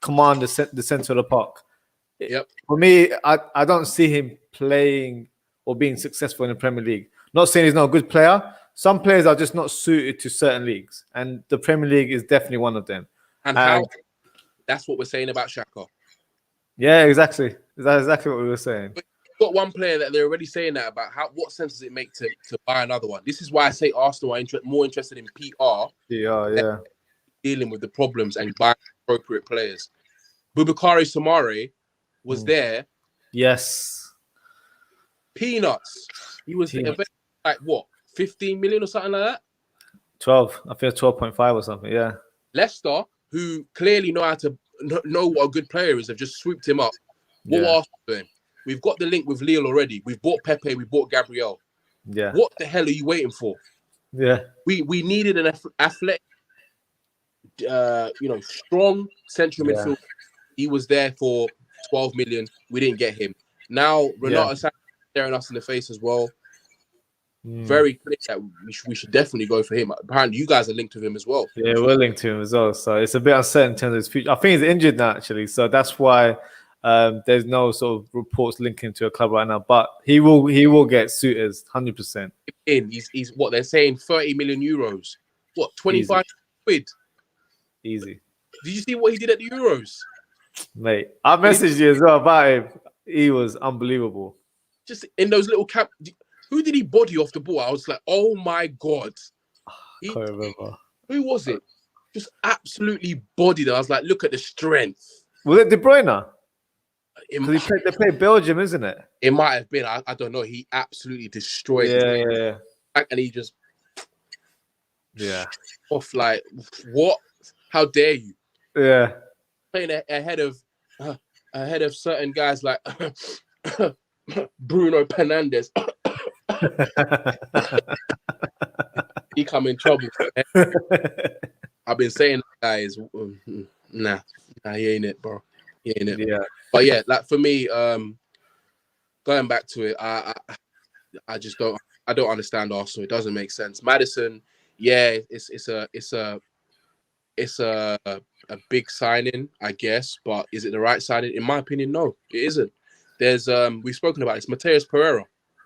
Speaker 1: command the center of the park.
Speaker 2: Yep.
Speaker 1: For me, I don't see him playing or being successful in the Premier League. Not saying he's not a good player. Some players are just not suited to certain leagues, and the Premier League is definitely one of them.
Speaker 2: And how? That's what we're saying about Xhaka.
Speaker 1: Yeah, exactly. That's exactly what we were saying.
Speaker 2: But you've got one player that they're already saying that about. What sense does it make to buy another one? This is why I say Arsenal are more interested in PR.
Speaker 1: Yeah.
Speaker 2: Dealing with the problems and buying appropriate players. Boubakary Soumare was there.
Speaker 1: Yes.
Speaker 2: Peanuts. He was like what? 15 million or something like that?
Speaker 1: 12. I think 12.5 or something, yeah.
Speaker 2: Leicester, who clearly know how to know what a good player is. They've just swooped him up. What are Arsenal doing? We've got the link with Lille already. We've bought Pepe. We bought Gabriel.
Speaker 1: Yeah.
Speaker 2: What the hell are you waiting for?
Speaker 1: Yeah.
Speaker 2: We needed an athletic, strong central midfield. He was there for 12 million. We didn't get him. Now Renato Sanches staring us in the face as well. Very clear that we should definitely go for him. Apparently, you guys are linked with him as well.
Speaker 1: Yeah, we're linked to him as well. So it's a bit uncertain in terms of his future. I think he's injured now, actually. So that's why there's no sort of reports linking to a club right now. But he will get suitors, 100%.
Speaker 2: He's what they're saying, 30 million euros. What, 25 quid?
Speaker 1: Easy.
Speaker 2: Did you see what he did at the Euros?
Speaker 1: Mate, I messaged you as well about him. He was unbelievable.
Speaker 2: Just in those little who did he body off the ball? I was like, oh my God.
Speaker 1: I can't remember.
Speaker 2: Who was it? Just absolutely bodied. I was like, look at the strength.
Speaker 1: Was it De Bruyne? Because they played Belgium, isn't it?
Speaker 2: It might have been. I don't know. He absolutely destroyed
Speaker 1: Yeah.
Speaker 2: And he just off like, what? How dare you?
Speaker 1: Yeah.
Speaker 2: Playing ahead of certain guys like Bruno Fernandes. He come in trouble. I've been saying, guys, nah, he ain't it, bro. He ain't it.
Speaker 1: Yeah.
Speaker 2: But yeah, like for me, going back to it, I just don't understand Arsenal. It doesn't make sense. Maddison, yeah, it's a big signing, I guess, but is it the right signing? In my opinion, no, it isn't. There's we've spoken about this. Mateus Pereira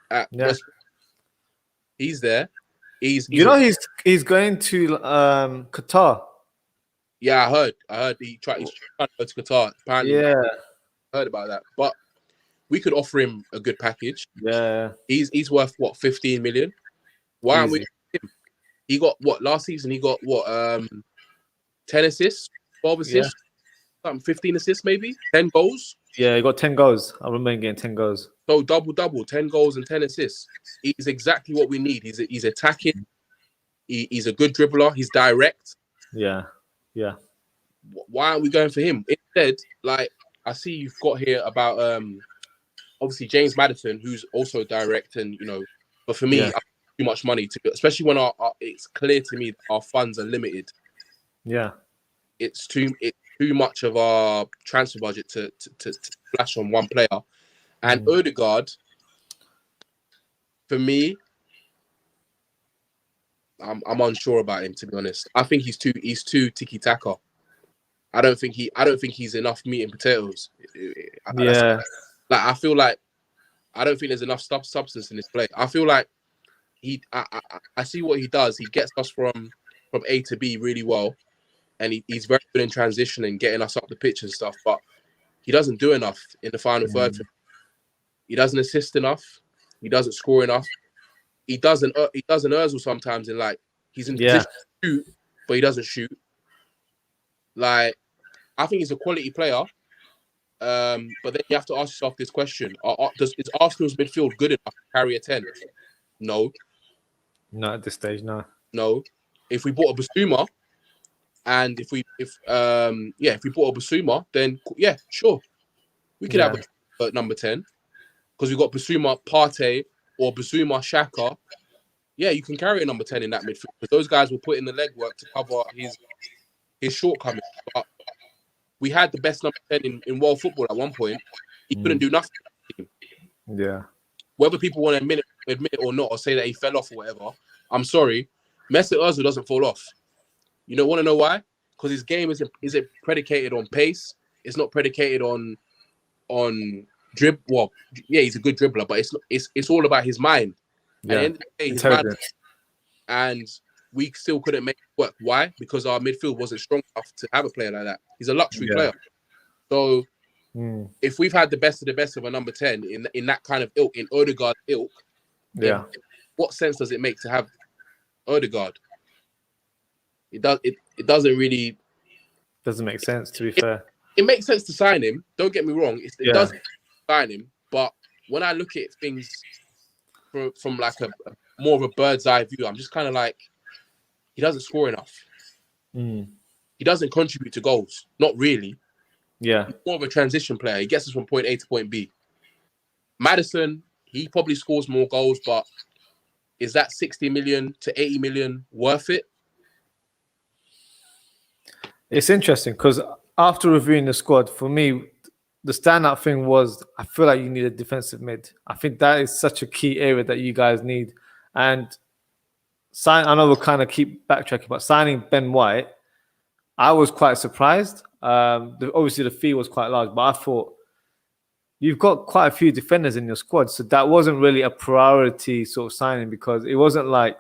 Speaker 2: at West. He's there. He's going to Qatar. Yeah, I heard he's trying to go to Qatar. Apparently, I heard about that. But we could offer him a good package.
Speaker 1: Yeah.
Speaker 2: He's worth what, 15 million? Why aren't we him? He got what last season? He got what 10 assists, 12 assists, 15 assists, maybe 10 goals.
Speaker 1: Yeah, he got 10 goals. I remember him getting 10 goals.
Speaker 2: So double, 10 goals and 10 assists. He's exactly what we need. He's attacking. He's a good dribbler. He's direct.
Speaker 1: Yeah.
Speaker 2: Why aren't we going for him? Instead, like I see you've got here about obviously James Maddison, who's also direct, and but for me, too much money to, especially when it's clear to me that our funds are limited.
Speaker 1: Yeah,
Speaker 2: it's too much of our transfer budget to splash on one player. And Odegaard, for me, I'm unsure about him, to be honest. I think he's too tiki taka. I don't think he's enough meat and potatoes. I feel like I don't think there's enough substance in his play. I feel like I see what he does. He gets us from A to B really well, and he's very good in transition and getting us up the pitch and stuff. But he doesn't do enough in the final third. He doesn't assist enough. He doesn't score enough. He doesn't Ozzie sometimes, and like he's in position to shoot, but he doesn't shoot. Like, I think he's a quality player, but then you have to ask yourself this question: is Arsenal's midfield good enough to carry a 10? No. Not
Speaker 1: at this stage, no.
Speaker 2: No. If we bought a Basuma, and if we bought a Basuma, then sure, we could have a number 10, because we've got Basuma, Partey, or Basuma, Xhaka. Yeah, you can carry a number 10 in that midfield, because those guys will put in the legwork to cover his shortcomings. But we had the best number 10 in world football at one point. He couldn't do nothing.
Speaker 1: Yeah.
Speaker 2: Whether people want to admit it or not, or say that he fell off or whatever, I'm sorry, Mesut Ozil doesn't fall off. You want to know why? Because his game isn't predicated on pace. It's not predicated on dribble. Well, yeah, he's a good dribbler, but it's all about his mind.
Speaker 1: Yeah.
Speaker 2: At the end of the day, his mind, and we still couldn't make it work. Why? Because our midfield wasn't strong enough to have a player like that. He's a luxury player. So if we've had the best of a number 10 in that kind of ilk, in Odegaard ilk, what sense does it make to have Odegaard? It doesn't really
Speaker 1: make sense, to be fair.
Speaker 2: It makes sense to sign him. Don't get me wrong. It does sign him, but when I look at things from like a more of a bird's eye view, I'm just kind of like, he doesn't score enough. He doesn't contribute to goals. Not really.
Speaker 1: Yeah.
Speaker 2: More of a transition player. He gets us from point A to point B. Maddison, he probably scores more goals, but is that 60 million to 80 million worth it?
Speaker 1: It's interesting because after reviewing the squad, for me, the standout thing was I feel like you need a defensive mid. I think that is such a key area that you guys need. And I know we'll kind of keep backtracking, but signing Ben White, I was quite surprised. Obviously, the fee was quite large, but I thought you've got quite a few defenders in your squad. So that wasn't really a priority sort of signing because it wasn't like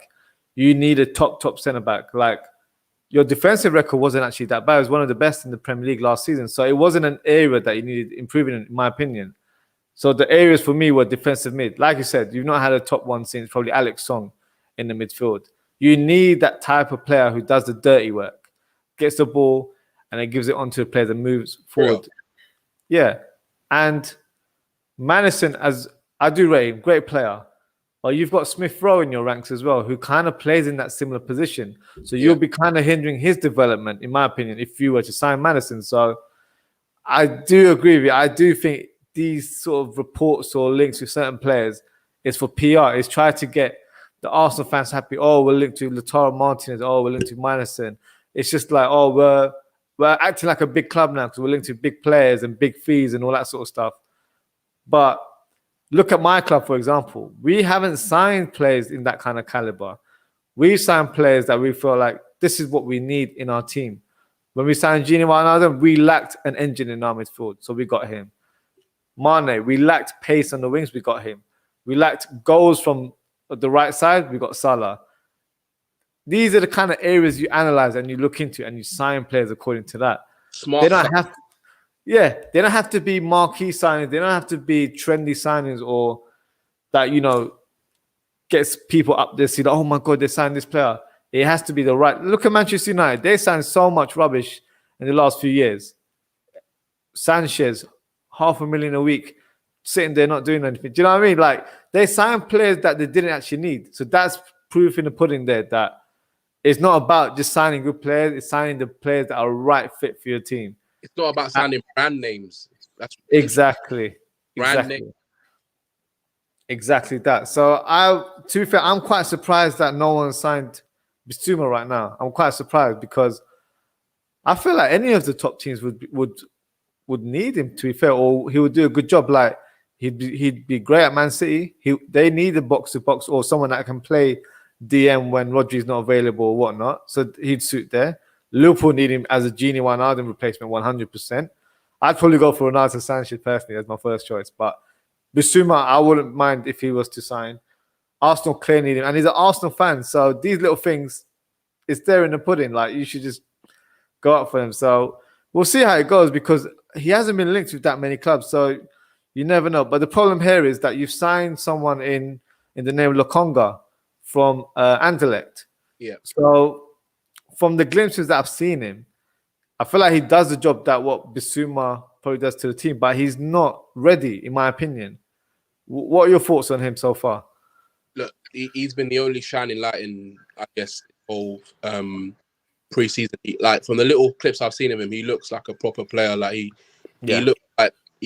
Speaker 1: you need a top centre back. Like, your defensive record wasn't actually that bad. It was one of the best in the Premier League last season. So it wasn't an area that you needed improving in my opinion. So the areas for me were defensive mid. Like you said, you've not had a top one since probably Alex Song in the midfield. You need that type of player who does the dirty work, gets the ball, and then gives it on to a player that moves forward. Yeah. And Madison, as I do rate him, great player. Well, you've got Smith Rowe in your ranks as well, who kind of plays in that similar position. So you'll be kind of hindering his development, in my opinion, if you were to sign Madison. So I do agree with you. I do think these sort of reports or links with certain players is for PR. It's try to get the Arsenal fans happy. Oh, we're linked to Lautaro Martinez. Oh, we're linked to Madison. It's just like, oh, we're acting like a big club now because we're linked to big players and big fees and all that sort of stuff. But look at my club, for example. We haven't signed players in that kind of caliber. We signed players that we feel like this is what we need in our team. When we signed Gini Wijnaldum, we lacked an engine in our midfield, so we got him. Mane, we lacked pace on the wings, we got him. We lacked goals from the right side, we got Salah. These are the kind of areas you analyze and you look into and you sign players according to that.
Speaker 2: Smart.
Speaker 1: They don't have to, they don't have to be marquee signings. They don't have to be trendy signings or that, gets people up there see that, oh my God, they signed this player. It has to be the right. Look at Manchester United. They signed so much rubbish in the last few years. Sanchez, $500,000 a week, sitting there not doing anything. Do you know what I mean? Like, they signed players that they didn't actually need. So that's proof in the pudding there that it's not about just signing good players. It's signing the players that are right fit for your team.
Speaker 2: It's not about signing brand names. That's
Speaker 1: exactly. Exactly that. So to be fair, I'm quite surprised that no one signed Bissouma right now. I'm quite surprised because I feel like any of the top teams would need him, to be fair, or he would do a good job. Like he'd be great at Man City. They need a box to box or someone that can play DM when Rodri's not available or whatnot. So he'd suit there. Liverpool need him as a Gini Wijnaldum replacement 100%. I'd probably go for Renato Sanchez personally as my first choice, but Bissouma, I wouldn't mind if he was to sign. Arsenal clearly need him, and he's an Arsenal fan, so these little things, it's there in the pudding. Like, you should just go up for him. So we'll see how it goes because he hasn't been linked with that many clubs, so you never know. But the problem here is that you've signed someone in the name of Lokonga from Anderlecht.
Speaker 2: Yeah.
Speaker 1: So from the glimpses that I've seen him, I feel like he does the job that what Bissouma probably does to the team, but he's not ready, in my opinion. What are your thoughts on him so far?
Speaker 2: Look, he's been the only shining light in, I guess, all pre-season. Like, from the little clips I've seen of him, he looks like a proper player. Like he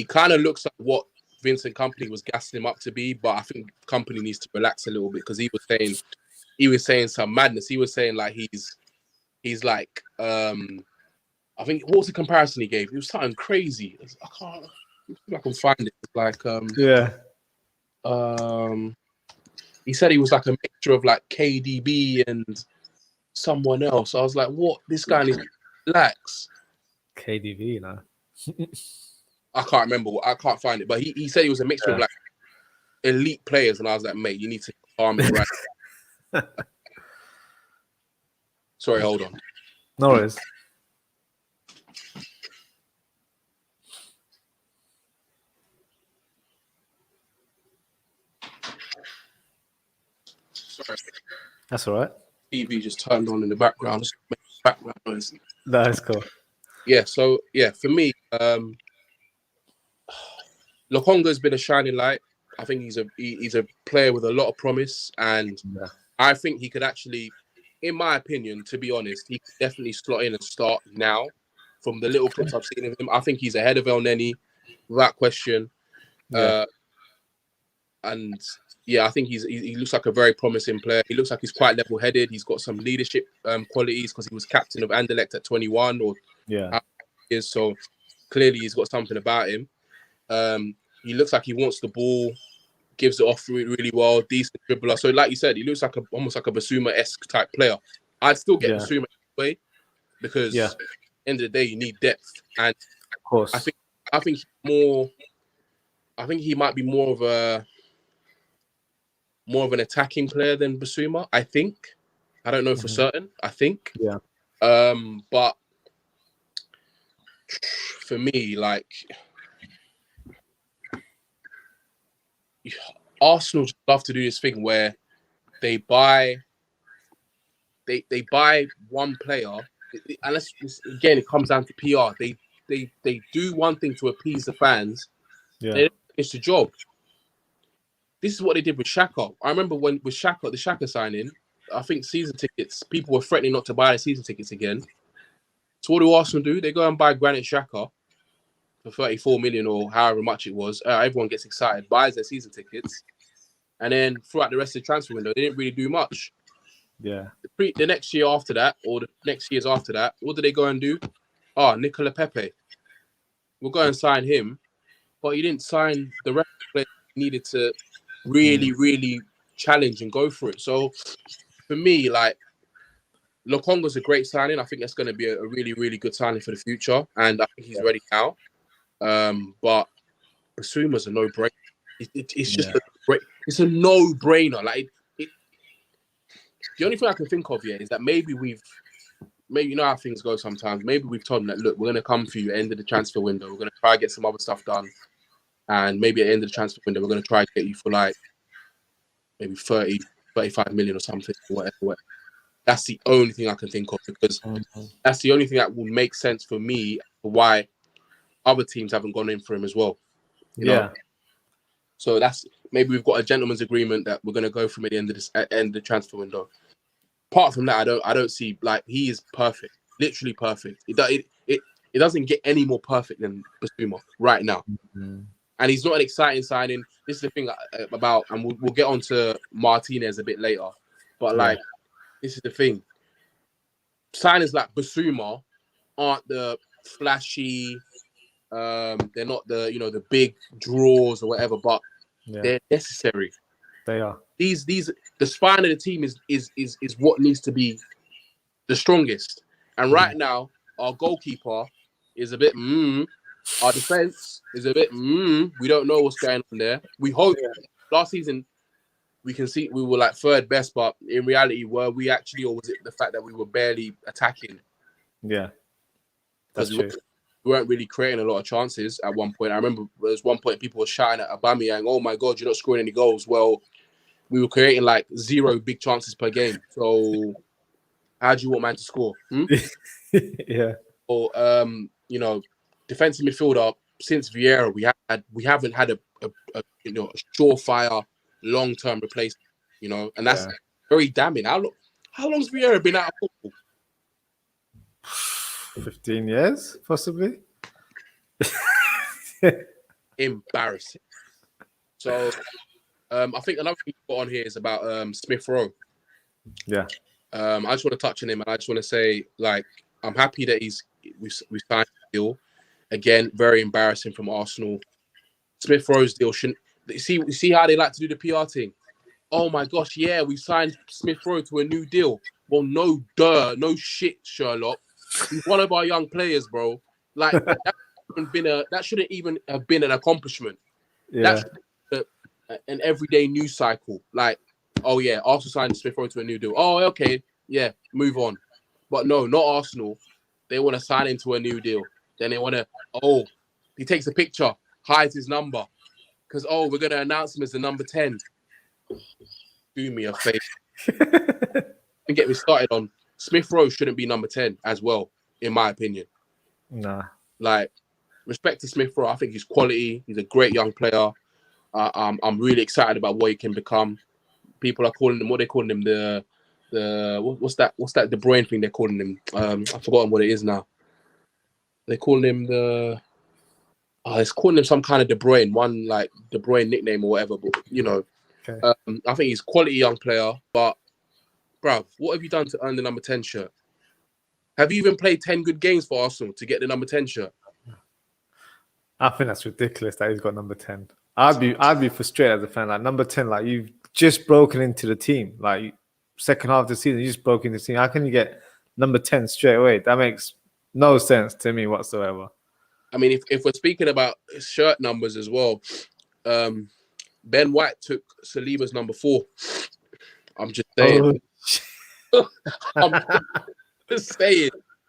Speaker 2: kind of looks like what Vincent Kompany was gassing him up to be, but I think Kompany needs to relax a little bit because he was saying some madness. He was saying like he's like I think, what was the comparison he gave? It was something crazy. I can find it. Like he said he was like a mixture of like KDB and someone else. I was like, what? This guy needs to relax.
Speaker 1: KDB,
Speaker 2: I can't remember. I can't find it. But he said he was a mixture of like elite players, and I was like, mate, you need to calm it right. Sorry, hold on.
Speaker 1: No worries.
Speaker 2: Sorry.
Speaker 1: That's all right.
Speaker 2: TV just turned on in the background. Just make background noise.
Speaker 1: That is cool.
Speaker 2: Yeah, so for me, Lokonga's been a shining light. I think he's a player with a lot of promise, and I think he could actually, in my opinion, to be honest, he could definitely slot in and start now from the little clips I've seen of him. I think he's ahead of El Neni, without question.
Speaker 1: Yeah.
Speaker 2: And yeah, I think he looks like a very promising player. He looks like he's quite level-headed. He's got some leadership qualities because he was captain of Anderlecht at 21 or
Speaker 1: Yeah.
Speaker 2: is. So clearly he's got something about him. He looks like he wants the ball, gives it off really well, decent dribbler. So like you said, he looks like almost like a Basuma-esque type player. I'd still get Basuma anyway because at the end of the day, you need depth. And
Speaker 1: of course,
Speaker 2: I think he might be more of an attacking player than Basuma. I think. I don't know for certain. I think.
Speaker 1: Yeah.
Speaker 2: But for me, like, Arsenal just love to do this thing where they buy one player, unless again it comes down to PR. They do one thing to appease the fans.
Speaker 1: Yeah.
Speaker 2: They don't finish the job. This is what they did with Xhaka. I remember when with Xhaka, the Xhaka signing, I think season tickets, people were threatening not to buy the season tickets again. So what do Arsenal do? They go and buy Granit Xhaka for 34 million or however much it was. Everyone gets excited, buys their season tickets. And then throughout the rest of the transfer window, they didn't really do much.
Speaker 1: Yeah.
Speaker 2: The next year after that, or the next years after that, what do they go and do? Nicola Pepe. We'll go and sign him. But you didn't sign the rest of the players you needed to really, really challenge and go for it. So for me, like, Lokonga's a great signing. I think that's going to be a really, really good signing for the future. And I think he's ready now. But Basuma's a no-brainer. It's just it's a no-brainer. Like, the only thing I can think of is that maybe you know how things go sometimes. Maybe we've told them that, look, we're going to come for you at the end of the transfer window. We're going to try to get some other stuff done. And maybe at the end of the transfer window, we're going to try to get you for like maybe 30, 35 million or something, or whatever. That's the only thing I can think of, because that's the only thing that will make sense for me for why other teams haven't gone in for him as well. You know? So that's maybe we've got a gentleman's agreement that we're going to go from at the end of the transfer window. Apart from that, I don't see, like, he is perfect, literally perfect. It doesn't get any more perfect than Basuma right now. And he's not an exciting signing. This is the thing about, and we'll get on to Martinez a bit later. But like, this is the thing. Signings like Basuma aren't the flashy, they're not the big draws or whatever, but they're necessary.
Speaker 1: They are.
Speaker 2: The spine of the team is what needs to be the strongest. And right now, our goalkeeper is a bit our defense is a bit we don't know what's going on there. We hope last season we can see we were like third best, but in reality, were we actually, or was it the fact that we were barely attacking?
Speaker 1: Yeah, that's true.
Speaker 2: We weren't really creating a lot of chances at one point. I remember there was one point people were shouting at Aubameyang, "Oh my God, you're not scoring any goals." Well, we were creating like 0 big chances per game. So how do you want man to score?
Speaker 1: Yeah.
Speaker 2: Or defensive midfielder since Vieira, we haven't had a surefire long-term replacement. And that's very damning. How long's Vieira been out of football?
Speaker 1: 15 years, possibly.
Speaker 2: Embarrassing. So, I think another thing you put on here is about Smith Rowe.
Speaker 1: Yeah.
Speaker 2: I just want to touch on him, and I just want to say, like, I'm happy that we signed the deal. Again, very embarrassing from Arsenal. Smith Rowe's deal shouldn't. You see how they like to do the PR thing. Oh my gosh, yeah, we signed Smith Rowe to a new deal. Well, no shit, Sherlock. He's one of our young players, bro. Like, that shouldn't even have been an accomplishment.
Speaker 1: Yeah.
Speaker 2: That should be an everyday news cycle. Like, oh yeah, Arsenal signed Smith Rowe to a new deal. Oh, okay, yeah, move on. But no, not Arsenal. They want to sign into a new deal. Then they want to, he takes a picture, hides his number. Because, we're going to announce him as the number 10. Do me a favor. And get me started on Smith Rowe shouldn't be number 10 as well, in my opinion.
Speaker 1: Nah.
Speaker 2: Like, respect to Smith Rowe. I think he's quality. He's a great young player. I'm really excited about what he can become. People are calling him, what they're calling him, what's that De Bruyne thing they're calling him? I've forgotten what it is now. They call him the. It's calling him some kind of De Bruyne, one like De Bruyne nickname or whatever. But
Speaker 1: Okay.
Speaker 2: I think he's a quality young player. But, bruv, what have you done to earn the number 10 shirt? Have you even played 10 good games for Arsenal to get the number 10 shirt?
Speaker 1: I think that's ridiculous that he's got number 10. I'd be frustrated as a fan. Like number 10, like you've just broken into the team. Like second half of the season, you just broke into the team. How can you get number 10 straight away? That makes no sense to me whatsoever.
Speaker 2: I mean, if we're speaking about shirt numbers as well, Ben White took Saliba's number 4. I'm just saying.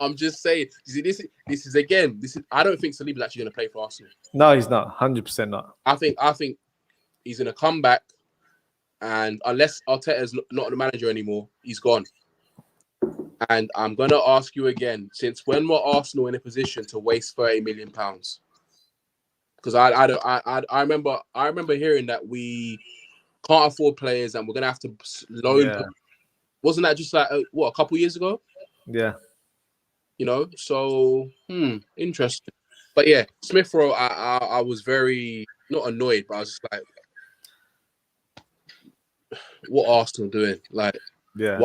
Speaker 2: I'm just saying. You see, this is again. I don't think Saliba's actually going to play for Arsenal.
Speaker 1: No, he's not. 100% not.
Speaker 2: I think he's going to come back, and unless Arteta's not the manager anymore, he's gone. And I'm going to ask you again: since when were Arsenal in a position to waste £30 million? Because I remember hearing that we can't afford players and we're going to have to loan.
Speaker 1: Yeah.
Speaker 2: Wasn't that just like a couple years ago?
Speaker 1: Yeah.
Speaker 2: So interesting. But yeah, Smith Rowe, I was very not annoyed, but I was just like, what Arsenal doing? Like,
Speaker 1: yeah,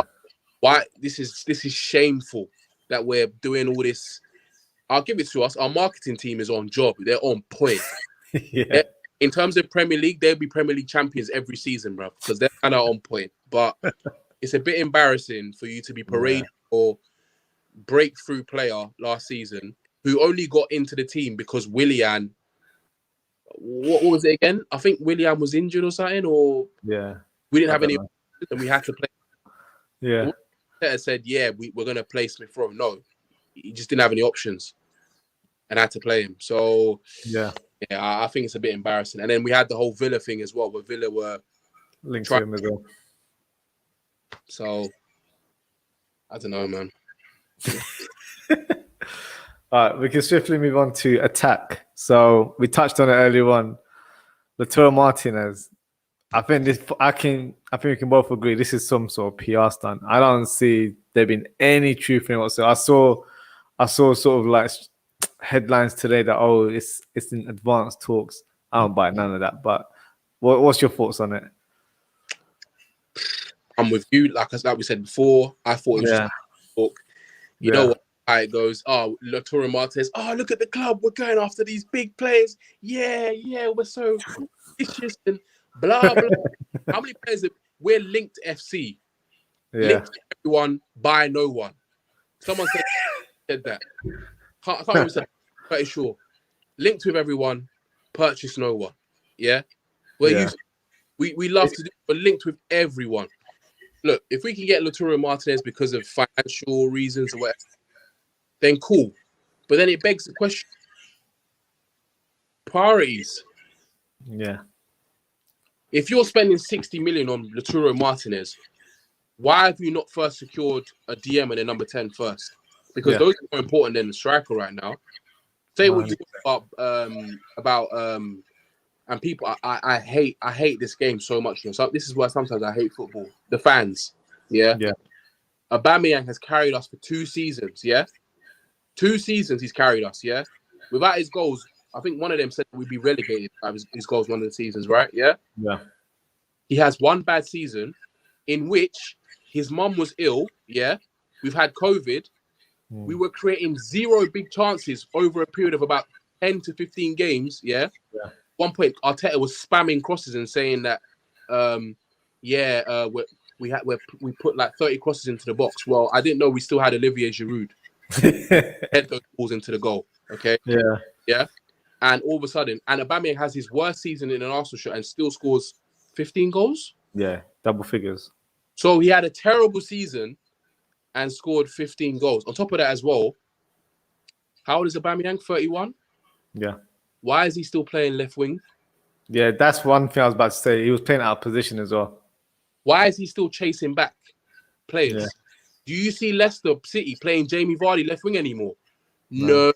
Speaker 2: why this is shameful that we're doing all this. I'll give it to us. Our marketing team is on job. They're on point.
Speaker 1: yeah.
Speaker 2: In terms of Premier League, they'll be Premier League champions every season, bro, because they're kind of on point. But it's a bit embarrassing for you to be paraded for breakthrough player last season who only got into the team because Willian. What was it again? I think Willian was injured or something, or we didn't have any, and we had to play.
Speaker 1: Yeah,
Speaker 2: said, we're gonna play Smith Rowe. No, he just didn't have any options, and I had to play him. So I think it's a bit embarrassing. And then we had the whole Villa thing as well, where Villa were
Speaker 1: linked to him as well.
Speaker 2: So I don't know, man.
Speaker 1: All right, we can swiftly move on to attack. So we touched on it earlier on. Lautaro Martinez. I think we can both agree this is some sort of PR stunt. I don't see there being any truth in it whatsoever. I saw sort of like headlines today that it's in advanced talks. I don't buy none of that. But what's your thoughts on it?
Speaker 2: I'm with you. Like we said before, I thought it was just talk. You know what? How it goes. Oh, Lautaro Martinez. Oh, look at the club. We're going after these big players. Yeah, we're so vicious and blah blah. How many players we're linked to FC? Linked to everyone by no one. Someone said that. I can't remember. That. Pretty sure. Linked with everyone, purchase no one. Yeah, we love to do. But linked with everyone. Look, if we can get Lautaro Martinez because of financial reasons or whatever, then cool. But then it begs the question: priorities.
Speaker 1: Yeah.
Speaker 2: If you're spending 60 million on Lautaro Martinez, why have you not first secured a DM and a number 10 first? Because those are more important than the striker right now. Say what you about and people. I hate this game so much. So this is why sometimes I hate football. The fans, yeah. Aubameyang has carried us for 2 seasons, 2 seasons he's carried us, Without his goals, I think one of them said we'd be relegated by his goals one of the seasons, right? Yeah. He has one bad season in which his mum was ill. We've had COVID. We were creating 0 big chances over a period of about 10 to 15 games. One point, Arteta was spamming crosses and saying that, we put like 30 crosses into the box. Well, I didn't know we still had Olivier Giroud head those balls into the goal. Okay. Yeah. And all of a sudden, Aubameyang has his worst season in an Arsenal shirt and still scores 15 goals.
Speaker 1: Yeah, double figures.
Speaker 2: So he had a terrible season and scored 15 goals. On top of that as well, how old is Aubameyang? 31?
Speaker 1: Yeah.
Speaker 2: Why is he still playing left wing?
Speaker 1: Yeah, that's one thing I was about to say. He was playing out of position as well.
Speaker 2: Why is he still chasing back players?
Speaker 1: Yeah.
Speaker 2: Do you see Leicester City playing Jamie Vardy left wing anymore? No.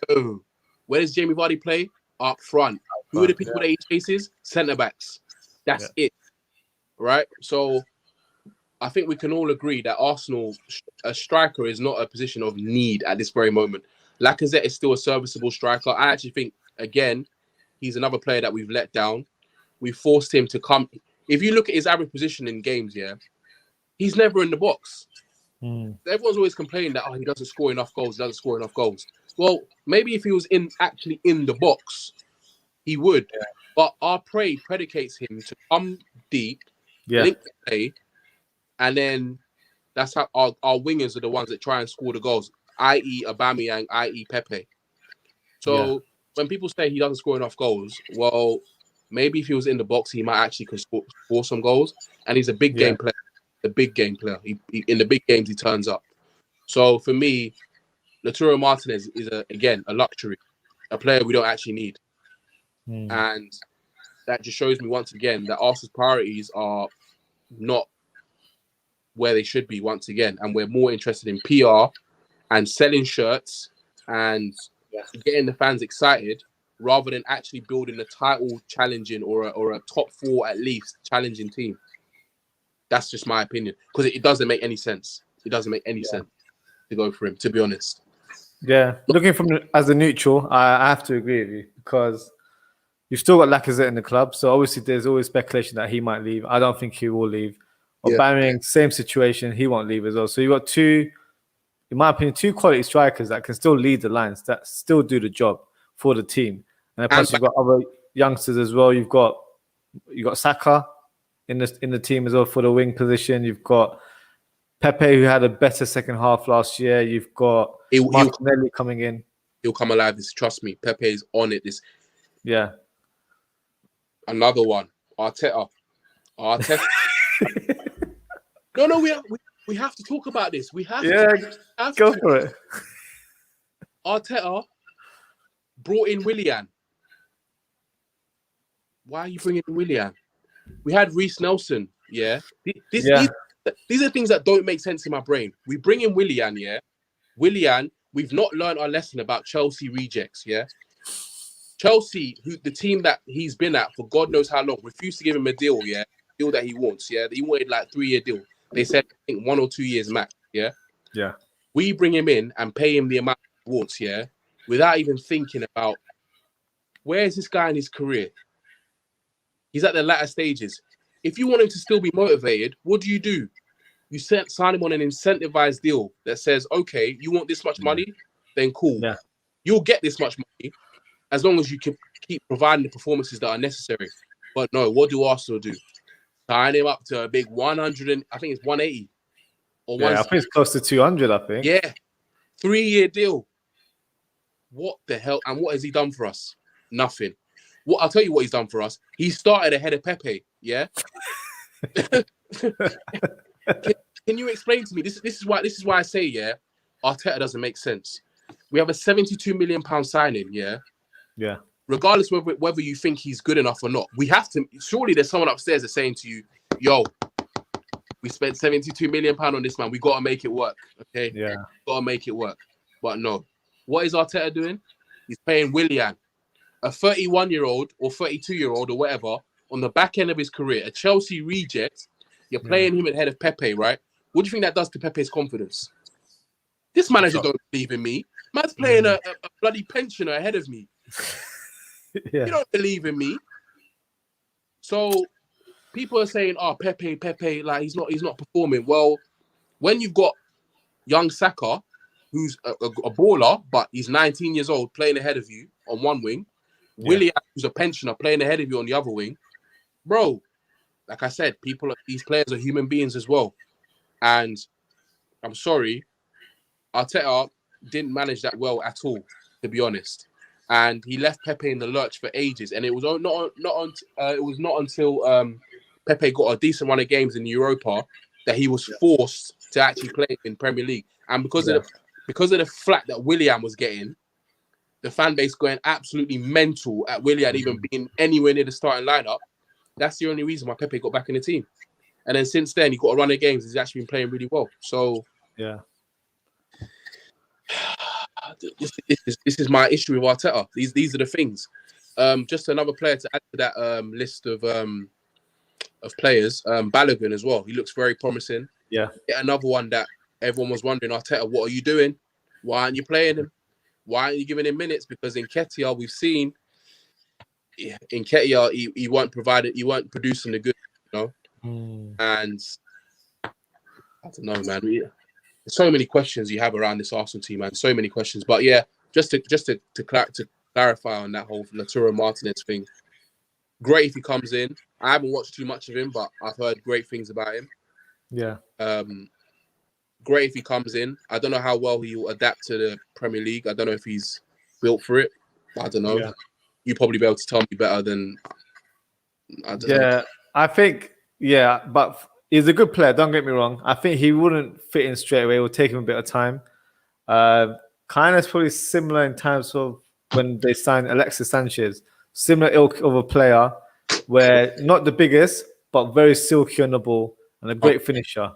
Speaker 2: Where does Jamie Vardy play? Up front. Who are the people that he chases? Centre backs. That's it. Right? So I think we can all agree that Arsenal, a striker is not a position of need at this very moment. Lacazette is still a serviceable striker. I actually think, again, he's another player that we've let down. We forced him to come. If you look at his average position in games, yeah, he's never in the box. Everyone's always complaining that he doesn't score enough goals, Well, maybe if he was actually in the box, he would. Yeah. But our play predicates him to come deep, link the play, and then that's how our wingers are the ones that try and score the goals, i.e. Aubameyang, i.e. Pepe. So when people say he doesn't score enough goals, well, maybe if he was in the box, he might actually could score some goals. And he's a big game player. The big game player. He in the big games, he turns up. So for me, Lautaro Martinez is again a luxury, a player we don't actually need, and that just shows me once again that Arsenal's priorities are not where they should be once again, and we're more interested in PR and selling shirts and getting the fans excited rather than actually building a title challenging or a top 4 at least challenging team. That's just my opinion, because it doesn't make any sense. It doesn't make any sense to go for him, to be honest.
Speaker 1: Yeah, looking from as a neutral, I have to agree with you, because you've still got Lacazette in the club, so obviously there's always speculation that he might leave. I don't think he will leave. Aubameyang, same situation, he won't leave as well. So you've got two, in my opinion, two quality strikers that can still lead the lines, that still do the job for the team. And plus you've got other youngsters as well. You've got Saka in the team as well for the wing position. You've got Pepe, who had a better second half last year. You've got Martinelli coming in.
Speaker 2: He'll come alive. Trust me. Pepe is on it. Another one. Arteta. No, we have to talk about this. We have to.
Speaker 1: Go for it.
Speaker 2: Arteta brought in Willian. Why are you bringing in Willian? We had Reece Nelson. These are things that don't make sense in my brain. We bring in Willian. Willian. We've not learned our lesson about Chelsea rejects. Chelsea, the team that he's been at for God knows how long, refused to give him a deal. Deal that he wants. He wanted like 3-year deal. They said I think 1 or 2 years max. We bring him in and pay him the amount he wants. Without even thinking about where is this guy in his career. He's at the latter stages. If you want him to still be motivated, what do? You sign him on an incentivized deal that says, okay, you want this much money? Then cool. You'll get this much money as long as you can keep providing the performances that are necessary. But no, what do Arsenal do? Sign him up to a big 100, and I think it's 180.
Speaker 1: I think it's close to 200, I think.
Speaker 2: 3-year deal. What the hell? And what has he done for us? Nothing. I'll tell you what he's done for us. He started ahead of Pepe. Can you explain to me? This is why I say Arteta doesn't make sense. We have a £72 million signing. Regardless whether you think he's good enough or not, we have to. Surely there's someone upstairs that's saying to you, "Yo, we spent £72 million on this man. We got to make it work." Okay, got to make it work. But no, what is Arteta doing? He's paying Willian, a 31-year-old or 32-year-old or whatever, on the back end of his career, a Chelsea reject. You're playing him ahead of Pepe, right? What do you think that does to Pepe's confidence? This manager don't believe in me. Man's playing a bloody pensioner ahead of me. You don't believe in me. So people are saying, "Oh, Pepe, like he's not performing." Well, when you've got young Saka, who's a baller, but he's 19 years old, playing ahead of you on one wing, Willian, who's a pensioner, playing ahead of you on the other wing, bro. Like I said, these players are human beings as well. And I'm sorry, Arteta didn't manage that well at all, to be honest. And he left Pepe in the lurch for ages. And it was not until Pepe got a decent run of games in Europa that he was forced to actually play in Premier League. And because of the flack that Willian was getting, the fan base going absolutely mental at Willian even being anywhere near the starting lineup. That's the only reason why Pepe got back in the team. And then since then, he got a run of games. He's actually been playing really well. So, this is my issue with Arteta. These are the things. Just another player to add to that list of players. Balogun as well. He looks very promising. Another one that everyone was wondering, Arteta, what are you doing? Why aren't you playing him? Why aren't you giving him minutes? Because in Ketia, we've seen in Ketia, he weren't provided, he weren't producing the good, you know. And I don't know, man. There's so many questions you have around this Arsenal team, man. So many questions. But yeah, just to clarify on that whole Lautaro Martinez thing. Great if he comes in. I haven't watched too much of him, but I've heard great things about him.
Speaker 1: Yeah.
Speaker 2: Great if he comes in. I don't know how well he will adapt to the Premier League. I don't know if he's built for it. I don't know.
Speaker 1: Yeah.
Speaker 2: You probably be able to tell me better than I don't know.
Speaker 1: Yeah, I think, but he's a good player, don't get me wrong. I think he wouldn't fit in straight away. It would take him a bit of time. Kind of probably similar in terms of when they signed Alexis Sanchez. Similar ilk of a player where not the biggest, but very silky on the ball and a great finisher.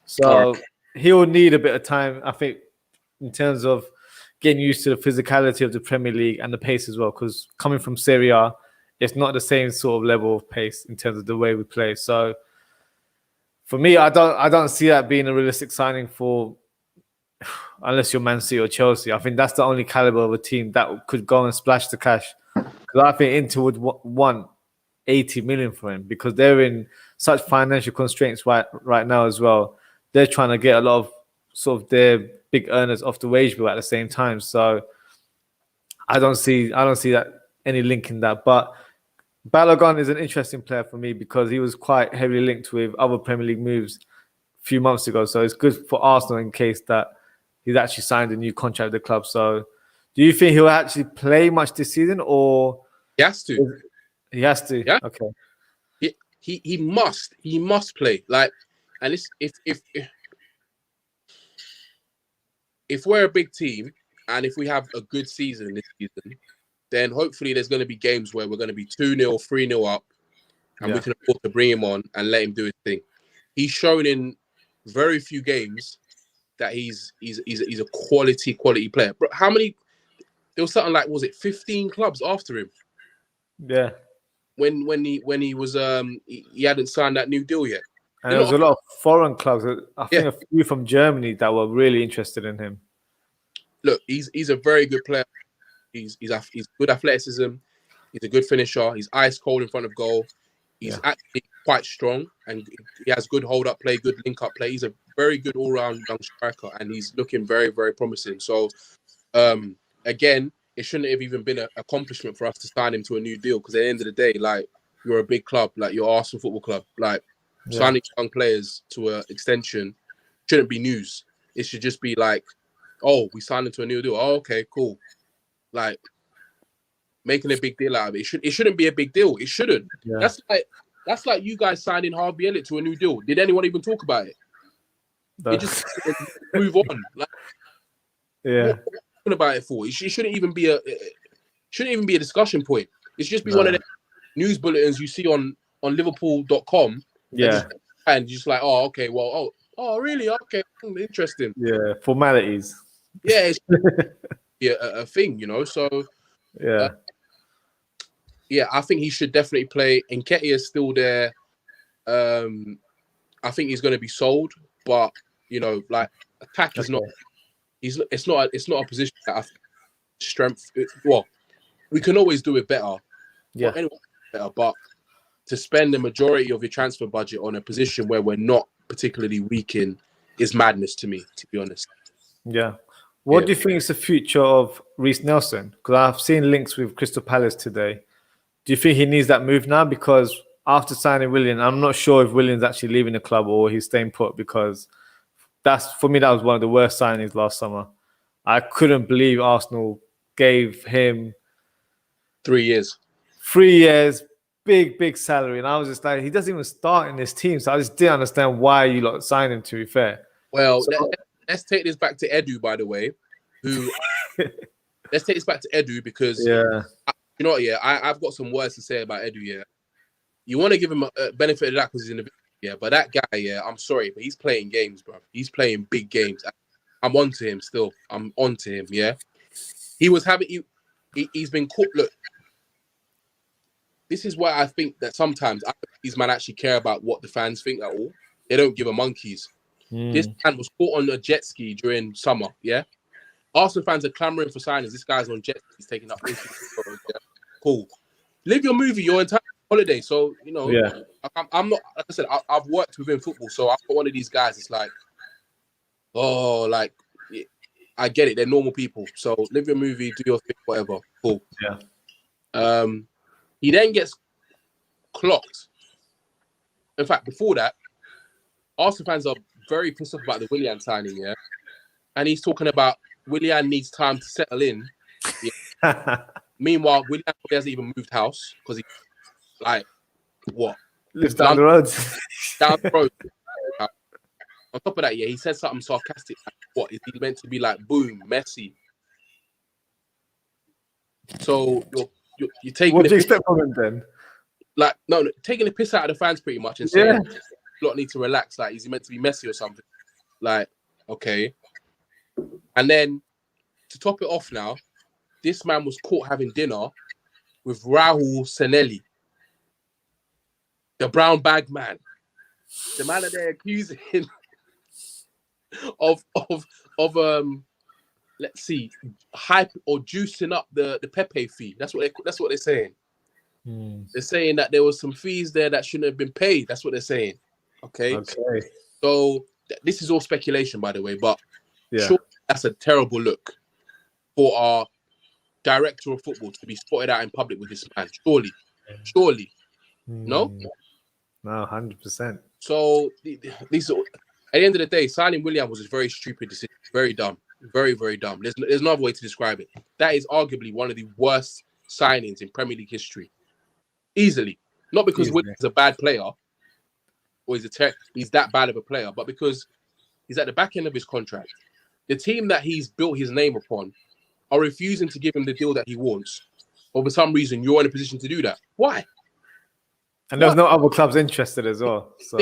Speaker 1: So he'll need a bit of time, I think, in terms of getting used to the physicality of the Premier League and the pace as well, because coming from Serie A, it's not the same sort of level of pace in terms of the way we play. So for me, I don't see that being a realistic signing for, unless you're Man City or Chelsea. I think that's the only caliber of a team that could go and splash the cash. Because I think Inter would want 80 million for him because they're in such financial constraints right now as well. They're trying to get a lot of sort of their big earners off the wage bill at the same time. So I don't see that any link in that. But Balogun is an interesting player for me because he was quite heavily linked with other Premier League moves a few months ago. So it's good for Arsenal in case that he's actually signed a new contract with the club. So do you think he'll actually play much this season, or
Speaker 2: he has to?
Speaker 1: He has to.
Speaker 2: Yeah.
Speaker 1: Okay.
Speaker 2: He must play. Like, and it's, if we're a big team and if we have a good season this season, then hopefully there's going to be games where we're going to be 2-0, 3-0 up, and we can afford to bring him on and let him do his thing. He's shown in very few games that he's a quality player. But how many? There was something like, was it 15 clubs after him?
Speaker 1: Yeah.
Speaker 2: When he was he hadn't signed that new deal yet.
Speaker 1: And there was a lot of foreign clubs. I think a few from Germany that were really interested in him.
Speaker 2: Look, he's a very good player. He's good athleticism. He's a good finisher. He's ice cold in front of goal. He's actually quite strong and he has good hold up play, good link up play. He's a very good all round young striker and he's looking very, very promising. So again, it shouldn't have even been an accomplishment for us to sign him to a new deal because at the end of the day, like, you're a big club, like you're Arsenal Football Club, like signing young players to an extension shouldn't be news. It should just be like, oh, we signed him to a new deal. Oh, okay, cool. Like making a big deal out of it. It shouldn't be a big deal. It shouldn't. Yeah. That's like you guys signing Harvey Elliott to a new deal. Did anyone even talk about it? It just move on. Like, what about it for? It shouldn't even be a discussion point. It should just be one of the news bulletins you see on Liverpool.com.
Speaker 1: Yeah,
Speaker 2: and just like, oh, okay, well, oh, really? Okay, interesting.
Speaker 1: Yeah, formalities.
Speaker 2: Yeah, it's a thing, you know. So I think he should definitely play. Nketiah is still there. I think he's going to be sold, but you know, like attack is not. It's not a position that I think strength. Well, we can always do it better.
Speaker 1: Yeah,
Speaker 2: better. But to spend the majority of your transfer budget on a position where we're not particularly weak in is madness to me, to be honest.
Speaker 1: Yeah. What do you think is the future of Reece Nelson? Because I've seen links with Crystal Palace today. Do you think he needs that move now? Because after signing Willian, I'm not sure if Willian's actually leaving the club or he's staying put, because for me, that was one of the worst signings last summer. I couldn't believe Arsenal gave him
Speaker 2: 3 years.
Speaker 1: 3 years, big salary. And I was just like, he doesn't even start in this team. So I just didn't understand why you lot signed him, to be fair.
Speaker 2: Well, let's take this back to Edu, by the way. Let's take this back to Edu because, you know what, I've got some words to say about Edu, You want to give him a benefit of that because he's in the but that guy, I'm sorry, but he's playing games, bro. He's playing big games. I'm on to him still. I'm on to him, He was having, he's been caught. Look, this is why I think that sometimes these men actually care about what the fans think at all. They don't give a monkeys. This man was caught on a jet ski during summer, Arsenal fans are clamoring for signings. This guy's on jet. He's taking up 80 photos. Yeah? Cool. Live your movie. You're entitled to holiday. So, you know,
Speaker 1: Yeah.
Speaker 2: I'm not, like I said, I've worked within football. So I'm not one of these guys. It's like, oh, like, I get it. They're normal people. So live your movie, do your thing, whatever. Cool.
Speaker 1: Yeah.
Speaker 2: He then gets clocked. In fact, before that, Arsenal fans are very pissed off about the Willian signing, yeah? And he's talking about Willian needs time to settle in. Yeah. Meanwhile, Willian probably hasn't even moved house because he, like, what?
Speaker 1: Lives down the road.
Speaker 2: Down the road. On top of that, yeah, he said something sarcastic. Like, what? Is he meant to be like, boom, Messi? So you're taking.
Speaker 1: What do you expect from him then?
Speaker 2: Like, no, taking the piss out of the fans pretty much and saying, lot need to relax. Like, is he meant to be Messi or something? Like, okay. And then to top it off now, this man was caught having dinner with Raul Senelli, the brown bag man. The man that they're accusing of let's see, hype or juicing up the Pepe fee. That's what they're saying. They're saying that there was some fees there that shouldn't have been paid. That's what they're saying. Okay. So this is all speculation, by the way, but sure, that's a terrible look for our director of football to be spotted out in public with this man. Surely. No,
Speaker 1: 100%.
Speaker 2: So these at the end of the day, signing Willian was a very stupid decision, very dumb, very, very dumb. There's no other way to describe it. That is arguably one of the worst signings in Premier League history, easily. Not because Willian's a bad player or he's that bad of a player, but because he's at the back end of his contract. The team that he's built his name upon are refusing to give him the deal that he wants. Or for some reason, you're in a position to do that. Why?
Speaker 1: And there's no other clubs interested as well. So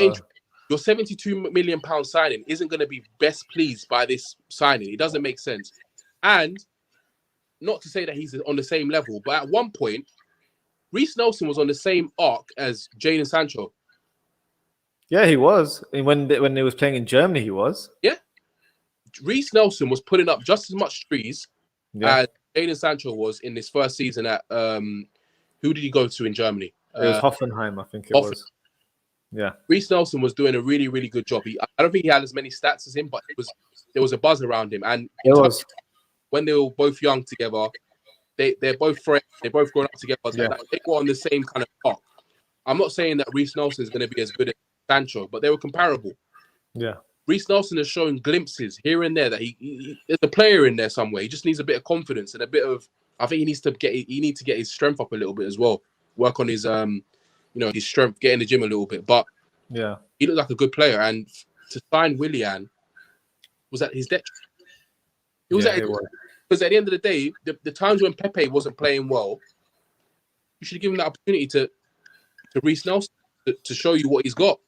Speaker 2: your £72 million signing isn't going to be best pleased by this signing. It doesn't make sense. And not to say that he's on the same level, but at one point, Reece Nelson was on the same arc as Jadon Sancho.
Speaker 1: Yeah, he was. And when he was playing in Germany, he was.
Speaker 2: Yeah. Reece Nelson was putting up just as much trees as Jadon Sancho was in his first season at who did he go to in Germany?
Speaker 1: It was Hoffenheim, I think it was. Yeah.
Speaker 2: Reece Nelson was doing a really, really good job. I don't think he had as many stats as him, but there was a buzz around him. And when they were both young together, they're both friends. They're both grown up together. They were on the same kind of arc. I'm not saying that Reece Nelson is going to be as good as Sancho, but they were comparable.
Speaker 1: Yeah.
Speaker 2: Reece Nelson has shown glimpses here and there that there's a player in there somewhere. He just needs a bit of confidence and a bit of. I think he needs to get his strength up a little bit as well. Work on his his strength, get in the gym a little bit. But he looked like a good player. And to sign Willian was at his detriment. It was because at the end of the day, the times when Pepe wasn't playing well, you should give him that opportunity to Reece Nelson to show you what he's got.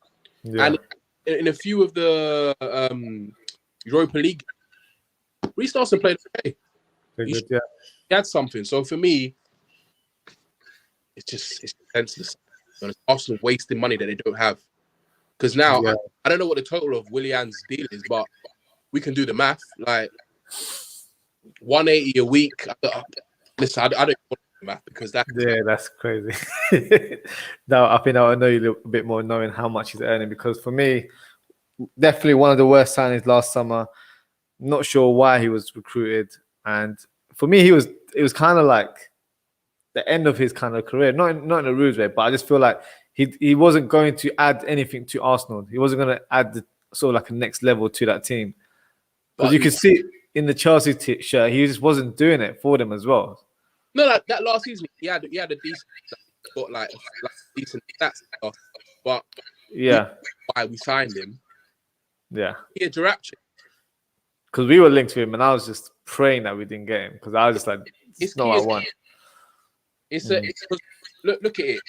Speaker 2: Yeah. And in a few of the Europa League, Reece Nelson played okay. He had something. So for me, it's senseless. Arsenal wasting money that they don't have. Because now I don't know what the total of Willian's deal is, but we can do the math. Like 180 a week. Listen, I don't want to do the math because
Speaker 1: that's crazy. No, I think I'll know you a little bit more knowing how much he's earning, because for me, definitely one of the worst signings last summer. Not sure why he was recruited, and for me, it was kind of like the end of his kind of career. Not in a rude way, but I just feel like he wasn't going to add anything to Arsenal. He wasn't going to add the sort of like a next level to that team. Because you could see in the Chelsea shirt, he just wasn't doing it for them as well.
Speaker 2: No, that last season he had a decent, got like decent stats, but why we signed him?
Speaker 1: Yeah,
Speaker 2: he had Jarapchik.
Speaker 1: Because we were linked to him, and I was just praying that we didn't get him, because I was just like, it's not what I want.
Speaker 2: Look at it.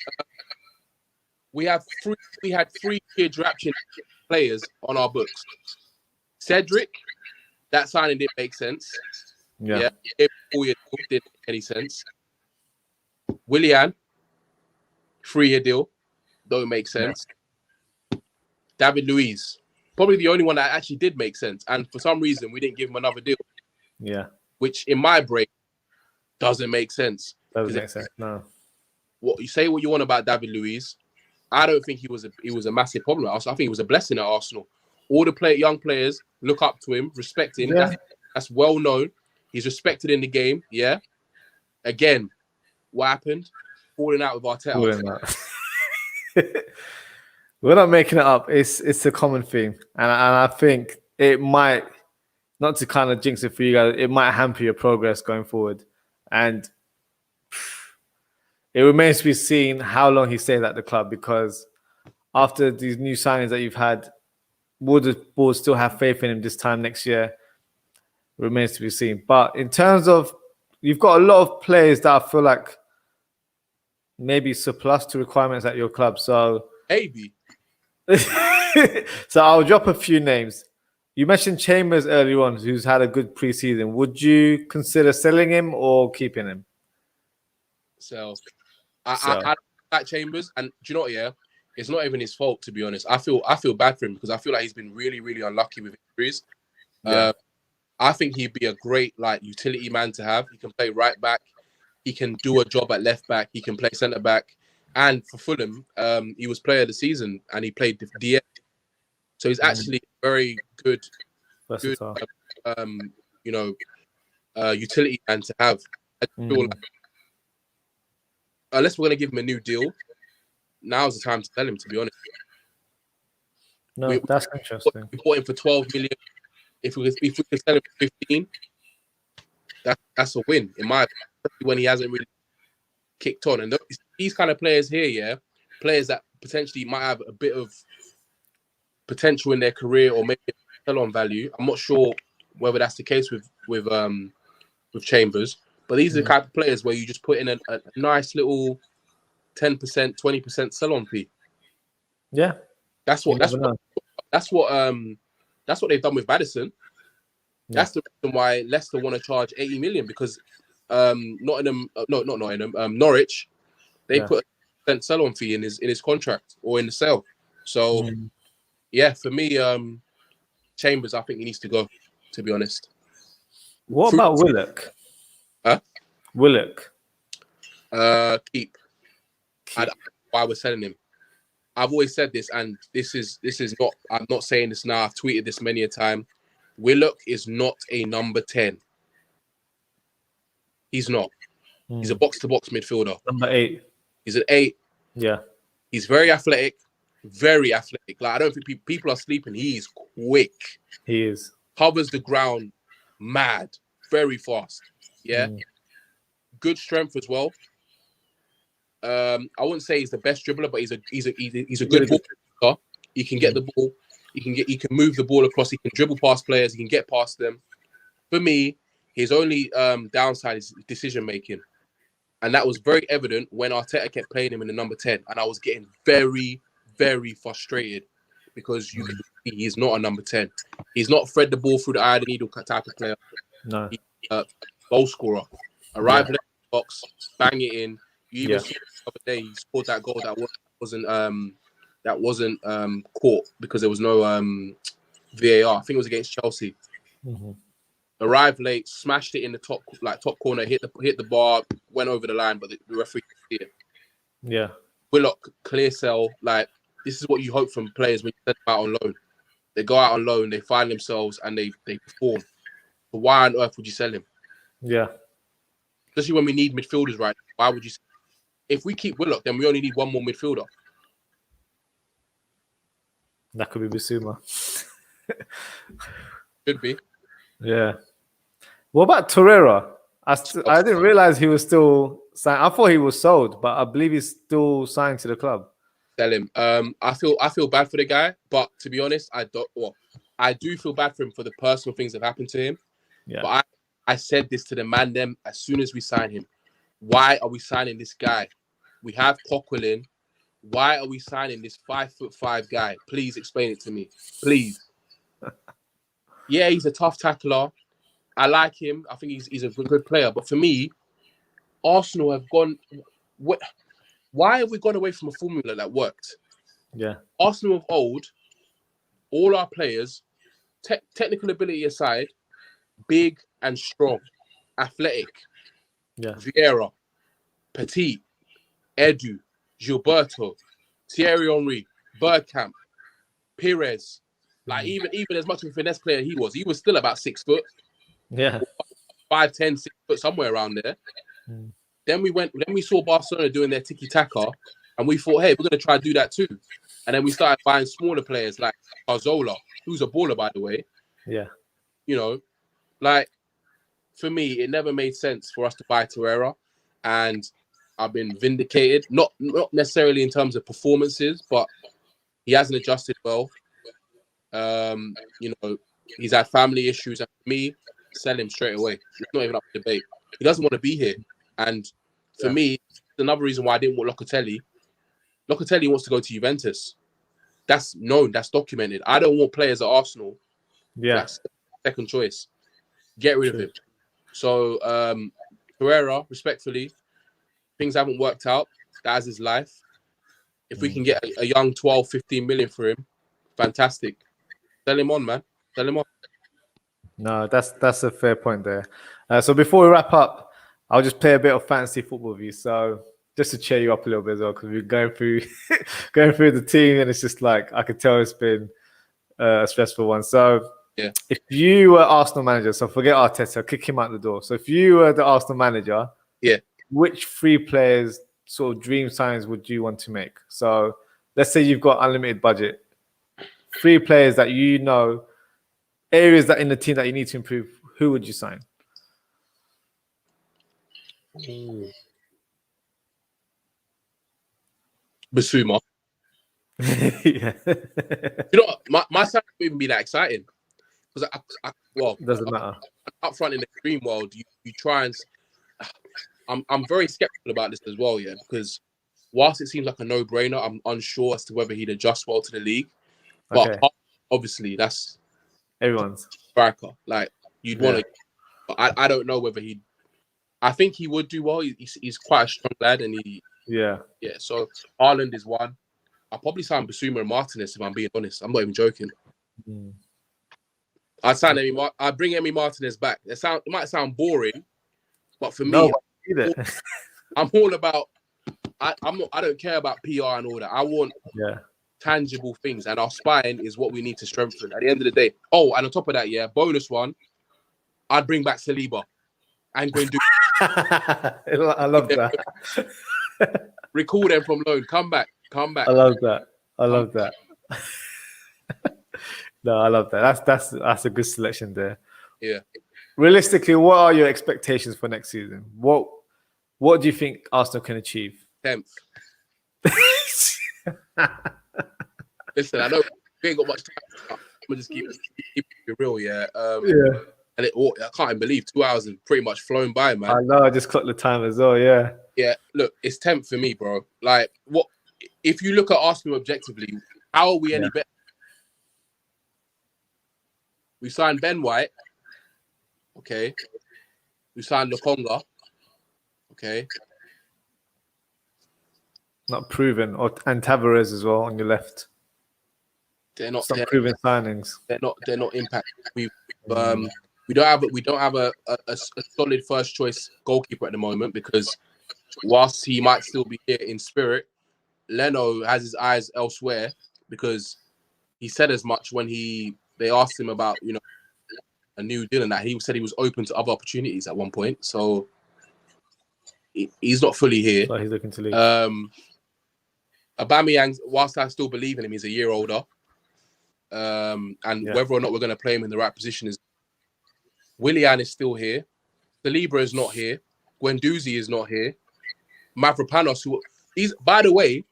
Speaker 2: We had three kid Jarapchik players on our books. Cedric, that signing didn't make sense. Yeah, 4 year deal didn't make any sense. Willian, 3 year deal, don't make sense. David Luiz, probably the only one that actually did make sense, and for some reason we didn't give him another deal.
Speaker 1: Yeah.
Speaker 2: which in my brain doesn't make sense.
Speaker 1: Doesn't make sense. No.
Speaker 2: What you say, what you want about David Luiz, I don't think he was a massive problem at Arsenal. I think he was a blessing at Arsenal. All the young players look up to him, respect him.
Speaker 1: Yeah.
Speaker 2: That's well known. He's respected in the game. Yeah. Again, what happened? Falling out with Arteta.
Speaker 1: We're not making it up. It's a common theme, and I think it might, not to kind of jinx it for you guys, it might hamper your progress going forward, and it remains to be seen how long he stays at the club, because after these new signings that you've had, will the board still have faith in him this time next year? Remains to be seen. But in terms of, you've got a lot of players that I feel like maybe surplus to requirements at your club. So
Speaker 2: maybe.
Speaker 1: So I'll drop a few names. You mentioned Chambers earlier on, who's had a good preseason. Would you consider selling him or keeping him?
Speaker 2: So I like Chambers, and do you know what? Yeah, it's not even his fault, to be honest. I feel bad for him because I feel like he's been really, really unlucky with injuries. Yeah. I think he'd be a great utility man to have. He can play right back. He can do a job at left back. He can play centre back. And for Fulham, he was player of the season and he played DX. So he's actually very good, utility man to have. I feel like, unless we're going to give him a new deal, now's the time to sell him, to be honest.
Speaker 1: No, that's interesting.
Speaker 2: We bought him for 12 million. If we could sell him for 15, that's a win, in my opinion, when he hasn't really kicked on. And these kind of players here, yeah, players that potentially might have a bit of potential in their career or maybe sell-on value. I'm not sure whether that's the case with Chambers, but these are the kind of players where you just put in a nice little 10%, 20% sell-on fee.
Speaker 1: Yeah,
Speaker 2: that's what they've done with Maddison. Yeah. That's the reason why Leicester want to charge 80 million, because Norwich, they put a 10% sell-on fee in his contract or in the sale. So yeah, for me, Chambers, I think he needs to go, to be honest.
Speaker 1: What about Willock?
Speaker 2: Huh?
Speaker 1: Willock.
Speaker 2: Keep. Why we're selling him. I've always said this, and this is not, I'm not saying this now, I've tweeted this many a time. Willock is not a number 10. He's not. He's a box-to-box midfielder.
Speaker 1: Number 8.
Speaker 2: He's an 8.
Speaker 1: Yeah.
Speaker 2: He's very athletic. Very athletic. Like, I don't think people are sleeping. He is quick.
Speaker 1: He is. Covers
Speaker 2: the ground mad. Very fast. Yeah. Good strength as well. I wouldn't say he's the best dribbler, but he's a good ball player. He can get the ball. He can move the ball across. He can dribble past players. He can get past them. For me, his only downside is decision making, and that was very evident when Arteta kept playing him in the number 10, and I was getting very, very frustrated because you can see he's not a number 10. He's not thread the ball through the eye of the needle type of player.
Speaker 1: No,
Speaker 2: he's a goal scorer. Arrive in the box, bang it in. You even saw the other day he scored that goal that wasn't caught because there was no VAR. I think it was against Chelsea. Arrived late, smashed it in the top corner, hit the bar, went over the line, but the referee didn't see it.
Speaker 1: Yeah.
Speaker 2: Willock, clear sell. Like, this is what you hope from players when you send them out on loan. They go out on loan, they find themselves, and they perform. But why on earth would you sell him?
Speaker 1: Yeah.
Speaker 2: Especially when we need midfielders right now. Why would you? If we keep Willock, then we only need one more midfielder.
Speaker 1: That could be Bissouma.
Speaker 2: Could be.
Speaker 1: Yeah. What about Torreira? I didn't realize he was still signed. I thought he was sold, but I believe he's still signed to the club.
Speaker 2: Sell him. I feel bad for the guy, but to be honest, I do feel bad for him for the personal things that happened to him.
Speaker 1: Yeah.
Speaker 2: But I said this to the man them as soon as we signed him. Why are we signing this guy? We have Coquelin. Why are we signing this 5'5" guy? Please explain it to me. Please. Yeah, he's a tough tackler. I like him. I think he's a good player. But for me, Arsenal have gone... Why have we gone away from a formula that worked?
Speaker 1: Yeah.
Speaker 2: Arsenal of old, all our players, technical ability aside, big and strong. Athletic,
Speaker 1: Yeah.
Speaker 2: Vieira, Petit, Edu, Gilberto, Thierry Henry, Bergkamp, Pires. Like even as much of a finesse player he was still about 6 foot,
Speaker 1: Yeah.
Speaker 2: 5'10", 6 foot, somewhere around there.
Speaker 1: Mm.
Speaker 2: Then we saw Barcelona doing their tiki taka, and we thought, hey, we're gonna try to do that too. And then we started buying smaller players like Arzola, who's a baller, by the way.
Speaker 1: Yeah.
Speaker 2: You know, like for me, it never made sense for us to buy Torreira, and I've been vindicated. Not necessarily in terms of performances, but he hasn't adjusted well. You know, he's had family issues, and for me, sell him straight away. It's not even up for debate. He doesn't want to be here, and for me, another reason why I didn't want Locatelli. Locatelli wants to go to Juventus. That's known. That's documented. I don't want players at Arsenal.
Speaker 1: Yeah.
Speaker 2: That's second choice. Get rid of him. So, Pereira, respectfully, things haven't worked out. That's his life. If we can get a young 12, 15 million for him, fantastic. Sell him on, man. Sell him on.
Speaker 1: No, that's a fair point there. So before we wrap up, I'll just play a bit of fantasy football with you. So just to cheer you up a little bit as well, because we're going through the team, and it's just like I could tell it's been a stressful one. So
Speaker 2: yeah,
Speaker 1: if you were Arsenal manager, so forget Arteta, kick him out the door. So if you were the Arsenal manager, which 3 players sort of dream signs would you want to make? So let's say you've got unlimited budget, 3 players that you know, areas that in the team that you need to improve. Who would you sign?
Speaker 2: Basuma.
Speaker 1: Yeah.
Speaker 2: You know what? My sign wouldn't even be that exciting because
Speaker 1: Doesn't matter.
Speaker 2: Up front in the dream world, you try and. I'm very skeptical about this as well, yeah, because whilst it seems like a no-brainer, I'm unsure as to whether he'd adjust well to the league. But obviously, that's
Speaker 1: everyone's
Speaker 2: striker. Like you'd want to. But I don't know whether he'd. I think he would do well. He's quite a strong lad, and yeah. So Haaland is one. I'll probably sign Basuma and Martinez if I'm being honest. I'm not even joking. I'd bring Emi Martinez back. It might sound boring, but for me, I'm all about. I don't care about PR and all that. I want tangible things, and our spine is what we need to strengthen. At the end of the day. Oh, and on top of that, bonus one, I'd bring back Saliba and go and do.
Speaker 1: I love that.
Speaker 2: Recall them from loan. Come back.
Speaker 1: I love that. No, I love that. That's a good selection there.
Speaker 2: Yeah.
Speaker 1: Realistically, what are your expectations for next season? What do you think Arsenal can achieve?
Speaker 2: 10th. Listen, I know we ain't got much time. I'm gonna just keep it real, yeah. And I can't even believe 2 hours have pretty much flown by, man.
Speaker 1: I know. I just clocked the time as well. Yeah.
Speaker 2: Yeah. Look, it's 10th for me, bro. Like, what? If you look at Arsenal objectively, how are we any better? We signed Ben White. Okay. We signed Lokonga. Okay.
Speaker 1: Not proven, and Tavares as well on your left.
Speaker 2: They're not
Speaker 1: proven signings.
Speaker 2: They're not impact. We don't have a solid first choice goalkeeper at the moment because whilst he might still be here in spirit, Leno has his eyes elsewhere because he said as much when they asked him about a new deal and that he said he was open to other opportunities at one point. So he's not fully here.
Speaker 1: So he's looking to leave.
Speaker 2: Aubameyang, whilst I still believe in him, he's a year older. Whether or not we're going to play him in the right position is. Willian is still here. Saliba is not here. Guendouzi is not here. Mavropanos, by the way,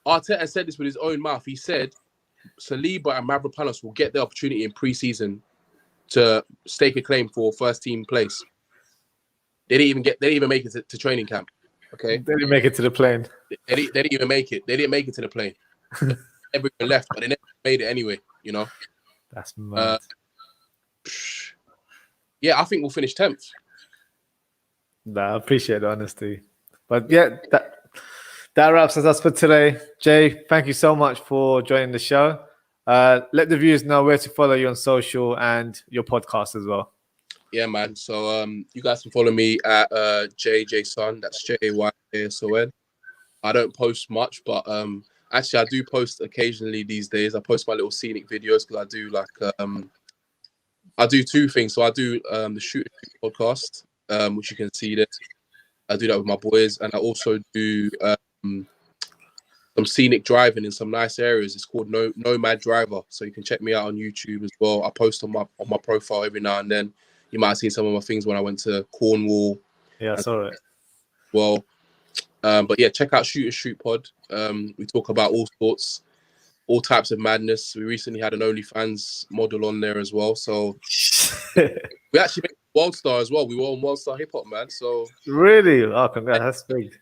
Speaker 2: Arteta said this with his own mouth. He said Saliba and Mavropanos will get the opportunity in pre-season to stake a claim for first team place. They didn't even make it to training camp. Okay,
Speaker 1: they didn't make it to the plane.
Speaker 2: They didn't even make it. They didn't make it to the plane. Everyone left, but they never made it anyway.
Speaker 1: That's mad.
Speaker 2: Yeah, I think we'll finish 10th.
Speaker 1: Nah, I appreciate the honesty. But yeah, that wraps us up for today. Jay, thank you so much for joining the show. Let the viewers know where to follow you on social and your podcast as well.
Speaker 2: Yeah, man. So you guys can follow me at JJSon. That's JAYSON. I don't post much, but actually I do post occasionally these days. I post my little scenic videos because I do like I do two things. So I do the Shoot podcast, which you can see there. I do that with my boys, and I also do some scenic driving in some nice areas. It's called Nomad Driver, so you can check me out on YouTube as well. I post on my profile every now and then. You might have seen some of my things when I went to Cornwall.
Speaker 1: Yeah, I saw it.
Speaker 2: Well, but yeah, check out Shoot Pod. We talk about all sorts, all types of madness. We recently had an OnlyFans model on there as well. So we actually made World Star as well. We were on World Star Hip Hop, man. So
Speaker 1: really? Oh, congrats. That's big.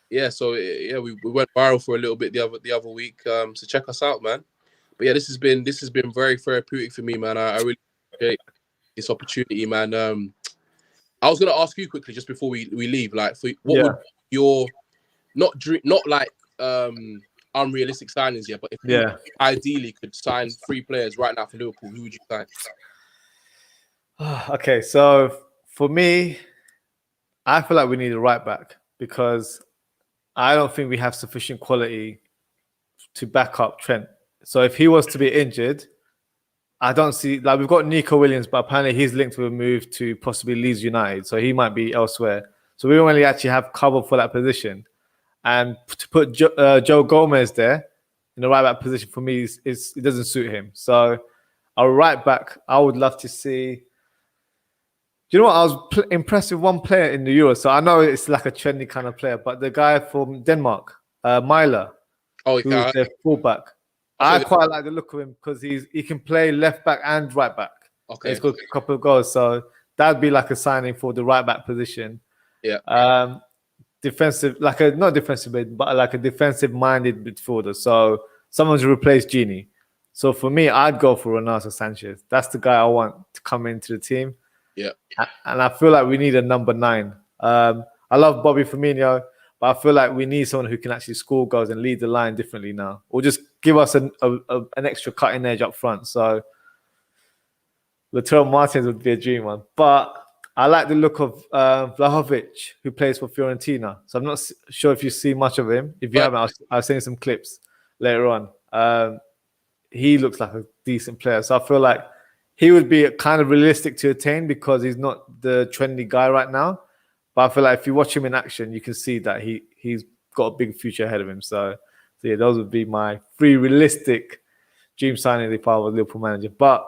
Speaker 2: yeah, so yeah, we went viral for a little bit the other week. So check us out, man. But yeah, this has been very therapeutic for me, man. I really appreciate this opportunity, man. I was gonna ask you quickly just before we leave, like, for what would your not like unrealistic signings yet, but if you ideally could sign 3 players right now for Liverpool, who would you sign?
Speaker 1: Okay, so for me, I feel like we need a right back because I don't think we have sufficient quality to back up Trent. So if he was to be injured, I don't see, like, we've got Nico Williams, but apparently he's linked with a move to possibly Leeds United, so he might be elsewhere. So we don't really actually have cover for that position. And to put Joe Gomez there in the right back position for me it doesn't suit him. So our right back, I would love to see. Do you know what? I was impressed with one player in the Euro. So I know it's like a trendy kind of player, but the guy from Denmark, Myler, who's their fullback. I quite like the look of him because he can play left back and right back.
Speaker 2: Okay,
Speaker 1: he's got a couple of goals, so that'd be like a signing for the right back position.
Speaker 2: Yeah.
Speaker 1: Defensive, not defensive, but like a defensive-minded midfielder. So someone to replace Gini. So for me, I'd go for Renato Sanchez. That's the guy I want to come into the team.
Speaker 2: Yeah.
Speaker 1: And I feel like we need a number 9. I love Bobby Firmino, but I feel like we need someone who can actually score goals and lead the line differently now, or just give us an extra cutting edge up front. So Lautaro Martinez would be a dream one. But I like the look of Vlahovic, who plays for Fiorentina. So I'm not sure if you see much of him. If you haven't, I'll send you some clips later on. He looks like a decent player. So I feel like he would be kind of realistic to attain because he's not the trendy guy right now. But I feel like if you watch him in action, you can see that he's got a big future ahead of him. So yeah, those would be my 3 realistic dream signing if I was Liverpool manager. But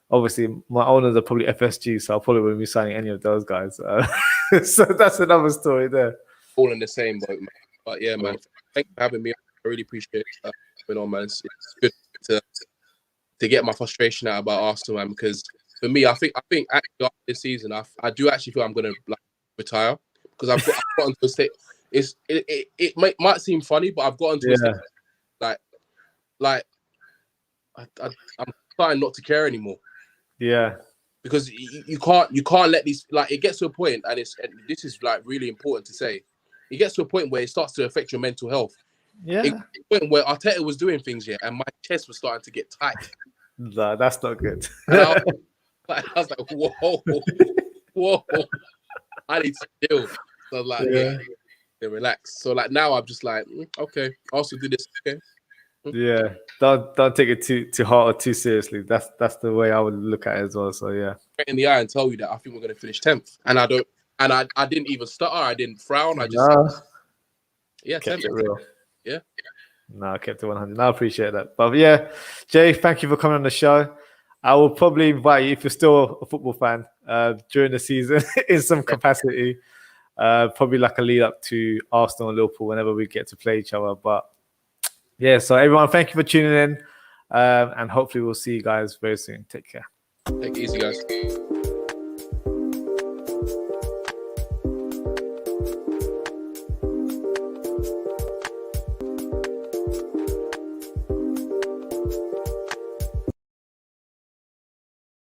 Speaker 1: obviously, my owners are probably FSG, so I probably wouldn't be signing any of those guys. So that's another story there.
Speaker 2: All in the same boat, man. But yeah, man, thanks for having me. I really appreciate it. Man. It's good to get my frustration out about Arsenal, man. Because for me, I think actually after this season, I do actually feel I'm gonna retire because I've gotten to a state. It might seem funny, but I've gotten to a state like I'm starting not to care anymore.
Speaker 1: Yeah, because
Speaker 2: you can't let these, like, it gets to a point, and this is like really important to say. It gets to a point where it starts to affect your mental health.
Speaker 1: Yeah,
Speaker 2: it gets to a point where Arteta was doing things and my chest was starting to get tight.
Speaker 1: No, that's not good.
Speaker 2: And I was like, whoa, I need to chill. So I was like, yeah, relax. So like now I'm just like, okay, I also do this. Okay.
Speaker 1: Yeah, don't take it too hard or too seriously. That's the way I would look at it as well. So yeah,
Speaker 2: in the eye and tell you that I think we're going to finish 10th, and I didn't even stutter. I didn't frown. I just
Speaker 1: kept it real.
Speaker 2: Yeah.
Speaker 1: No, I kept it 100. I appreciate that. But yeah, Jay, thank you for coming on the show. I will probably invite you if you're still a football fan during the season in some capacity. Probably like a lead up to Arsenal and Liverpool whenever we get to play each other. But yeah, so everyone, thank you for tuning in. And hopefully we'll see you guys very soon. Take care.
Speaker 2: Take it easy, guys.